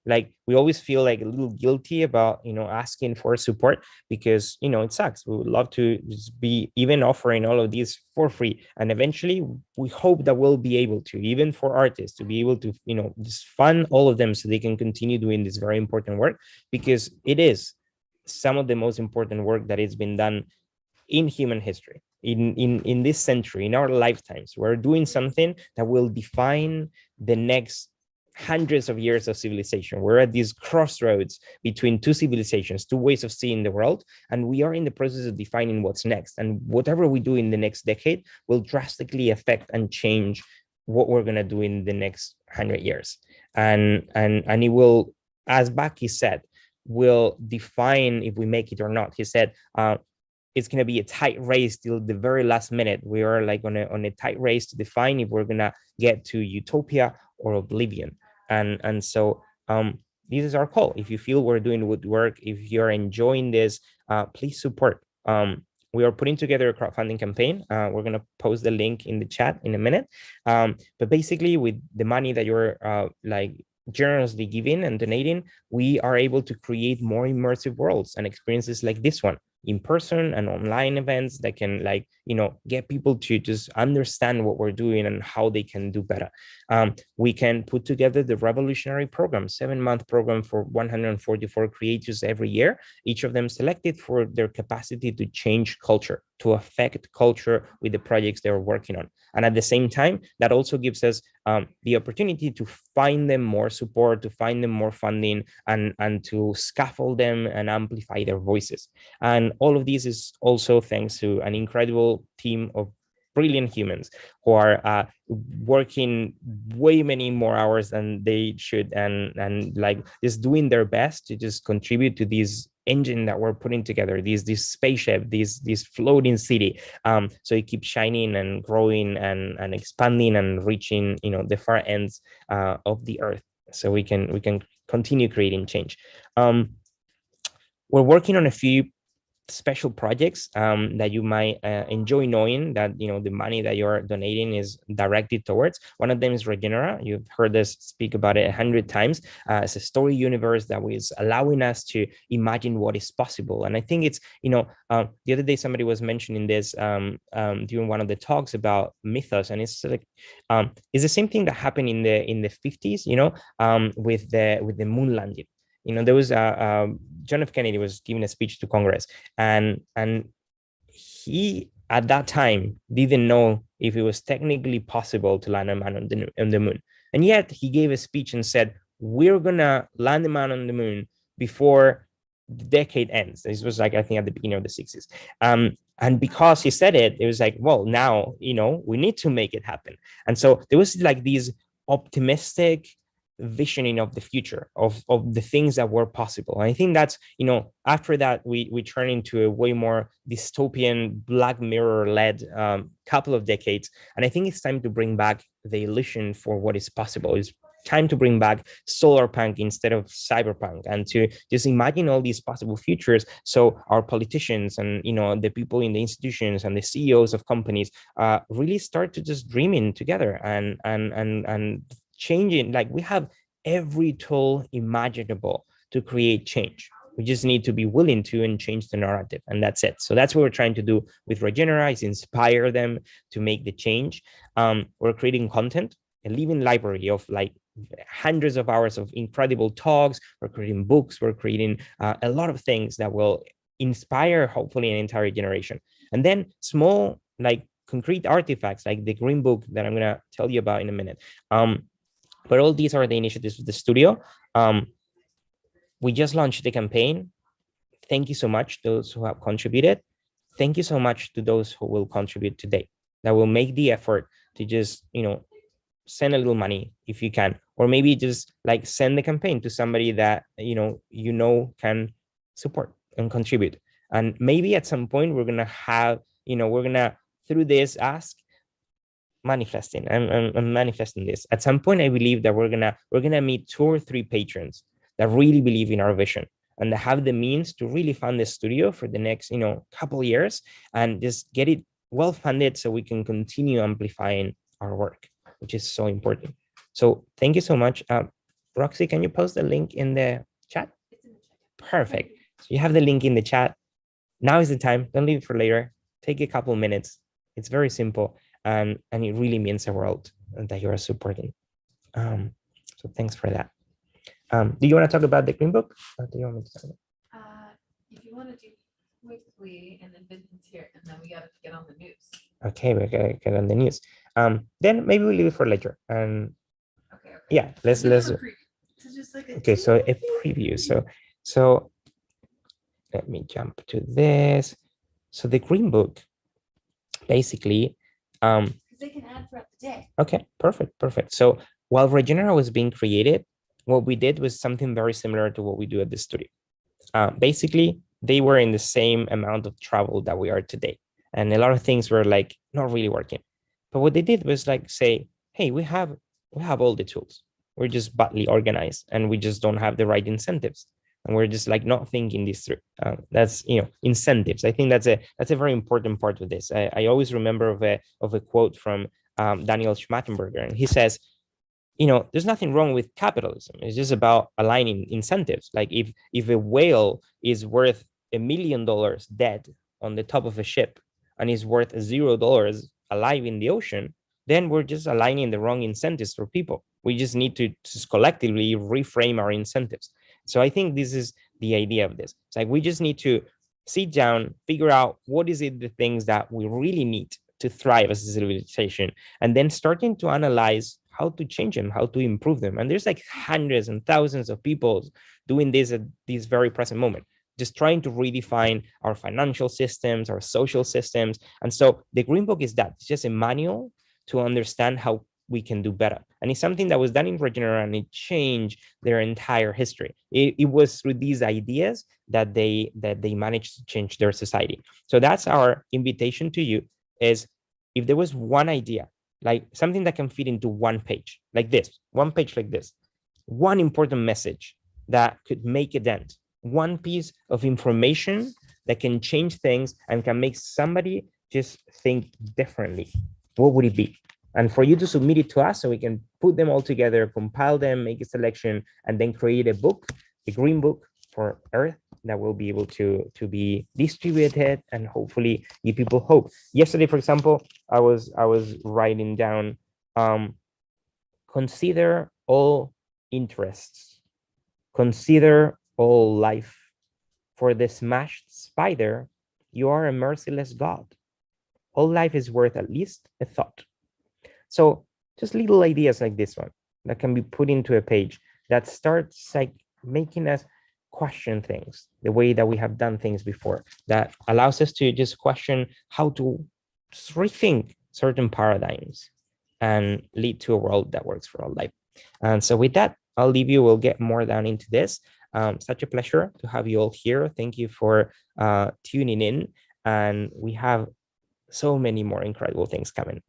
we always feel a little guilty about asking for support, because it sucks. We would love to just be even offering all of these for free, and eventually we hope that we'll be able to, even for artists, to be able to just fund all of them so they can continue doing this very important work, because it is some of the most important work that has been done in human history. In this century, in our lifetimes, we're doing something that will define the next hundreds of years of civilization. We're at these crossroads between two civilizations, two ways of seeing the world, and we are in the process of defining what's next. And whatever we do in the next decade will drastically affect and change what we're going to do in the next 100 years. And it will, as Baki said, will define if we make it or not. He said, it's going to be a tight race till the very last minute. We are on a tight race to define if we're going to get to utopia or oblivion. And so this is our call. If you feel we're doing good work, if you're enjoying this, please support. We are putting together a crowdfunding campaign. We're going to post the link in the chat in a minute. But basically, with the money that you're generously giving and donating, we are able to create more immersive worlds and experiences like this one, in person and online events that can get people to just understand what we're doing and how they can do better. We can put together the Revolutionary program, 7-month program for 144 creators every year, each of them selected for their capacity to change culture, to affect culture with the projects they're working on. And at the same time, that also gives us the opportunity to find them more support, to find them more funding, and to scaffold them and amplify their voices. And all of this is also thanks to an incredible team of brilliant humans who are working way many more hours than they should, and just doing their best to just contribute to this engine that we're putting together, this spaceship, this floating city. So it keeps shining and growing and expanding and reaching, the far ends of the earth, so we can continue creating change. We're working on a few special projects that you might enjoy knowing that the money that you're donating is directed towards. One of them is Regeneration. You've heard us speak about it 100 times. It's a story universe that is allowing us to imagine what is possible. And I think it's the other day somebody was mentioning this during one of the talks about mythos, and it's like it's the same thing that happened in the 50s, with the moon landing. There was John F. Kennedy was giving a speech to Congress, and he at that time didn't know if it was technically possible to land a man on the moon, and yet he gave a speech and said, "We're gonna land a man on the moon before the decade ends." This was like, I think, at the beginning of the 60s. And because he said it, it was like, well, now we need to make it happen. And so there was like these optimistic visioning of the future of the things that were possible. And I think that's after that we turn into a way more dystopian Black Mirror led couple of decades, and I think it's time to bring back the illusion for what is possible. It's time to bring back solar punk instead of cyberpunk, and to just imagine all these possible futures, so our politicians and the people in the institutions and the CEOs of companies really start to just dreaming together and changing. Like, we have every tool imaginable to create change. We just need to be willing to and change the narrative, and that's it. So that's what we're trying to do with Regeneration, is inspire them to make the change. We're creating content, a living library of like hundreds of hours of incredible talks. We're creating books. We're creating a lot of things that will inspire, hopefully, an entire generation. And then small, like concrete artifacts, like the Green Book that I'm gonna tell you about in a minute. But all these are the initiatives of the studio. We just launched the campaign. Thank you so much, those who have contributed. Thank you so much to those who will contribute today, that will make the effort to just, send a little money if you can, or maybe just like send the campaign to somebody that, can support and contribute. And maybe at some point we're gonna have, through this ask, manifesting. I'm manifesting this. At some point, I believe that we're gonna meet 2 or 3 patrons that really believe in our vision and that have the means to really fund the studio for the next, couple of years, and just get it well funded so we can continue amplifying our work, which is so important. So thank you so much. Roxy, can you post the link in the chat? Perfect. So you have the link in the chat. Now is the time. Don't leave it for later. Take a couple minutes. It's very simple. And it really means the world that you are supporting. So thanks for that. Do you want to talk about the Green Book? Or do you want me to talk about If you want to do quickly, and then Vincent's here, and then we got to get on the news. Okay, we gotta get on the news. Then maybe we'll leave it for later. And okay. Yeah, let's. So just like Okay, so a preview. So let me jump to this. So the Green Book, basically. Because they can add throughout the day. Okay, perfect. So while Regeneration was being created, what we did was something very similar to what we do at the studio. Basically, they were in the same amount of travel that we are today. And a lot of things were like not really working. But what they did was like say, hey, we have all the tools. We're just badly organized, and we just don't have the right incentives. And we're just like not thinking this through. That's incentives. I think that's a very important part of this. I always remember of a quote from Daniel Schmattenberger, and he says, there's nothing wrong with capitalism. It's just about aligning incentives. Like if a whale is worth $1 million dead on the top of a ship and is worth $0 alive in the ocean, then we're just aligning the wrong incentives for people. We just need to just collectively reframe our incentives. So I think this is the idea of this. It's like we just need to sit down, figure out what is it the things that we really need to thrive as a civilization, and then starting to analyze how to change them, how to improve them. And there's like hundreds and thousands of people doing this at this very present moment, just trying to redefine our financial systems, our social systems. And so the Green Book is that. It's just a manual to understand how we can do better. And it's something that was done in Regeneissance, and it changed their entire history. It was through these ideas that they managed to change their society. So that's our invitation to you, is if there was one idea, like something that can fit into one page like this, one page like this, one important message that could make a dent, one piece of information that can change things and can make somebody just think differently, what would it be? And for you to submit it to us so we can put them all together, compile them, make a selection, and then create a book, a green book for Earth that will be able to be distributed and hopefully give people hope. Yesterday, for example, I was writing down, consider all interests, consider all life. For the smashed spider, you are a merciless god. All life is worth at least a thought. So just little ideas like this one that can be put into a page that starts like making us question things the way that we have done things before, that allows us to just question how to rethink certain paradigms and lead to a world that works for all life. And so with that, I'll leave you. We'll get more down into this. Such a pleasure to have you all here. Thank you for tuning in. And we have so many more incredible things coming.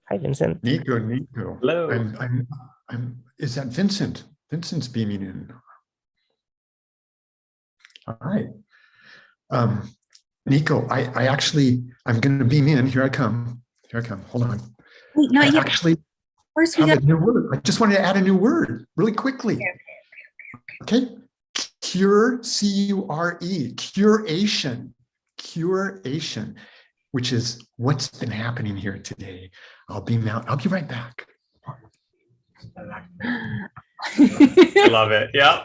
Hi, Vincent. Nico. Hello. Is that Vincent? Vincent's beaming in. All right. Nico, I'm going to beam in. Here I come. Hold on. Wait, not yet. First we have have a new word. I just wanted to add a new word really quickly. Okay. Cure, C-U-R-E, curation, which is what's been happening here today. I'll beam out. I'll be right back. I love it. Yeah.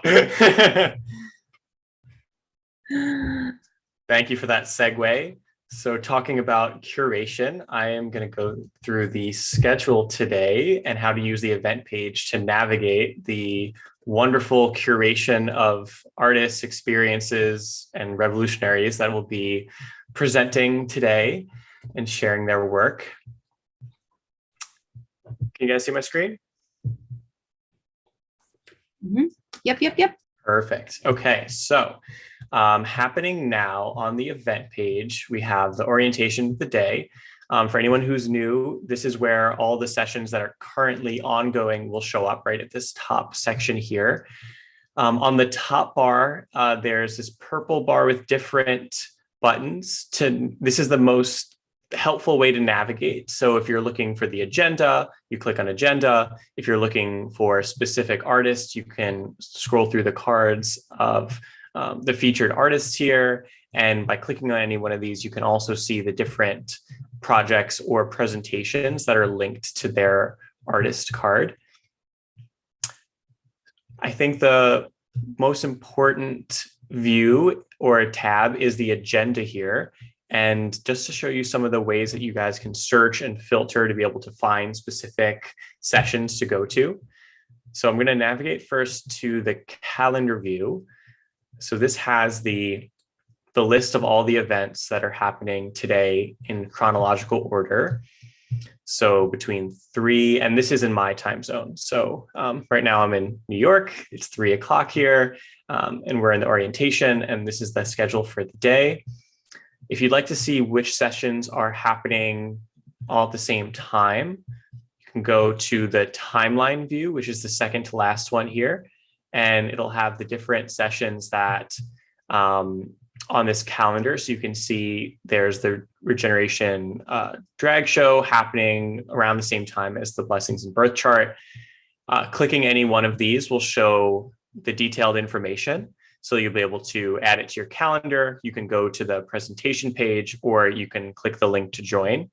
Thank you for that segue. So talking about curation, I am going to go through the schedule today and how to use the event page to navigate the wonderful curation of artists, experiences, and revolutionaries that will be presenting today and sharing their work. Can you guys see my screen? Mm-hmm. Yep. Perfect. Okay, so happening now on the event page, we have the orientation of the day. For anyone who's new, this is where all the sessions that are currently ongoing will show up right at this top section here. On the top bar, there's this purple bar with different buttons. This is the most helpful way to navigate. So if you're looking for the agenda, you click on agenda. If you're looking for specific artists, you can scroll through the cards of the featured artists here. And by clicking on any one of these, you can also see the different projects or presentations that are linked to their artist card. I think the most important view or tab is the agenda here. And just to show you some of the ways that you guys can search and filter to be able to find specific sessions to go to. So I'm going to navigate first to the calendar view. So this has the list of all the events that are happening today in chronological order. So between 3, and this is in my time zone. So right now I'm in New York, it's 3 o'clock here, and we're in the orientation, and this is the schedule for the day. If you'd like to see which sessions are happening all at the same time, you can go to the timeline view, which is the second to last one here, and it'll have the different sessions that on this calendar. So you can see there's the Regeneration drag show happening around the same time as the Blessings and Birth chart. Clicking any one of these will show the detailed information. So you'll be able to add it to your calendar. You can go to the presentation page, or you can click the link to join.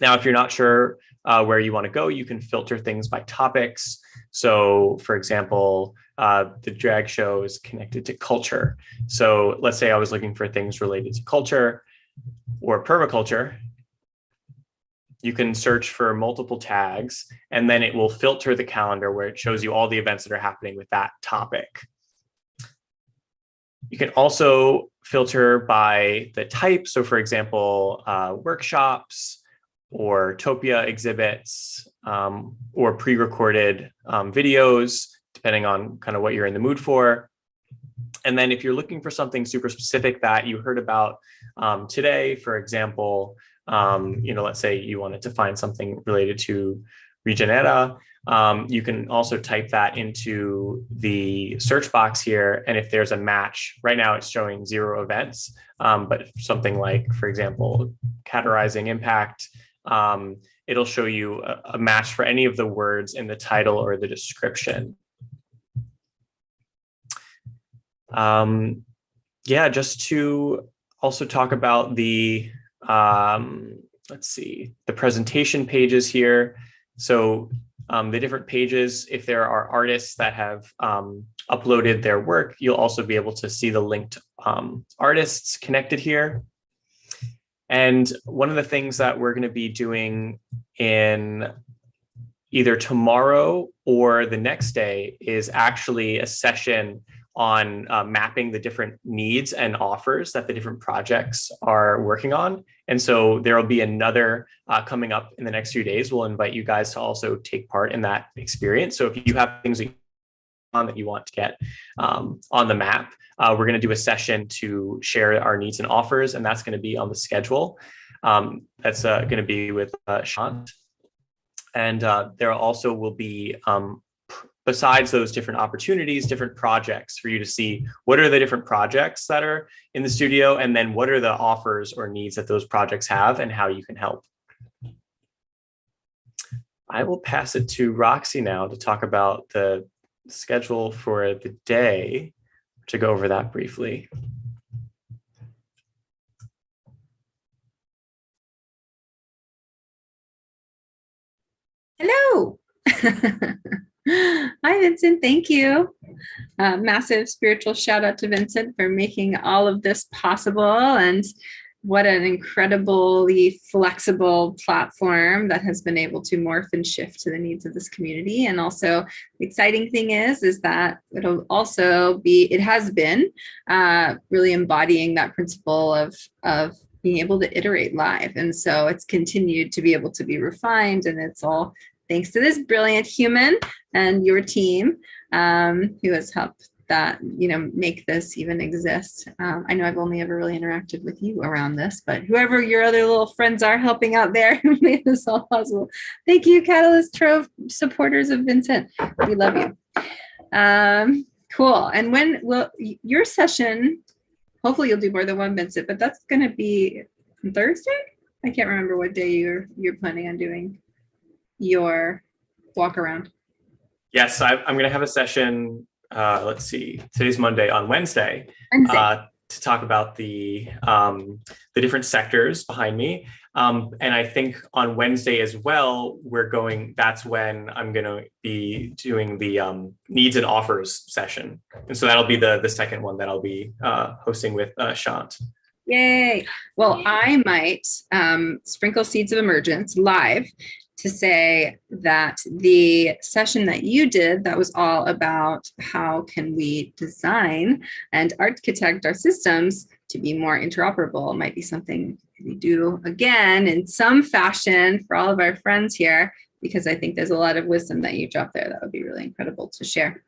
Now, if you're not sure where you want to go, you can filter things by topics. So for example, the drag show is connected to culture. So let's say I was looking for things related to culture or permaculture. You can search for multiple tags, and then it will filter the calendar where it shows you all the events that are happening with that topic. You can also filter by the type. So for example, workshops or Topia exhibits or pre-recorded videos, depending on kind of what you're in the mood for. And then if you're looking for something super specific that you heard about today, for example, let's say you wanted to find something related to Regenera, you can also type that into the search box here. And if there's a match, right now it's showing 0 events, but something like, for example, categorizing impact, it'll show you a match for any of the words in the title or the description. Just to also talk about the, the presentation pages here. So the different pages, if there are artists that have uploaded their work, you'll also be able to see the linked artists connected here. And one of the things that we're going to be doing in either tomorrow or the next day is actually a session on mapping the different needs and offers that the different projects are working on. And so there will be another coming up in the next few days. We'll invite you guys to also take part in that experience. So if you have things that you want to get on the map, we're going to do a session to share our needs and offers, and that's going to be on the schedule. That's going to be with Shant. And there also will be, besides those different opportunities, different projects for you to see what are the different projects that are in the studio, and then what are the offers or needs that those projects have and how you can help. I will pass it to Roxy now to talk about the schedule for the day, to go over that briefly. Hello. Hi, Vincent. Thank you. Massive spiritual shout out to Vincent for making all of this possible. And what an incredibly flexible platform that has been able to morph and shift to the needs of this community. And also the exciting thing is that it'll also be, it has been really embodying that principle of being able to iterate live. And so it's continued to be able to be refined, and it's all thanks to this brilliant human and your team who has helped that, make this even exist. I know I've only ever really interacted with you around this, but whoever your other little friends are helping out there who made this all possible. Thank you, Catalyst Trove supporters of Vincent. We love you. Cool. And when will your session, hopefully you'll do more than one, Vincent, but that's going to be on Thursday? I can't remember what day you're planning on doing your walk around. Yes, I'm going to have a session. Let's see, today's Monday, on Wednesday. To talk about the different sectors behind me. And I think on Wednesday as well, that's when I'm going to be doing the needs and offers session. And so that'll be the second one that I'll be hosting with Shant. Yay. Well, I might sprinkle seeds of emergence live to say that the session that you did, that was all about how can we design and architect our systems to be more interoperable, might be something we do again in some fashion for all of our friends here, because I think there's a lot of wisdom that you dropped there that would be really incredible to share.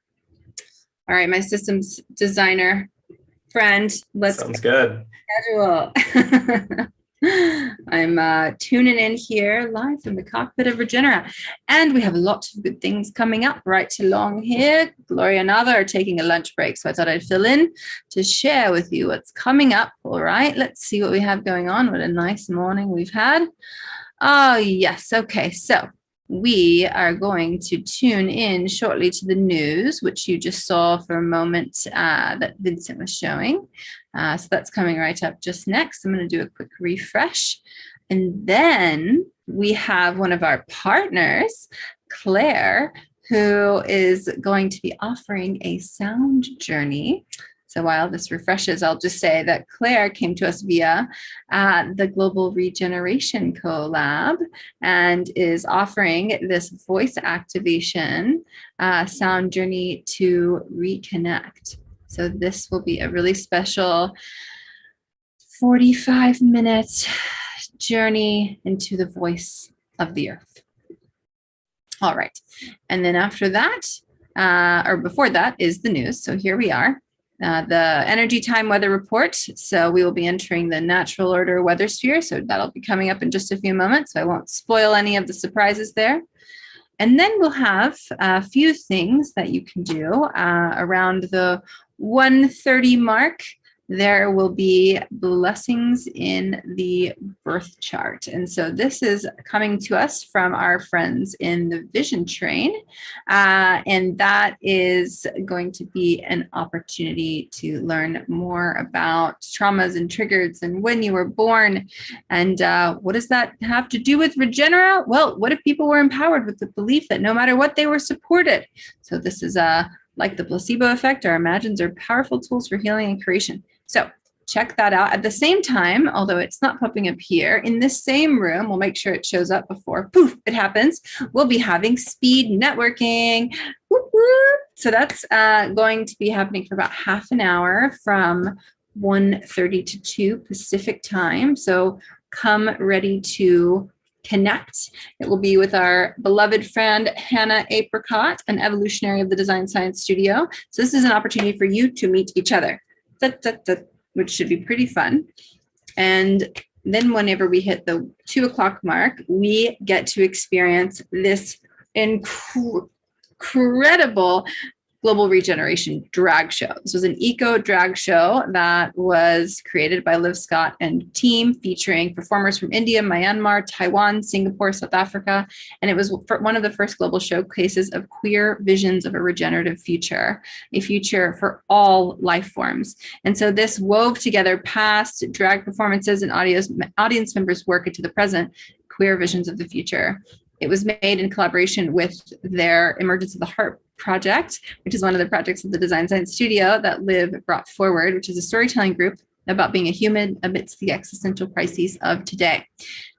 All right, my systems designer friend, let's Sounds good. Schedule. I'm tuning in here live from the cockpit of Regenera, and we have lots of good things coming up right along here. Gloria and Ava are taking a lunch break, so I thought I'd fill in to share with you what's coming up. All right, let's see what we have going on. What a nice morning we've had. Oh, yes. Okay, so we are going to tune in shortly to the news, which you just saw for a moment that Vincent was showing. So that's coming right up just next. I'm going to do a quick refresh. And then we have one of our partners, Claire, who is going to be offering a sound journey. So while this refreshes, I'll just say that Claire came to us via the Global Regeneration Collab and is offering this voice activation sound journey to reconnect. So this will be a really special 45-minute journey into the voice of the earth. All right. And then after that, or before that, is the news. So here we are. The energy time weather report. So we will be entering the natural order weather sphere. So that'll be coming up in just a few moments. So I won't spoil any of the surprises there. And then we'll have a few things that you can do around the 1:30 mark. There will be blessings in the birth chart. And so this is coming to us from our friends in the Vision Train. And that is going to be an opportunity to learn more about traumas and triggers and when you were born. And what does that have to do with Regenera? Well, what if people were empowered with the belief that no matter what, they were supported? So this is like the placebo effect. Our imagines are powerful tools for healing and creation. So check that out. At the same time, although it's not popping up here, in this same room, we'll make sure it shows up before poof, it happens. We'll be having speed networking. Whoop, whoop. So that's going to be happening for about half an hour from 1:30 to 2 Pacific time. So come ready to connect. It will be with our beloved friend, Hannah Apricot, an evolutionary of the Design Science Studio. So this is an opportunity for you to meet each other. Which should be pretty fun. And then whenever we hit the 2 o'clock mark, we get to experience this incredible global regeneration drag show. This was an eco drag show that was created by Liv Scott and team, featuring performers from India, Myanmar, Taiwan, Singapore, South Africa. And it was one of the first global showcases of queer visions of a regenerative future, a future for all life forms. And so this wove together past drag performances and audience members' work into the present, queer visions of the future. It was made in collaboration with their Emergence of the Heart project, which is one of the projects of the Design Science Studio that Liv brought forward, which is a storytelling group about being a human amidst the existential crises of today.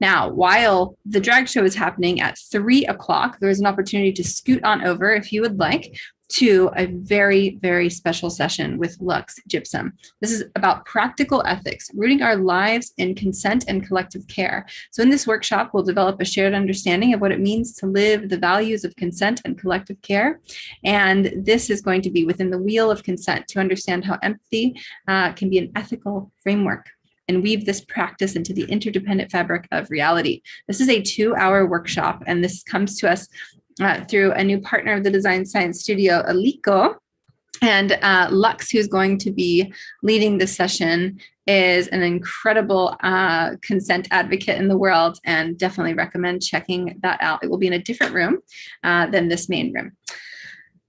Now, while the drag show is happening at 3 o'clock, there is an opportunity to scoot on over, if you would like, to a very, very special session with Lux Gypsum. This is about practical ethics, rooting our lives in consent and collective care. So in this workshop, we'll develop a shared understanding of what it means to live the values of consent and collective care. And this is going to be within the wheel of consent to understand how empathy can be an ethical framework and weave this practice into the interdependent fabric of reality. This is a 2-hour workshop, and this comes to us through a new partner of the Design Science Studio, Alico. And Lux, who's going to be leading this session, is an incredible consent advocate in the world, and definitely recommend checking that out. It will be in a different room than this main room.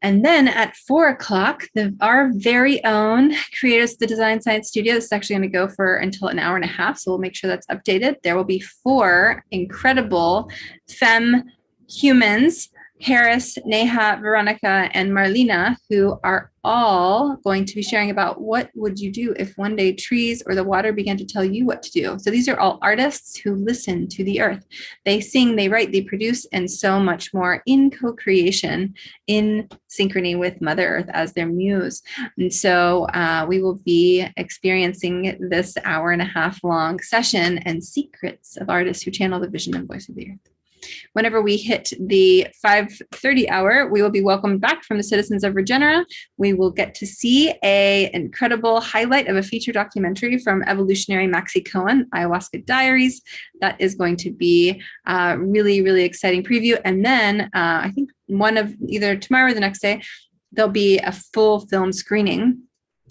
And then at 4 o'clock, our very own Creators of the Design Science Studio, this is actually going to go for until an hour and a half, so we'll make sure that's updated. There will be 4 incredible femme humans, Harris, Neha, Veronica, and Marlena, who are all going to be sharing about what would you do if one day trees or the water began to tell you what to do. So these are all artists who listen to the earth. They sing, they write, they produce, and so much more in co-creation, in synchrony with Mother Earth as their muse. And so we will be experiencing this 1.5 hour long session and secrets of artists who channel the vision and voice of the earth. Whenever we hit the 5:30 hour, we will be welcomed back from the citizens of Regenera. We will get to see an incredible highlight of a feature documentary from Evolutionary Maxie Cohen, Ayahuasca Diaries. That is going to be a really, really exciting preview. And then I think one of either tomorrow or the next day, there'll be a full film screening.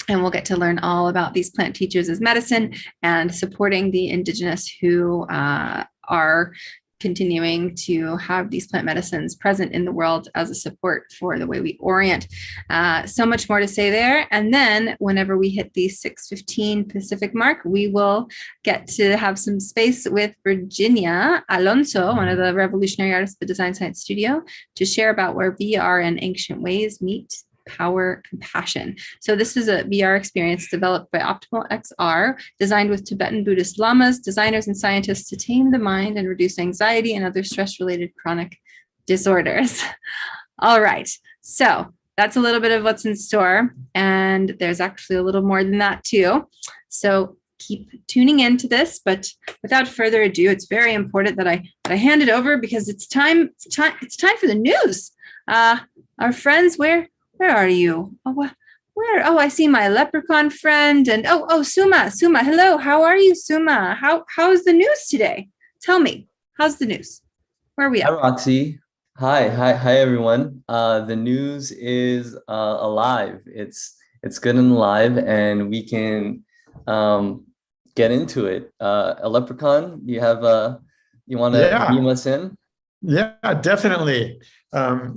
And we'll get to learn all about these plant teachers as medicine and supporting the indigenous who are continuing to have these plant medicines present in the world as a support for the way we orient. So much more to say there. And then whenever we hit the 6:15 Pacific mark, we will get to have some space with Virginia Alonso, one of the revolutionary artists of the Design Science Studio, to share about where VR and ancient ways meet power, compassion. So this is a VR experience developed by Optimal XR, designed with Tibetan Buddhist lamas, designers, and scientists to tame the mind and reduce anxiety and other stress-related chronic disorders. All right. So that's a little bit of what's in store. And there's actually a little more than that too. So keep tuning into this, but without further ado, it's very important that I hand it over because it's time for the news. Our friends, where are you? Oh, I see my leprechaun friend, and Suma, hello, how are you, Suma? How's the news today? Tell me, how's the news? Where are we at? Hi, Roxy. Hi, everyone. The news is alive. It's good and alive, and we can get into it. A leprechaun, you want to beam us in? Yeah, definitely.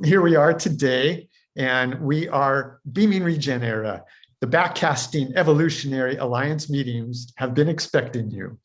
Here we are today, and we are beaming Regenera. The backcasting Evolutionary Alliance meetings have been expecting you.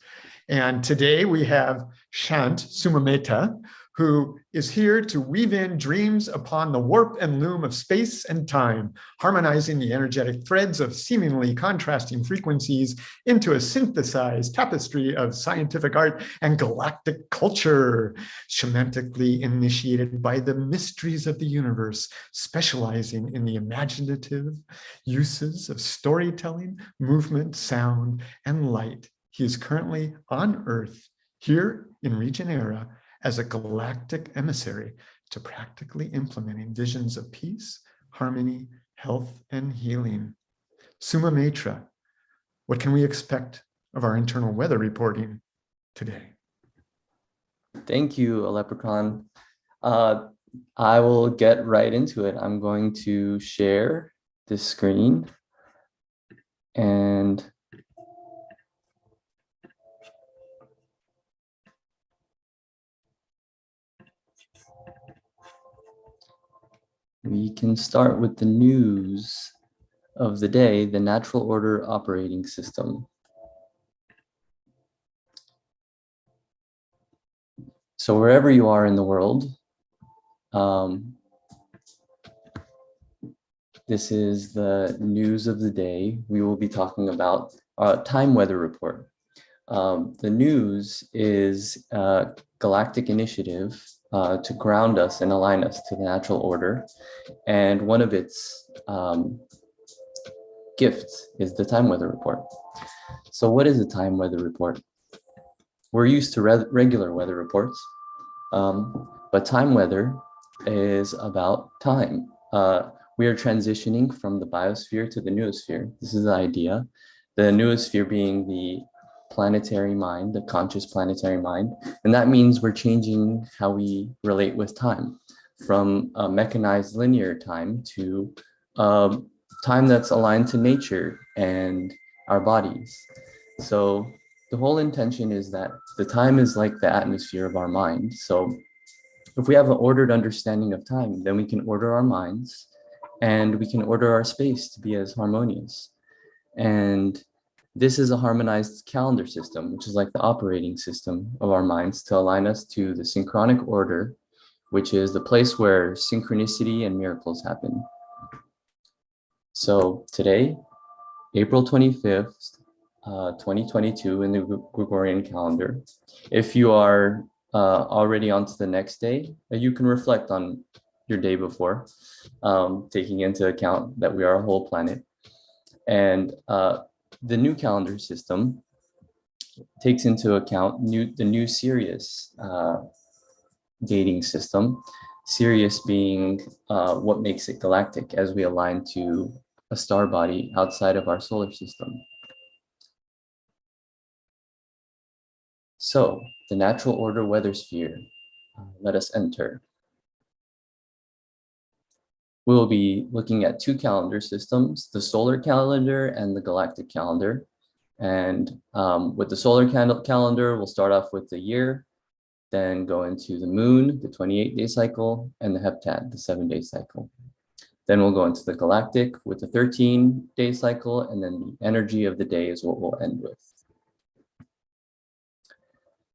And today we have Shant Sumameta, who is here to weave in dreams upon the warp and loom of space and time, harmonizing the energetic threads of seemingly contrasting frequencies into a synthesized tapestry of scientific art and galactic culture, semantically initiated by the mysteries of the universe, specializing in the imaginative uses of storytelling, movement, sound, and light. He is currently on Earth, here in Regenera, as a galactic emissary to practically implementing visions of peace, harmony, health, and healing. Suma Maitra, what can we expect of our internal weather reporting today? Thank you, Leprechaun. I will get right into it. I'm going to share this screen, and we can start with the news of the day, the natural order operating system. So wherever you are in the world, this is the news of the day. We will be talking about time weather report. The news is a galactic initiative to ground us and align us to the natural order. And one of its gifts is the time weather report. So what is a time weather report? We're used to regular weather reports, but time weather is about time. We are transitioning from the biosphere to the noosphere. This is the idea. The noosphere being the planetary mind, the conscious planetary mind. And that means we're changing how we relate with time, from a mechanized linear time to time that's aligned to nature and our bodies. So the whole intention is that the time is like the atmosphere of our mind. So if we have an ordered understanding of time, then we can order our minds and we can order our space to be as harmonious. And this is a harmonized calendar system, which is like the operating system of our minds to align us to the synchronic order, which is the place where synchronicity and miracles happen. So today, April 25th, 2022 in the Gregorian calendar. If you are already on to the next day, you can reflect on your day before, taking into account that we are a whole planet. And the new calendar system takes into account the new Sirius dating system, Sirius being what makes it galactic as we align to a star body outside of our solar system. So the natural order weather sphere, let us enter. We will be looking at two calendar systems, the solar calendar and the galactic calendar. And with the solar calendar, we'll start off with the year, then go into the moon, the 28-day cycle, and the heptad, the 7-day cycle. Then we'll go into the galactic with the 13-day cycle, and then the energy of the day is what we'll end with.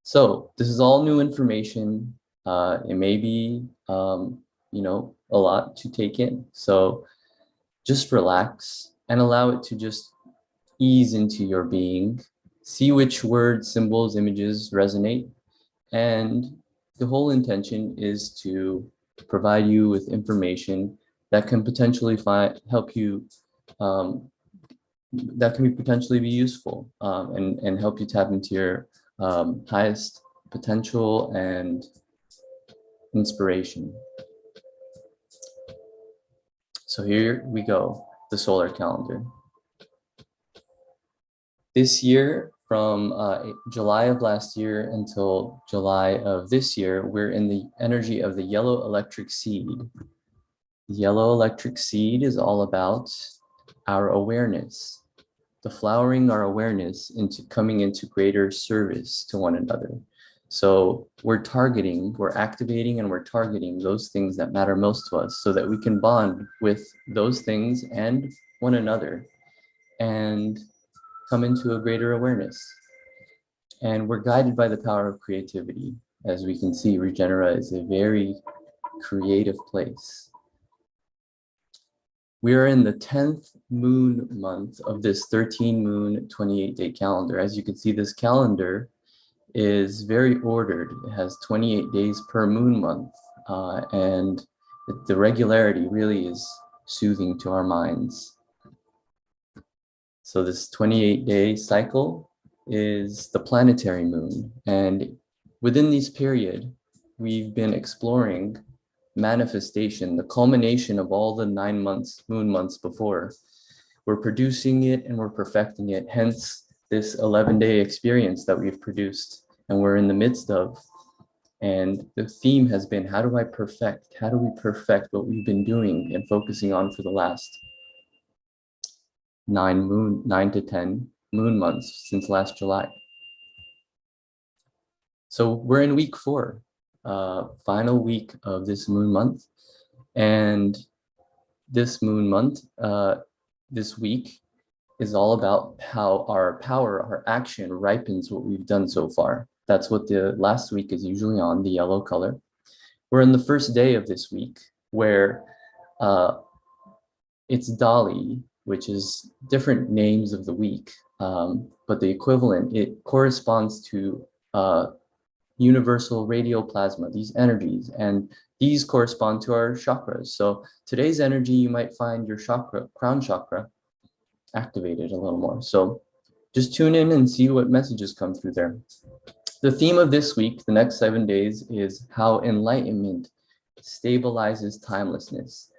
So this is all new information. It may be, a lot to take in. So just relax and allow it to just ease into your being. See which words, symbols, images resonate. And the whole intention is to provide you with information that can potentially help you, that can potentially be useful, and help you tap into your highest potential and inspiration. So here we go, the solar calendar. This year, from July of last year until July of this year, we're in the energy of the yellow electric seed. The yellow electric seed is all about our awareness, the flowering our awareness into coming into greater service to one another. So we're activating and we're targeting those things that matter most to us so that we can bond with those things and one another and come into a greater awareness. And we're guided by the power of creativity. As we can see, Regenera is a very creative place. We are in the 10th moon month of this 13 moon, 28-day calendar. As you can see, this calendar is very ordered. It has 28 days per moon month, and the regularity really is soothing to our minds. So this 28-day cycle is the planetary moon. And within this period, we've been exploring manifestation, the culmination of all the 9 months, moon months before. We're producing it and we're perfecting it, hence this 11-day experience that we've produced and we're in the midst of. And the theme has been, how do we perfect what we've been doing and focusing on for the last 9 to 10 moon months since last July. So we're in week 4, final week of this moon month. And this moon month, this week is all about how our power, our action ripens what we've done so far. That's what the last week is usually on, the yellow color. We're in the first day of this week where it's Dali, which is different names of the week, but the equivalent, it corresponds to universal radial plasma, these energies, and these correspond to our chakras. So today's energy, you might find your chakra, crown chakra, activated a little more. So just tune in and see what messages come through there. The theme of this week, the next 7 days, is how enlightenment stabilizes timelessness.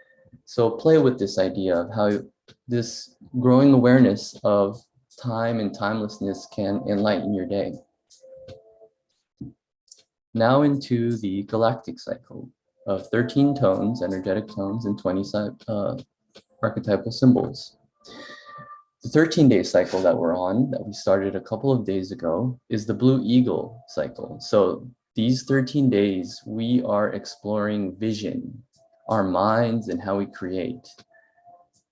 So play with this idea of how this growing awareness of time and timelessness can enlighten your day. Now into the galactic cycle of 13 tones, energetic tones, and 20 archetypal symbols. The 13-day cycle that we're on, that we started a couple of days ago, is the Blue Eagle cycle. So these 13 days, we are exploring vision, our minds, and how we create.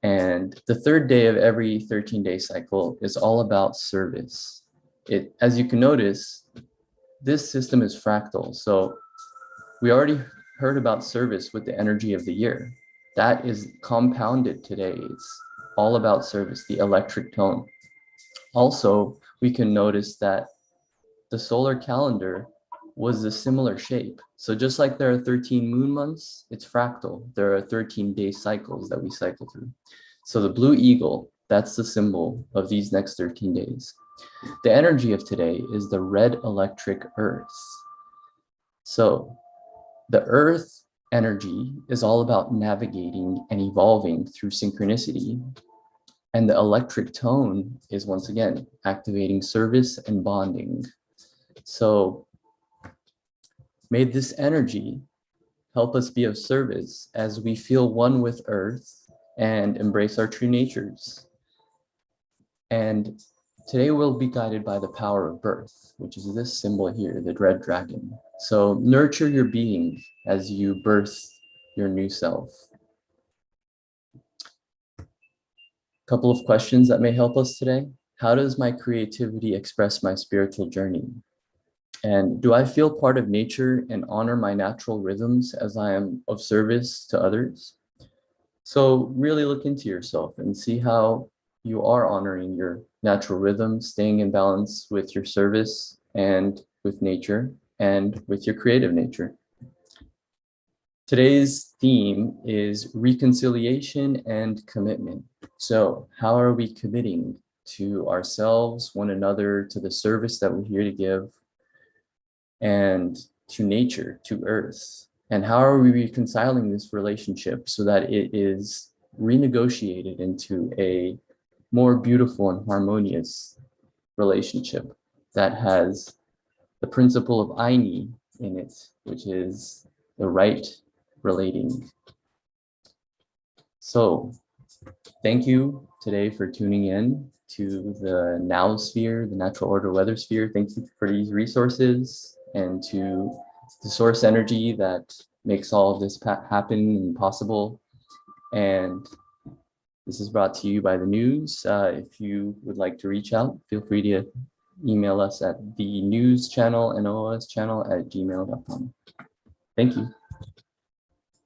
And the third day of every 13-day cycle is all about service. As you can notice, this system is fractal. So we already heard about service with the energy of the year. That is compounded today. It's all about service, the electric tone. Also, we can notice that the solar calendar was a similar shape. So just like there are 13 moon months, it's fractal. There are 13-day cycles that we cycle through. So the Blue Eagle, that's the symbol of these next 13 days. The energy of today is the red electric earth. So the earth energy is all about navigating and evolving through synchronicity. And the electric tone is, once again, activating service and bonding. So may this energy help us be of service as we feel one with earth and embrace our true natures. And today we'll be guided by the power of birth, which is this symbol here, the red dragon. So nurture your being as you birth your new self. Couple of questions that may help us today. How does my creativity express my spiritual journey? And do I feel part of nature and honor my natural rhythms as I am of service to others? So really look into yourself and see how you are honoring your natural rhythm, staying in balance with your service and with nature and with your creative nature. Today's theme is reconciliation and commitment. So how are we committing to ourselves, one another, to the service that we're here to give, and to nature, to Earth? And how are we reconciling this relationship so that it is renegotiated into a more beautiful and harmonious relationship that has the principle of Aini in it, which is the right relating. So thank you today for tuning in to the Now Sphere, the Natural Order Weather Sphere. Thank you for these resources and to the source energy that makes all of this happen and possible. And this is brought to you by the news. If you would like to reach out, feel free to email us at the news channel, noschannel@gmail.com. Thank you.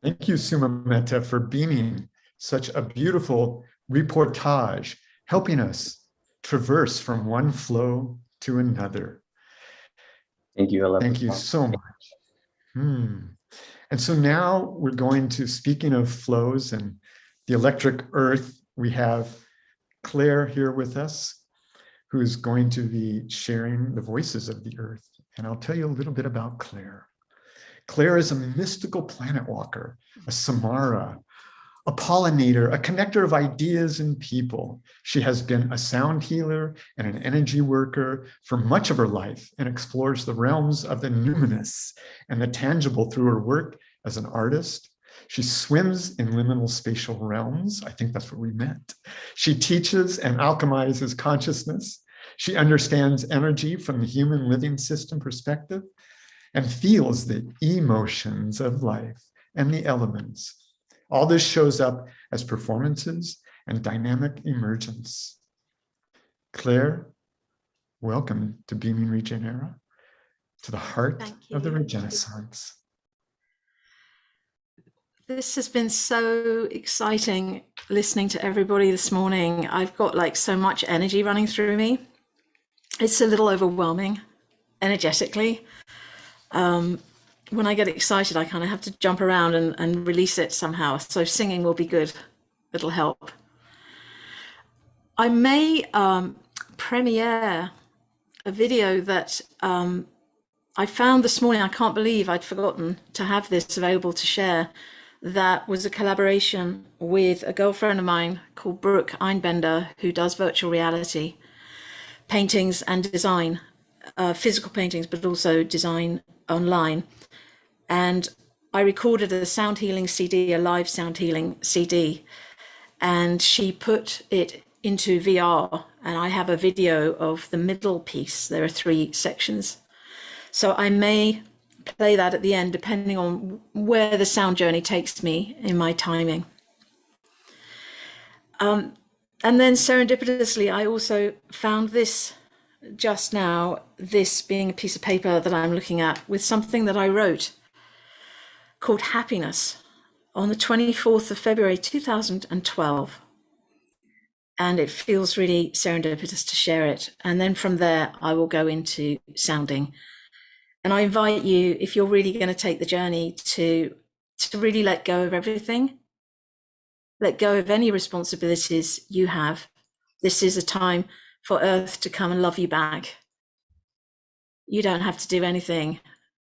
Thank you, Suma Metta, for beaming such a beautiful reportage, helping us traverse from one flow to another. Thank you. Thank you so much. And so now we're going to, speaking of flows and the electric earth, we have Claire here with us, who is going to be sharing the voices of the earth. And I'll tell you a little bit about Claire. Claire is a mystical planet walker, a Samara, a pollinator, a connector of ideas and people. She has been a sound healer and an energy worker for much of her life and explores the realms of the numinous and the tangible through her work as an artist. She swims in liminal spatial realms. I think that's what we meant. She teaches and alchemizes consciousness. She understands energy from the human living system perspective and feels the emotions of life and the elements. All this shows up as performances and dynamic emergence. Claire, welcome to Beaming Regenera, to the heart of the Regenaissance. This has been so exciting listening to everybody this morning. I've got like so much energy running through me. It's a little overwhelming energetically. When I get excited, I kind of have to jump around and release it somehow. So singing will be good. It'll help. I may premiere a video that I found this morning. I can't believe I'd forgotten to have this available to share. That was a collaboration with a girlfriend of mine called Brooke Einbender, who does virtual reality paintings and design, physical paintings, but also design online. And I recorded a sound healing CD, a live sound healing CD, and she put it into VR. And I have a video of the middle piece. There are 3 sections. So I may play that at the end, depending on where the sound journey takes me in my timing. And then serendipitously, I also found this just now, this being a piece of paper that I'm looking at with something that I wrote called Happiness on the 24th of February, 2012. And it feels really serendipitous to share it. And then from there, I will go into sounding. And I invite you, if you're really going to take the journey, to really let go of everything. Let go of any responsibilities you have. This is a time for Earth to come and love you back. You don't have to do anything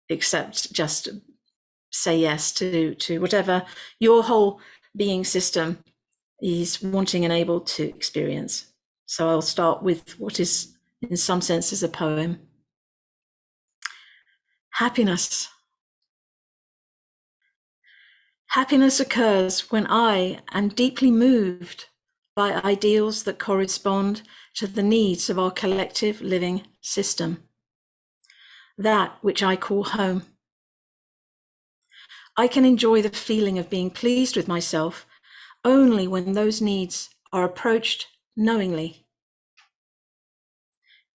except just say yes to whatever your whole being system is wanting and able to experience. So I'll start with what is, in some senses, a poem. Happiness. Happiness occurs when I am deeply moved by ideals that correspond to the needs of our collective living system, that which I call home. I can enjoy the feeling of being pleased with myself only when those needs are approached knowingly.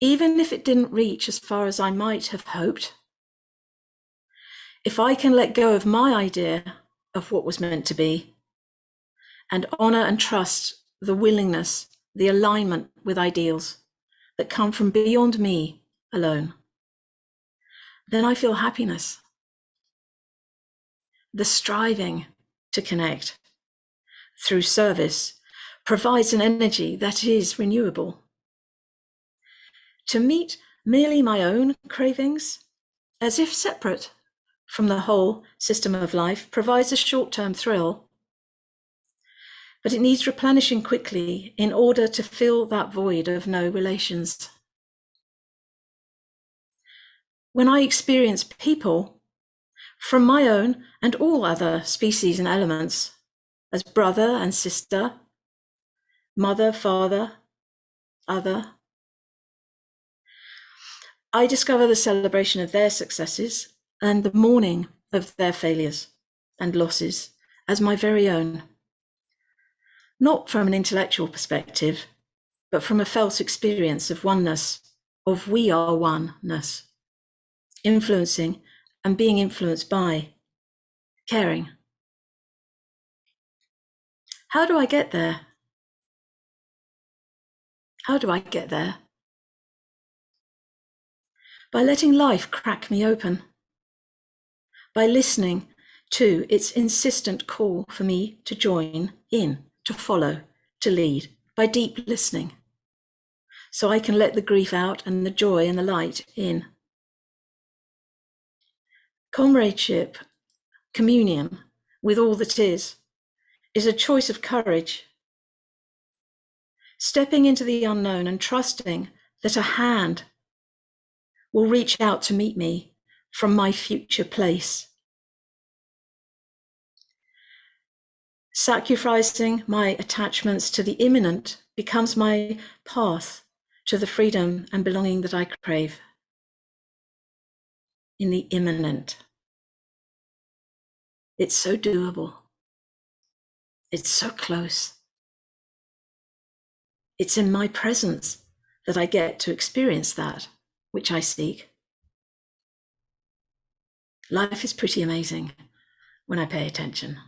Even if it didn't reach as far as I might have hoped, if I can let go of my idea of what was meant to be and honor and trust the willingness, the alignment with ideals that come from beyond me alone, then I feel happiness. the striving to connect through service provides an energy that is renewable. To meet merely my own cravings, as if separate from the whole system of life, provides a short-term thrill, but it needs replenishing quickly in order to fill that void of no relations. When I experience people from my own and all other species and elements as brother and sister, mother, father, other, I discover the celebration of their successes and the mourning of their failures and losses as my very own. Not from an intellectual perspective, but from a felt experience of oneness, of we are oneness, influencing and being influenced by, caring. How do I get there? How do I get there? By letting life crack me open, by listening to its insistent call for me to join in, to follow, to lead, by deep listening, so I can let the grief out and the joy and the light in. Comradeship, communion with all that is a choice of courage. Stepping into the unknown and trusting that a hand will reach out to meet me from my future place. Sacrificing my attachments to the imminent becomes my path to the freedom and belonging that I crave. In the imminent. It's so doable. It's so close. It's in my presence that I get to experience that which I seek. Life is pretty amazing when I pay attention.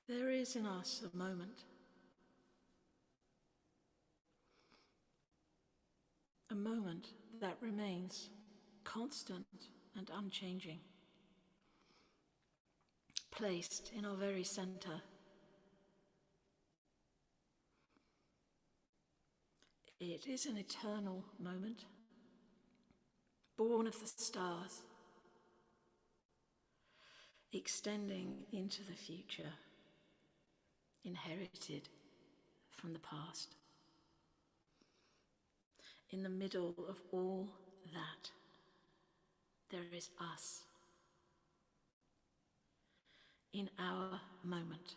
There is in us a moment. A moment that remains constant and unchanging, placed in our very center. It is an eternal moment, born of the stars, extending into the future, inherited from the past. In the middle of all that, there is us, in our moment,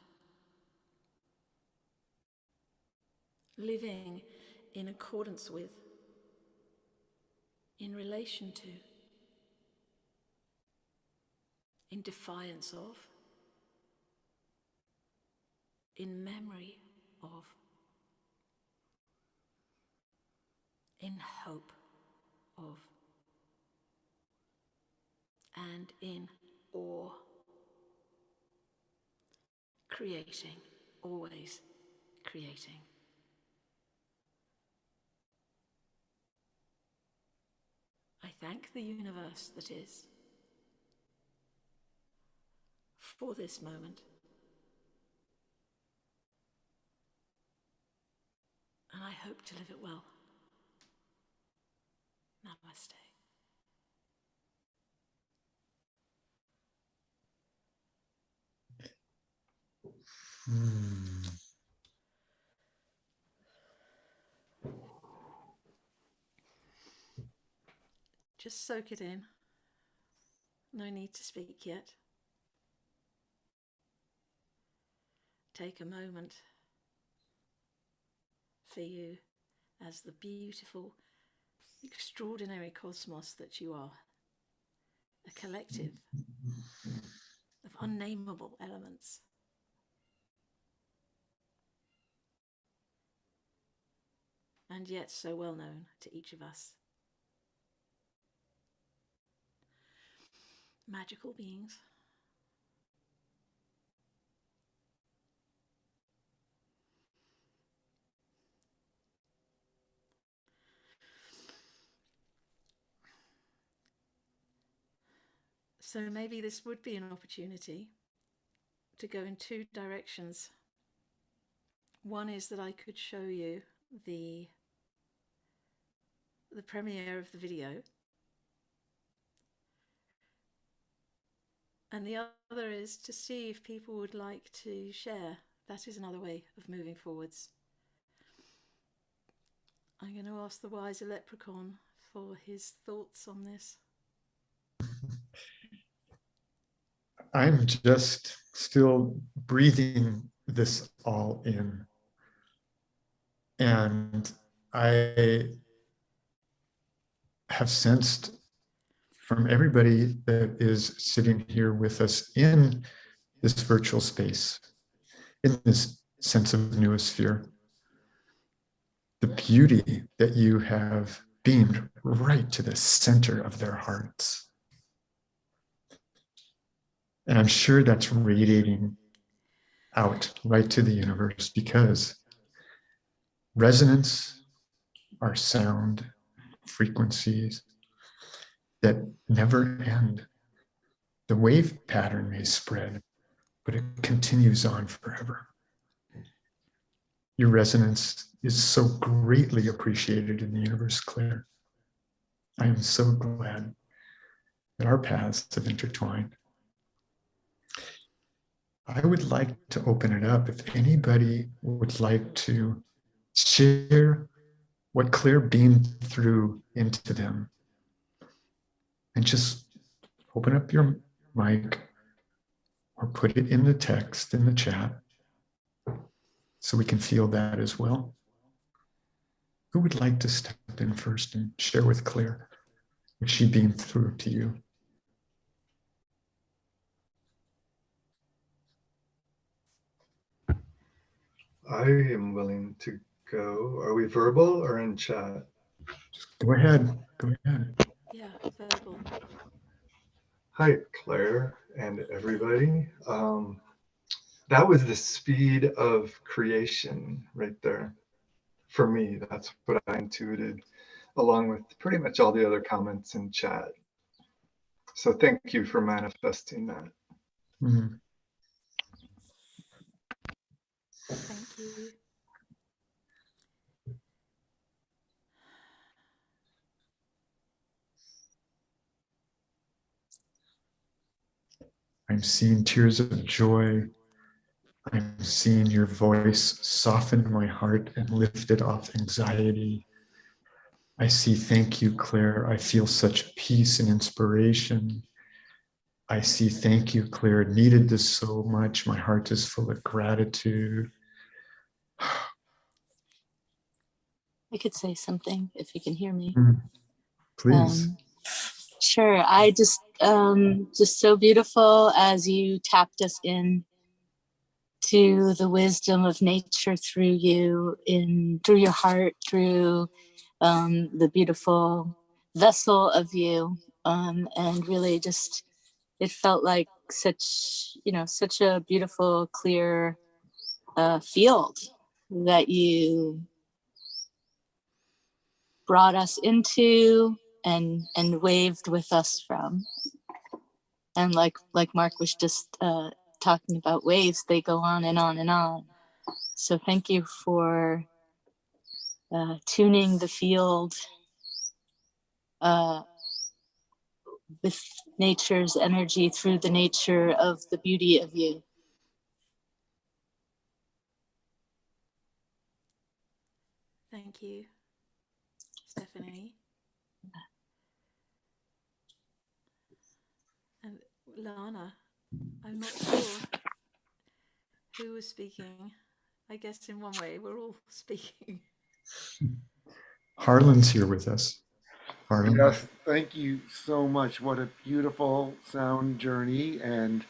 living in accordance with, in relation to, in defiance of, in memory of, in hope of, and in awe, creating, always creating. I thank the universe that is for this moment, and I hope to live it well. Namaste. Just soak it in. No need to speak yet. Take a moment for you as the beautiful, extraordinary cosmos that you are. A collective of unnameable elements. And yet so well known to each of us. Magical beings. So maybe this would be an opportunity to go in two directions. One is that I could show you the premiere of the video. And the other is to see if people would like to share. That is another way of moving forwards. I'm going to ask the wise leprechaun for his thoughts on this. I'm just still breathing this all in. And I have sensed from everybody that is sitting here with us in this virtual space, in this sense of noosphere, the beauty that you have beamed right to the center of their hearts. And I'm sure that's radiating out right to the universe, because resonance are sound frequencies that never end. The wave pattern may spread, but it continues on forever. Your resonance is so greatly appreciated in the universe, Claire. I am so glad that our paths have intertwined. I would like to open it up if anybody would like to share what Claire beamed through into them. And just open up your mic or put it in the text in the chat so we can feel that as well. Who would like to step in first and share with Claire what she beamed through to you? I am willing to go. Are we verbal or in chat? Just go ahead. Go ahead. Yeah, verbal. Hi, Claire and everybody. that was the speed of creation right there. For me, that's what I intuited, along with pretty much all the other comments in chat. So thank you for manifesting that. Mhm. Thank you. I'm seeing tears of joy. I'm seeing your voice soften my heart and lift it off anxiety. I see, thank you, Claire. I feel such peace and inspiration. I see, thank you, Claire. Needed this so much. My heart is full of gratitude. I could say something if you can hear me. Please. Sure. I just so beautiful as you tapped us in to the wisdom of nature through you, through your heart, through the beautiful vessel of you, and really just it felt like such a beautiful, clear field that you brought us into and waved with us from. And like Mark was just talking about, waves, they go on and on and on. So thank you for tuning the field with nature's energy through the nature of the beauty of you. Thank you, Stephanie. And Lana, I'm not sure who was speaking. I guess in one way we're all speaking. Harlan's here with us. Harlan. Yes, thank you so much. What a beautiful sound journey. And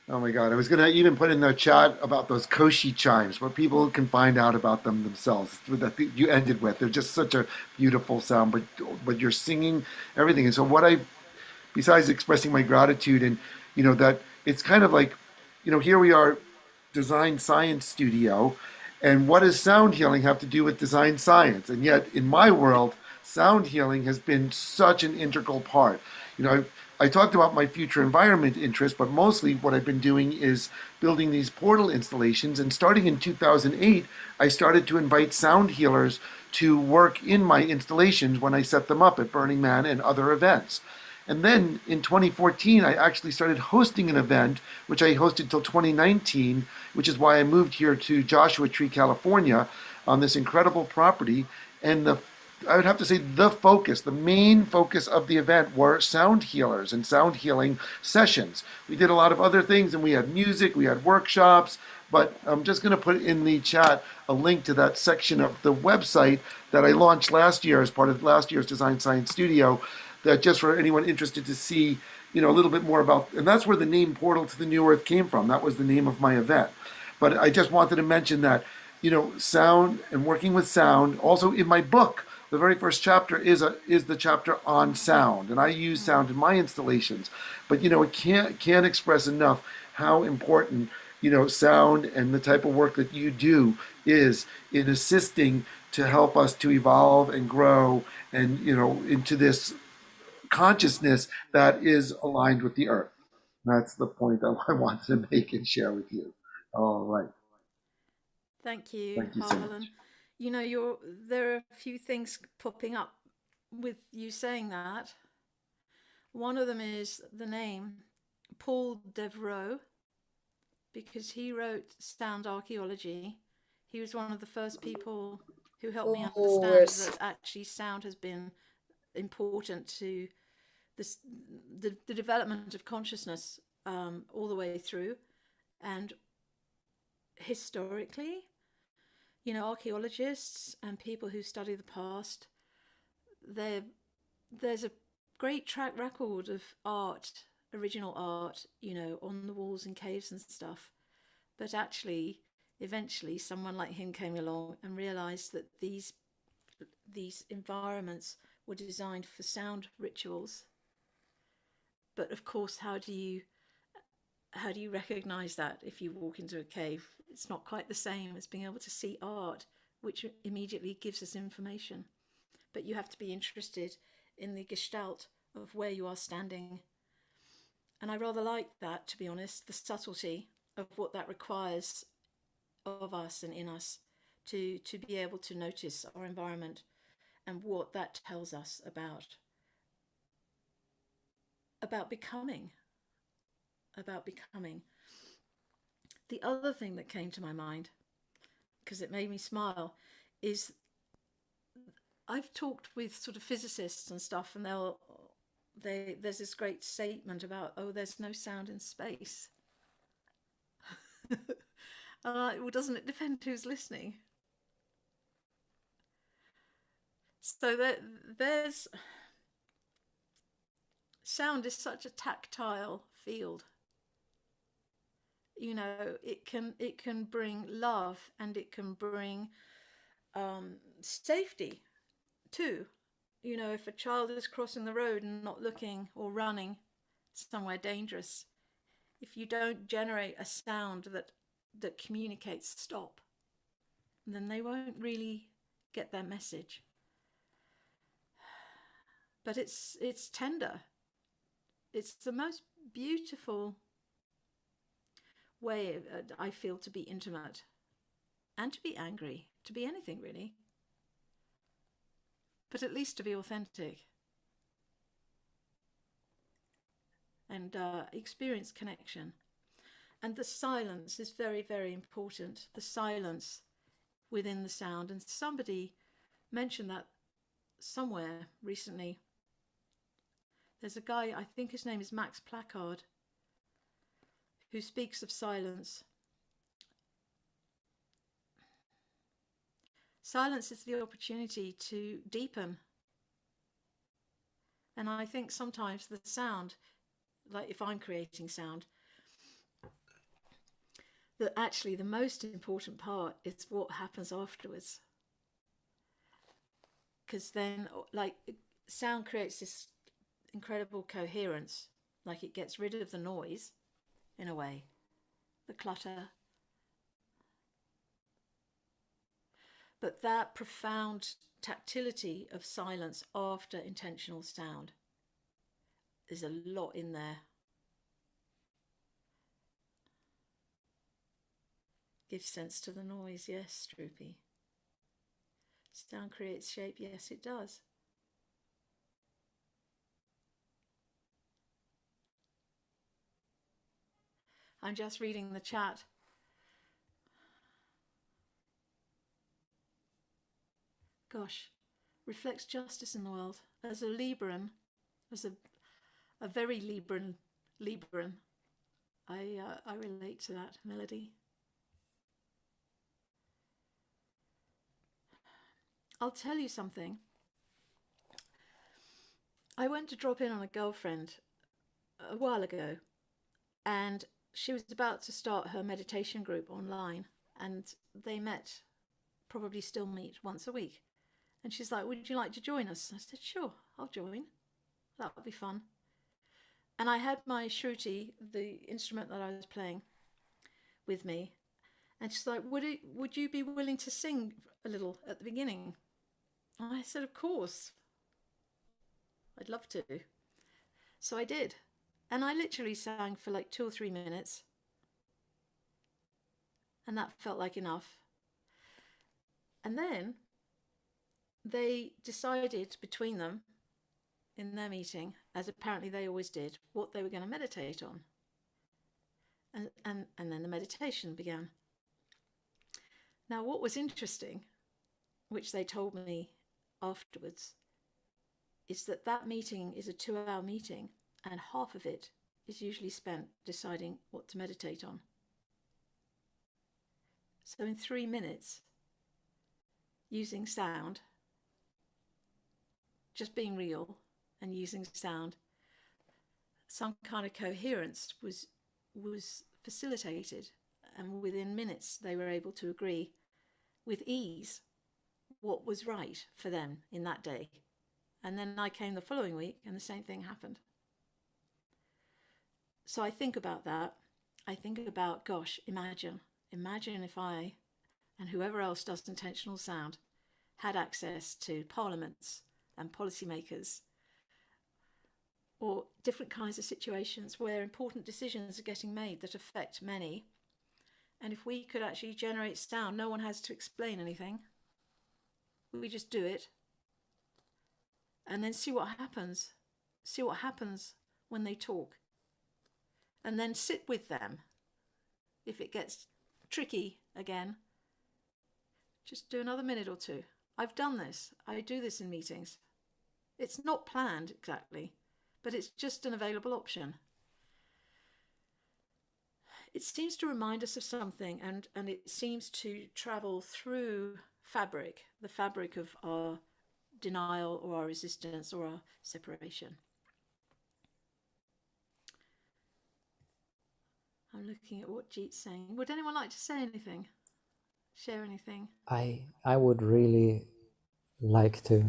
oh my God, I was going to even put in the chat about those Koshi chimes, but people can find out about them themselves. That you ended with, they're just such a beautiful sound, but you're singing everything. And so besides expressing my gratitude and, that it's kind of like, here we are, Design Science Studio, and what does sound healing have to do with design science? And yet in my world, sound healing has been such an integral part. I talked about my future environment interest, but mostly what I've been doing is building these portal installations. And starting in 2008, I started to invite sound healers to work in my installations when I set them up at Burning Man and other events. And then in 2014, I actually started hosting an event, which I hosted till 2019, which is why I moved here to Joshua Tree, California, on this incredible property. And I would have to say the main focus of the event were sound healers and sound healing sessions. We did a lot of other things, and we had music, we had workshops, but I'm just going to put in the chat a link to that section of the website that I launched last year as part of last year's Design Science Studio, that just for anyone interested to see, a little bit more about, and that's where the name Portal to the New Earth came from. That was the name of my event. But I just wanted to mention that, sound and working with sound. Also in my book, the very first chapter is the chapter on sound, and I use sound in my installations. But it can't express enough how important sound and the type of work that you do is in assisting to help us to evolve and grow and into this consciousness that is aligned with the earth. That's the point that I want to make and share with you. All right. Thank you, Thank you so Harlan. There are a few things popping up with you saying that. One of them is the name Paul Devereaux, because he wrote Sound Archaeology. He was one of the first people who helped me understand that actually sound has been important to the development of consciousness all the way through. And historically, archaeologists and people who study the past, there's a great track record of art, original art, on the walls in caves and stuff. But actually, eventually, someone like him came along and realized that these environments were designed for sound rituals. But of course, how do you how do you recognize that if you walk into a cave? It's not quite the same as being able to see art, which immediately gives us information. But you have to be interested in the gestalt of where you are standing. And I rather like that, to be honest, the subtlety of what that requires of us and in us to be able to notice our environment and what that tells us about becoming. The other thing that came to my mind, because it made me smile, is I've talked with sort of physicists and stuff, and there's this great statement about, oh, there's no sound in space. Well, doesn't it depend who's listening? So there's sound is such a tactile field. You know, it can bring love, and it can bring safety too. You know, if a child is crossing the road and not looking or running somewhere dangerous, if you don't generate a sound that communicates stop, then they won't really get their message. But it's tender. It's the most beautiful way, I feel, to be intimate and to be angry, to be anything really, but at least to be authentic and experience connection. And the silence is very, very important, the silence within the sound. And somebody mentioned that somewhere recently. There's a guy, I think his name is Max Placard, who speaks of silence. Silence is the opportunity to deepen. And I think sometimes the sound, like if I'm creating sound, that actually the most important part is what happens afterwards. Because then, like, sound creates this incredible coherence, like it gets rid of the noise, in a way, the clutter. But that profound tactility of silence after intentional sound, there's a lot in there. Gives sense to the noise, yes, Stroopy. Sound creates shape, yes, it does. I'm just reading the chat. Gosh, reflects justice in the world. As a Libran, as a very Libran, I relate to that melody. I'll tell you something. I went to drop in on a girlfriend a while ago, and she was about to start her meditation group online, and they met, probably still meet once a week. And she's like, would you like to join us? I said, sure, I'll join. That would be fun. And I had my shruti, the instrument that I was playing, with me. And she's like, would you be willing to sing a little at the beginning? And I said, of course. I'd love to. So I did. And I literally sang for like 2 or 3 minutes. And that felt like enough. And then they decided between them in their meeting, as apparently they always did, what they were going to meditate on. And then the meditation began. Now, what was interesting, which they told me afterwards, is that meeting is a 2-hour meeting, and half of it is usually spent deciding what to meditate on. So in 3 minutes, using sound, just being real and using sound, some kind of coherence was facilitated, and within minutes they were able to agree with ease what was right for them in that day. And then I came the following week and the same thing happened. So I think about that, I think about, gosh, imagine if I and whoever else does intentional sound had access to parliaments and policymakers, or different kinds of situations where important decisions are getting made that affect many. And if we could actually generate sound, no one has to explain anything. We just do it. And then see what happens. See what happens when they talk. And then sit with them. If it gets tricky again, just do another minute or two. I've done this. I do this in meetings. It's not planned exactly, but it's just an available option. It seems to remind us of something, and it seems to travel through the fabric of our denial or our resistance or our separation. I'm looking at what Jeet's saying. Would anyone like to say anything? Share anything? I would really like to,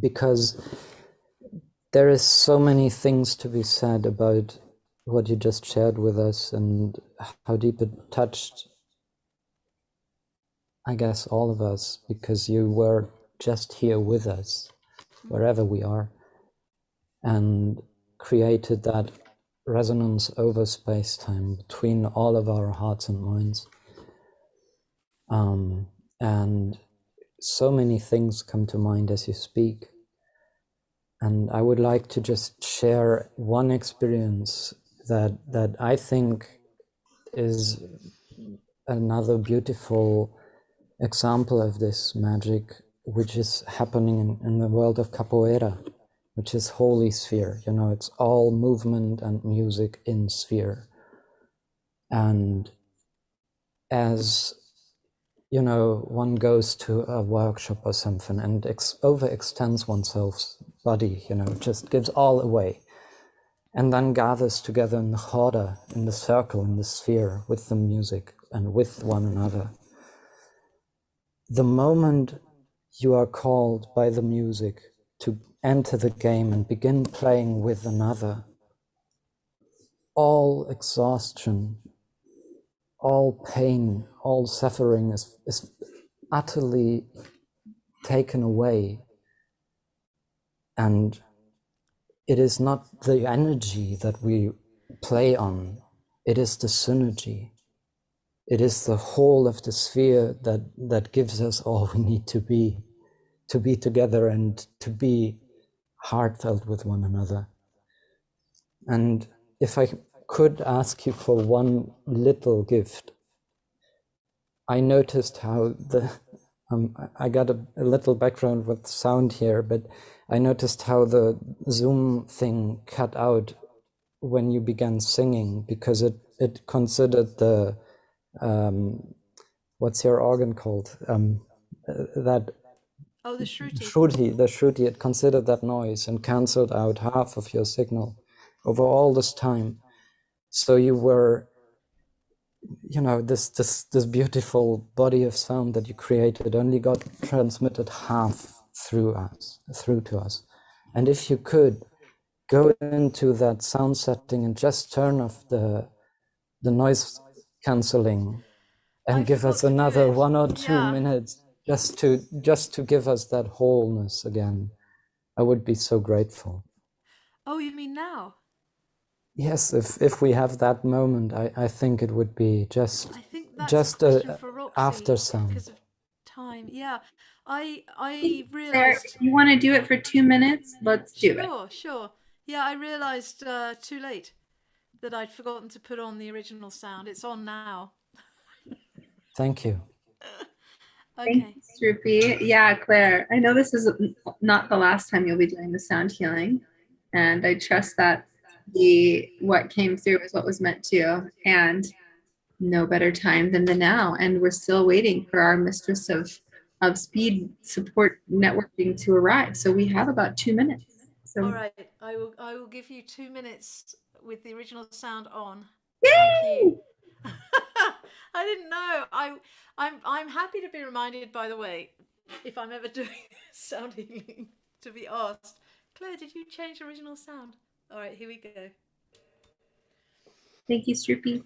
because there is so many things to be said about what you just shared with us and how deep it touched, I guess, all of us, because you were just here with us, wherever we are, and created that resonance over space-time between all of our hearts and minds. And so many things come to mind as you speak. And I would like to just share one experience that I think is another beautiful example of this magic, which is happening in the world of capoeira, which is holy sphere. You know, it's all movement and music in sphere. And as you know, one goes to a workshop or something and overextends oneself's body, you know, just gives all away, and then gathers together in the roda, in the circle, in the sphere, with the music and with one another. The moment you are called by the music to enter the game and begin playing with another, all exhaustion, all pain, all suffering is utterly taken away. And it is not the energy that we play on, it is the synergy. It is the whole of the sphere that gives us all we need to be together and to be heartfelt with one another. And if I could ask you for one little gift, I noticed how I got a little background with sound here, but I noticed how the Zoom thing cut out when you began singing, because it considered the, what's your organ called? That Oh, the shruti. Shruti, it considered that noise and cancelled out half of your signal over all this time. So you were, you know, this beautiful body of sound that you created only got transmitted half through to us. And if you could go into that sound setting and just turn off the noise cancelling and give us another 1 or 2 minutes just to give us that wholeness again, I would be so grateful. Oh, you mean now? Yes, if we have that moment, I think it would be just after sound. Because of time, yeah. I Claire, realized. if you want to do it for 2 minutes, let's do it. Sure. Yeah, I realized too late that I'd forgotten to put on the original sound. It's on now. Thank you. Okay. Thanks, Rupi. Yeah, Claire, I know this is not the last time you'll be doing the sound healing, and I trust that what came through is what was meant to, and no better time than the now. And we're still waiting for our mistress of speed support networking to arrive. So we have about 2 minutes. So all right, I will give you 2 minutes with the original sound on. Yay! Thank you. I didn't know. I'm happy to be reminded, by the way, if I'm ever doing sound healing, to be asked, Claire, did you change original sound? All right, here we go. Thank you, Srupi.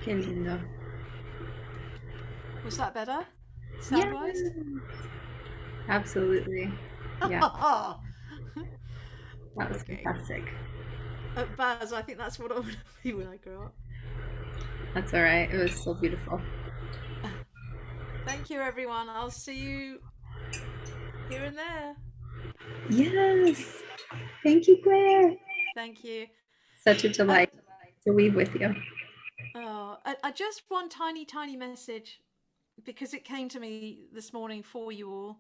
Qué lindo. Was that better? Sound-wise? Absolutely. Yeah, that was Okay. fantastic. Baz, I think that's what I want to be when I grow up. That's all right. It was so beautiful. Thank you, everyone. I'll see you here and there. Yes. Thank you, Claire. Thank you. Such a delight to weave with you. Oh, I just one tiny message, because it came to me this morning for you all.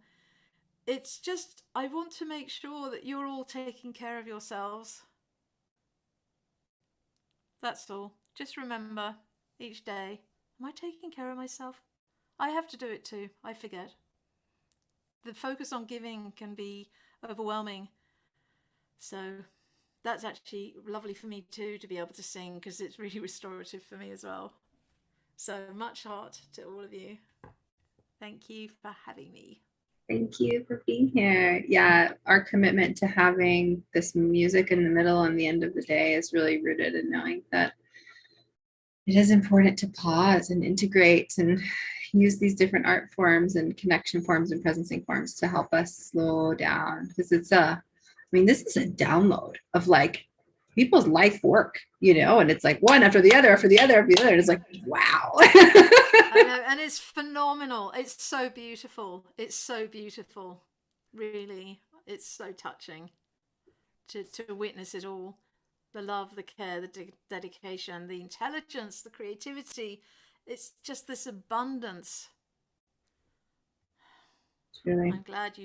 It's just, I want to make sure that you're all taking care of yourselves. That's all. Just remember each day, am I taking care of myself? I have to do it too. I forget. The focus on giving can be overwhelming. So that's actually lovely for me too, to be able to sing, because it's really restorative for me as well. So much heart to all of you. Thank you for having me. Thank you for being here. Yeah, our commitment to having this music in the middle and the end of the day is really rooted in knowing that it is important to pause and integrate and use these different art forms and connection forms and presencing forms to help us slow down. Because it's this is a download of like people's life work, and it's like one after the other, after the other, after the other. And it's like, wow. I know, and it's phenomenal. It's so beautiful. It's so beautiful. Really, it's so touching to witness it all. The love, the care, the dedication, the intelligence, the creativity. It's just this abundance. Really. I'm glad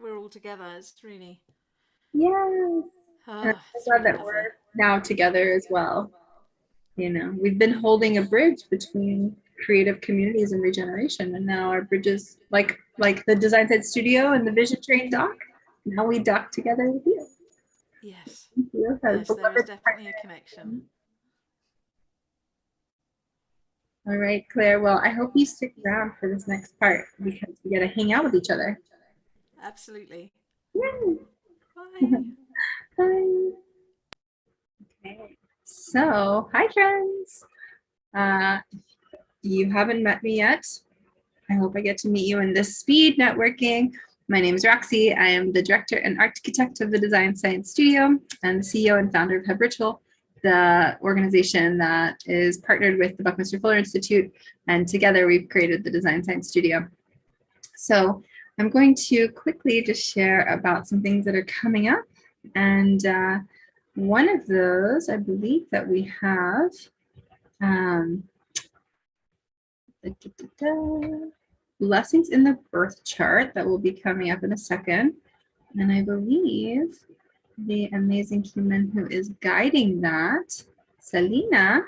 we're all together. It's really. Yes. I'm glad that we're now together as well. We've been holding a bridge between creative communities and regeneration, and now our bridges, like the Design Side Studio and the Vision Train dock, now we dock together with you. Yes. Thank you. Yes, there is definitely a connection. All right, Claire. Well, I hope you stick around for this next part, because we get to hang out with each other. Absolutely. Yay. Bye. Bye. Okay. So, hi, friends. You haven't met me yet. I hope I get to meet you in this speed networking. My name is Roxy. I am the director and architect of the Design Science Studio and the CEO and founder of Hub Ritual. the organization that is partnered with the Buckminster Fuller Institute, and together we've created the Design Science Studio. So I'm going to quickly just share about some things that are coming up, and one of those, I believe that we have blessings in the birth chart that will be coming up in a second. And I believe the amazing human who is guiding that, Selena,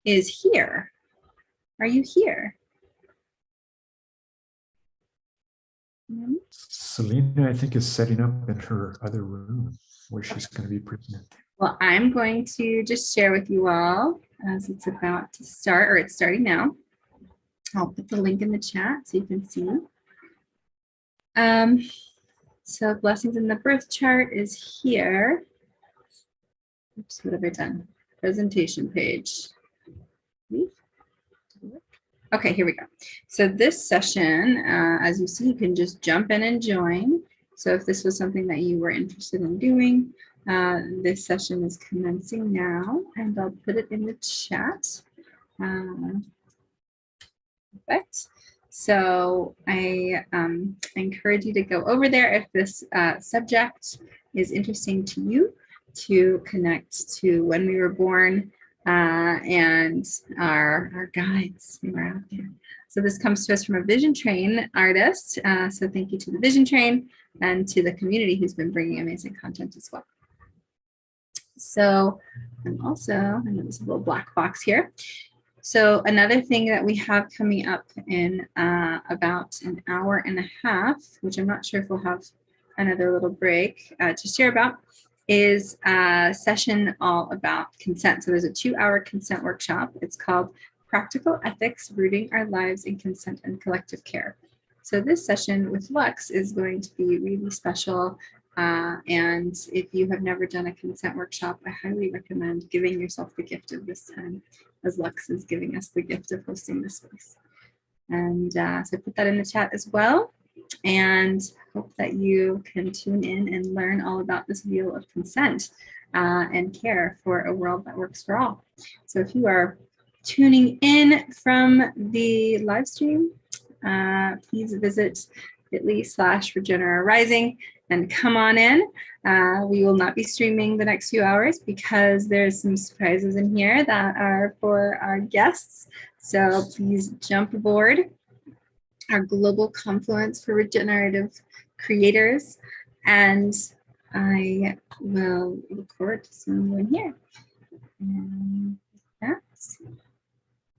is here. Are you here? Selena, I think, is setting up in her other room where she's going to be presenting. Well, I'm going to just share with you all as it's about to start, or it's starting now. I'll put the link in the chat so you can see. So blessings in the birth chart is here. Oops, what have I done? Presentation page. Okay, here we go. So this session, as you see, you can just jump in and join. So if this was something that you were interested in doing, this session is commencing now, and I'll put it in the chat. Perfect. So I encourage you to go over there if this subject is interesting to you, to connect to when we were born and our guides who are out there. So this comes to us from a Vision Train artist. So thank you to the Vision Train and to the community who's been bringing amazing content as well. So I'm also, I know there's a little black box here. So another thing that we have coming up in about an hour and a half, which I'm not sure if we'll have another little break to share about, is a session all about consent. So there's a 2-hour consent workshop. It's called Practical Ethics, Rooting Our Lives in Consent and Collective Care. So this session with Lux is going to be really special. And if you have never done a consent workshop, I highly recommend giving yourself the gift of this time, as Lux is giving us the gift of hosting this space. And so I put that in the chat as well. And hope that you can tune in and learn all about this wheel of consent and care for a world that works for all. So if you are tuning in from the live stream, please visit bit.ly/Regenera Rising and come on in. We will not be streaming the next few hours because there's some surprises in here that are for our guests. So please jump aboard our global confluence for regenerative creators. And I will look forward to seeing you in here. And that's